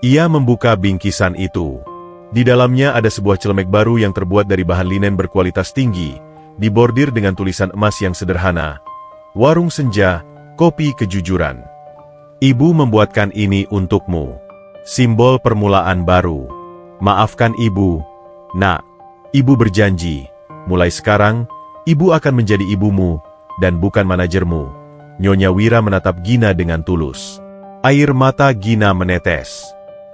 A: Ia membuka bingkisan itu. Di dalamnya ada sebuah celemek baru yang terbuat dari bahan linen berkualitas tinggi, dibordir dengan tulisan emas yang sederhana. Warung Senja, kopi kejujuran. Ibu membuatkan ini untukmu. Simbol permulaan baru. Maafkan ibu, nak. Ibu berjanji, mulai sekarang, ibu akan menjadi ibumu, dan bukan manajermu. Nyonya Wira menatap Gina dengan tulus. Air mata Gina menetes.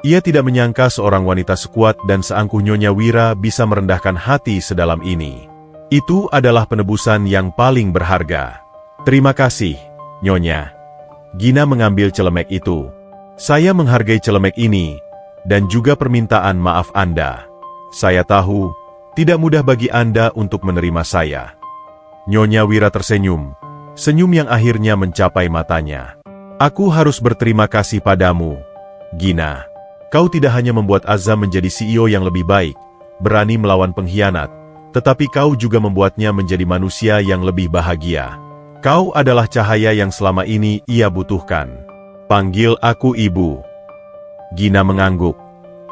A: Ia tidak menyangka seorang wanita sekuat dan seangkuh Nyonya Wira bisa merendahkan hati sedalam ini. Itu adalah penebusan yang paling berharga. Terima kasih, Nyonya. Gina mengambil celemek itu. Saya menghargai celemek ini, dan juga permintaan maaf Anda. Saya tahu, tidak mudah bagi Anda untuk menerima saya. Nyonya Wira tersenyum, senyum yang akhirnya mencapai matanya. Aku harus berterima kasih padamu, Gina. Kau tidak hanya membuat Azam menjadi CEO yang lebih baik, berani melawan pengkhianat, tetapi kau juga membuatnya menjadi manusia yang lebih bahagia. Kau adalah cahaya yang selama ini ia butuhkan. Panggil aku ibu. Gina mengangguk,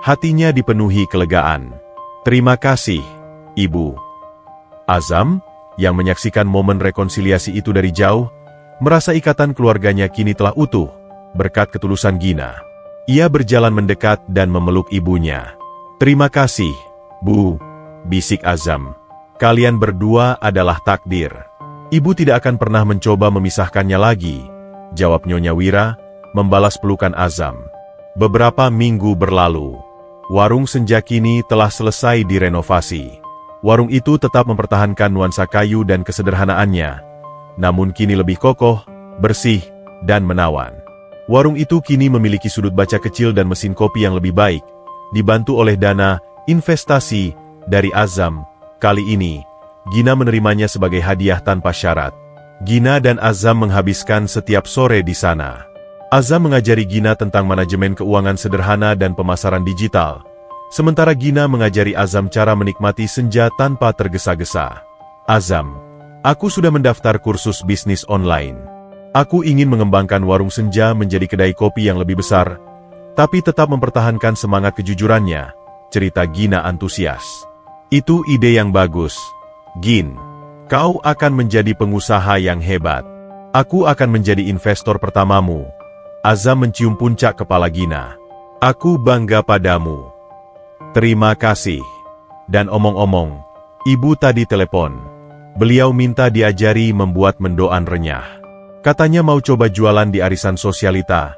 A: hatinya dipenuhi kelegaan. Terima kasih, ibu. Azam, yang menyaksikan momen rekonsiliasi itu dari jauh, merasa ikatan keluarganya kini telah utuh, berkat ketulusan Gina. Ia berjalan mendekat dan memeluk ibunya. Terima kasih, Bu, bisik Azam. Kalian berdua adalah takdir. Ibu tidak akan pernah mencoba memisahkannya lagi, jawab Nyonya Wira, membalas pelukan Azam. Beberapa minggu berlalu. Warung Senja kini telah selesai direnovasi. Warung itu tetap mempertahankan nuansa kayu dan kesederhanaannya, namun kini lebih kokoh, bersih, dan menawan. Warung itu kini memiliki sudut baca kecil dan mesin kopi yang lebih baik, dibantu oleh dana investasi dari Azam. Kali ini, Gina menerimanya sebagai hadiah tanpa syarat. Gina dan Azam menghabiskan setiap sore di sana. Azam mengajari Gina tentang manajemen keuangan sederhana dan pemasaran digital, sementara Gina mengajari Azam cara menikmati senja tanpa tergesa-gesa. Azam, aku sudah mendaftar kursus bisnis online. Aku ingin mengembangkan warung senja menjadi kedai kopi yang lebih besar, tapi tetap mempertahankan semangat kejujurannya, cerita Gina antusias. Itu ide yang bagus, Gin. Kau akan menjadi pengusaha yang hebat. Aku akan menjadi investor pertamamu. Azam mencium puncak kepala Gina. Aku bangga padamu. Terima kasih. Dan omong-omong, ibu tadi telepon. Beliau minta diajari membuat mendoan renyah. Katanya mau coba jualan di arisan sosialita.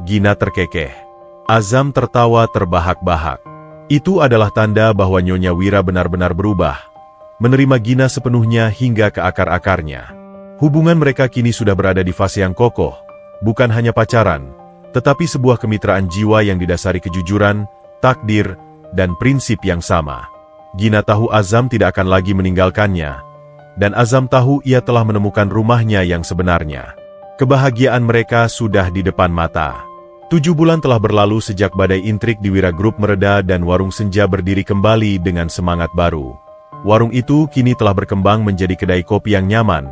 A: Gina terkekeh. Azam tertawa terbahak-bahak. Itu adalah tanda bahwa Nyonya Wira benar-benar berubah. Menerima Gina sepenuhnya hingga ke akar-akarnya. Hubungan mereka kini sudah berada di fase yang kokoh, bukan hanya pacaran, tetapi sebuah kemitraan jiwa yang didasari kejujuran, takdir, dan prinsip yang sama. Gina tahu Azam tidak akan lagi meninggalkannya, dan Azam tahu ia telah menemukan rumahnya yang sebenarnya. Kebahagiaan mereka sudah di depan mata. 7 bulan telah berlalu sejak badai intrik di Wira Group mereda dan Warung Senja berdiri kembali dengan semangat baru. Warung itu kini telah berkembang menjadi kedai kopi yang nyaman,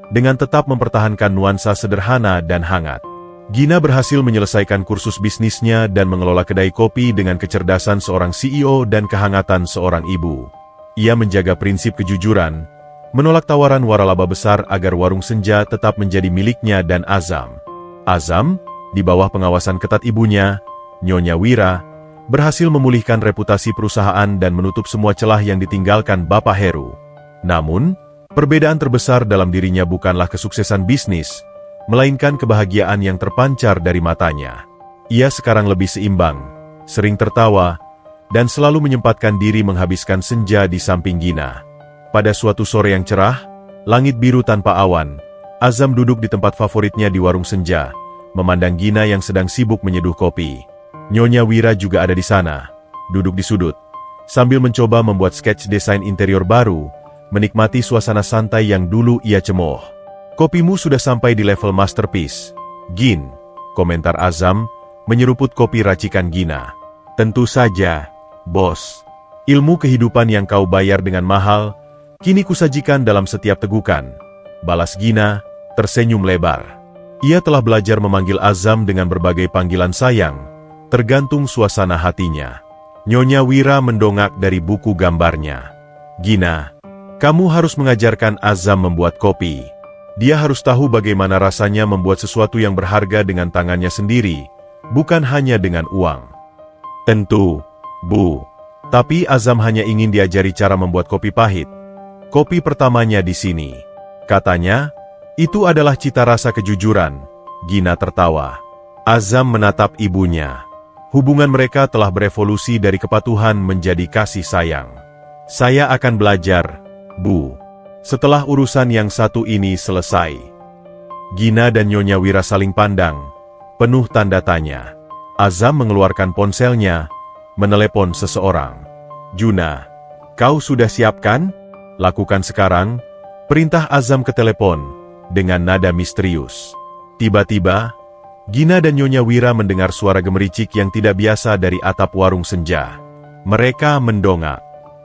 A: dengan tetap mempertahankan nuansa sederhana dan hangat. Gina berhasil menyelesaikan kursus bisnisnya dan mengelola kedai kopi dengan kecerdasan seorang CEO dan kehangatan seorang ibu. Ia menjaga prinsip kejujuran, menolak tawaran waralaba besar agar Warung Senja tetap menjadi miliknya dan Azam. Azam, di bawah pengawasan ketat ibunya, Nyonya Wira, berhasil memulihkan reputasi perusahaan dan menutup semua celah yang ditinggalkan Bapak Heru. Namun, perbedaan terbesar dalam dirinya bukanlah kesuksesan bisnis, melainkan kebahagiaan yang terpancar dari matanya. Ia sekarang lebih seimbang, sering tertawa, dan selalu menyempatkan diri menghabiskan senja di samping Gina. Pada suatu sore yang cerah, langit biru tanpa awan, Azam duduk di tempat favoritnya di Warung Senja, memandang Gina yang sedang sibuk menyeduh kopi. Nyonya Wira juga ada di sana, duduk di sudut, sambil mencoba membuat sketch desain interior baru, menikmati suasana santai yang dulu ia cemooh. Kopimu sudah sampai di level masterpiece, Gin, komentar Azam, menyeruput kopi racikan Gina. Tentu saja, bos. Ilmu kehidupan yang kau bayar dengan mahal, kini kusajikan dalam setiap tegukan, balas Gina, tersenyum lebar. Ia telah belajar memanggil Azam dengan berbagai panggilan sayang, tergantung suasana hatinya. Nyonya Wira mendongak dari buku gambarnya. Gina, kamu harus mengajarkan Azam membuat kopi. Dia harus tahu bagaimana rasanya membuat sesuatu yang berharga dengan tangannya sendiri, bukan hanya dengan uang. Tentu, Bu. Tapi Azam hanya ingin diajari cara membuat kopi pahit. Kopi pertamanya di sini. Katanya, itu adalah cita rasa kejujuran. Gina tertawa. Azam menatap ibunya. Hubungan mereka telah berevolusi dari kepatuhan menjadi kasih sayang. Saya akan belajar, Bu. Setelah urusan yang satu ini selesai. Gina dan Nyonya Wira saling pandang, penuh tanda tanya. Azam mengeluarkan ponselnya, menelepon seseorang. Juna, kau sudah siapkan? Lakukan sekarang, perintah Azam ke telepon, dengan nada misterius. Tiba-tiba, Gina dan Nyonya Wira mendengar suara gemericik yang tidak biasa dari atap Warung Senja. Mereka mendongak.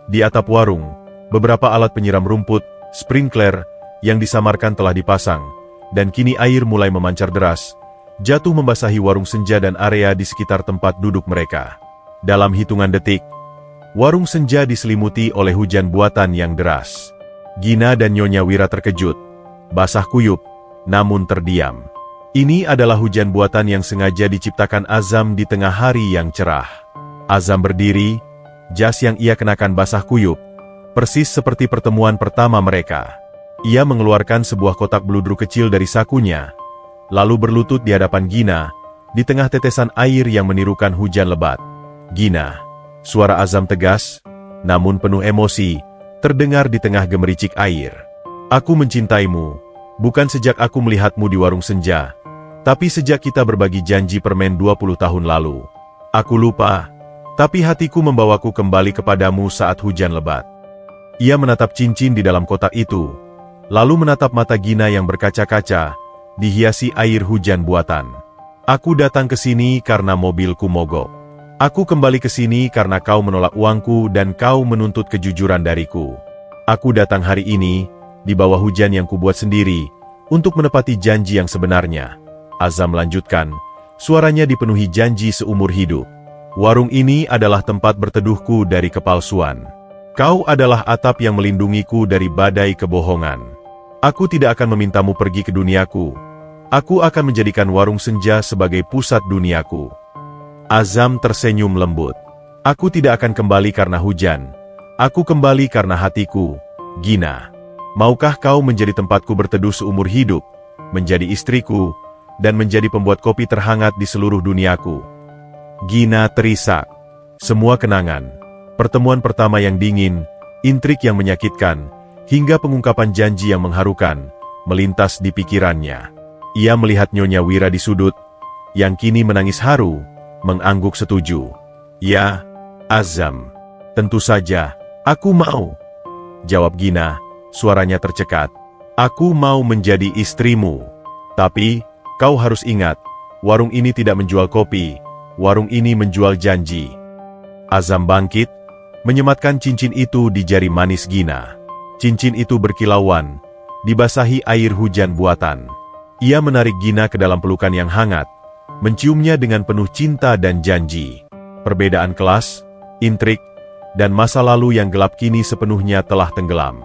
A: Di atap warung, beberapa alat penyiram rumput, sprinkler, yang disamarkan telah dipasang, dan kini air mulai memancar deras, jatuh membasahi Warung Senja dan area di sekitar tempat duduk mereka. Dalam hitungan detik, Warung Senja diselimuti oleh hujan buatan yang deras. Gina dan Nyonya Wira terkejut, basah kuyup, namun terdiam. Ini adalah hujan buatan yang sengaja diciptakan Azam di tengah hari yang cerah. Azam berdiri, jas yang ia kenakan basah kuyup, persis seperti pertemuan pertama mereka. Ia mengeluarkan sebuah kotak beludru kecil dari sakunya, lalu berlutut di hadapan Gina, di tengah tetesan air yang menirukan hujan lebat. Gina, suara Azam tegas, namun penuh emosi, terdengar di tengah gemericik air. Aku mencintaimu, bukan sejak aku melihatmu di Warung Senja, tapi sejak kita berbagi janji permen 20 tahun lalu. Aku lupa, tapi hatiku membawaku kembali kepadamu saat hujan lebat. Ia menatap cincin di dalam kotak itu, lalu menatap mata Gina yang berkaca-kaca, dihiasi air hujan buatan. Aku datang ke sini karena mobilku mogok. Aku kembali ke sini karena kau menolak uangku dan kau menuntut kejujuran dariku. Aku datang hari ini, di bawah hujan yang kubuat sendiri, untuk menepati janji yang sebenarnya. Azam lanjutkan, suaranya dipenuhi janji seumur hidup. Warung ini adalah tempat berteduhku dari kepalsuan. Kau adalah atap yang melindungiku dari badai kebohongan. Aku tidak akan memintamu pergi ke duniaku. Aku akan menjadikan warung senja sebagai pusat duniaku. Azam tersenyum lembut. Aku tidak akan kembali karena hujan. Aku kembali karena hatiku, Gina. Maukah kau menjadi tempatku berteduh seumur hidup, menjadi istriku, dan menjadi pembuat kopi terhangat di seluruh duniaku? Gina terisak. Semua kenangan, pertemuan pertama yang dingin, intrik yang menyakitkan, hingga pengungkapan janji yang mengharukan, melintas di pikirannya. Ia melihat Nyonya Wira di sudut, yang kini menangis haru, mengangguk setuju. Ya, Azam. Tentu saja, aku mau. Jawab Gina, suaranya tercekat. Aku mau menjadi istrimu. Tapi, kau harus ingat, warung ini tidak menjual kopi, warung ini menjual janji. Azam bangkit, menyematkan cincin itu di jari manis Gina. Cincin itu berkilauan, dibasahi air hujan buatan. Ia menarik Gina ke dalam pelukan yang hangat, menciumnya dengan penuh cinta dan janji. Perbedaan kelas, intrik, dan masa lalu yang gelap kini sepenuhnya telah tenggelam.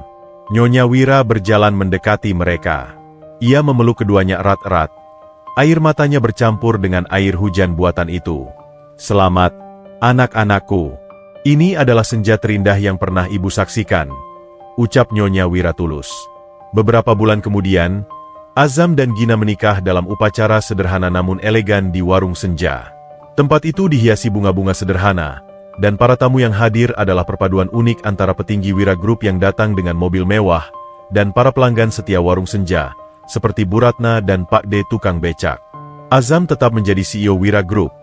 A: Nyonya Wira berjalan mendekati mereka. Ia memeluk keduanya erat-erat. Air matanya bercampur dengan air hujan buatan itu. Selamat, anak-anakku. Ini adalah senja terindah yang pernah ibu saksikan, ucap Nyonya Wira tulus. Beberapa bulan kemudian, Azam dan Gina menikah dalam upacara sederhana namun elegan di warung senja. Tempat itu dihiasi bunga-bunga sederhana, dan para tamu yang hadir adalah perpaduan unik antara petinggi Wira Group yang datang dengan mobil mewah, dan para pelanggan setia warung senja, seperti Bu Ratna dan Pak D tukang becak. Azam tetap menjadi CEO Wira Group,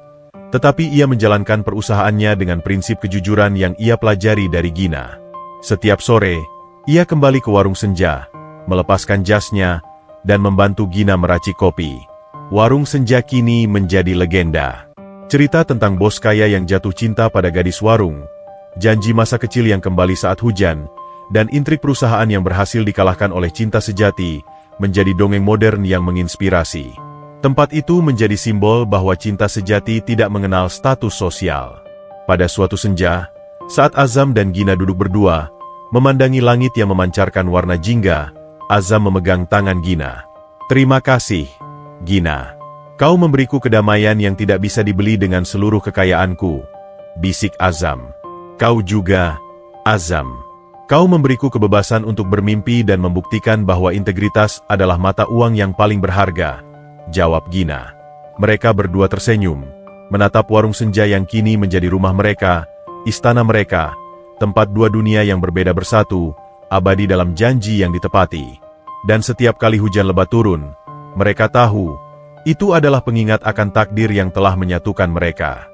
A: tetapi ia menjalankan perusahaannya dengan prinsip kejujuran yang ia pelajari dari Gina. Setiap sore, ia kembali ke warung senja, melepaskan jasnya, dan membantu Gina meracik kopi. Warung senja kini menjadi legenda. Cerita tentang bos kaya yang jatuh cinta pada gadis warung, janji masa kecil yang kembali saat hujan, dan intrik perusahaan yang berhasil dikalahkan oleh cinta sejati, menjadi dongeng modern yang menginspirasi. Tempat itu menjadi simbol bahwa cinta sejati tidak mengenal status sosial. Pada suatu senja, saat Azam dan Gina duduk berdua, memandangi langit yang memancarkan warna jingga, Azam memegang tangan Gina. Terima kasih, Gina. Kau memberiku kedamaian yang tidak bisa dibeli dengan seluruh kekayaanku, bisik Azam. Kau juga, Azam. Kau memberiku kebebasan untuk bermimpi dan membuktikan bahwa integritas adalah mata uang yang paling berharga, jawab Gina. Mereka berdua tersenyum, menatap warung senja yang kini menjadi rumah mereka, istana mereka, tempat dua dunia yang berbeda bersatu, abadi dalam janji yang ditepati. Dan setiap kali hujan lebat turun, mereka tahu, itu adalah pengingat akan takdir yang telah menyatukan mereka.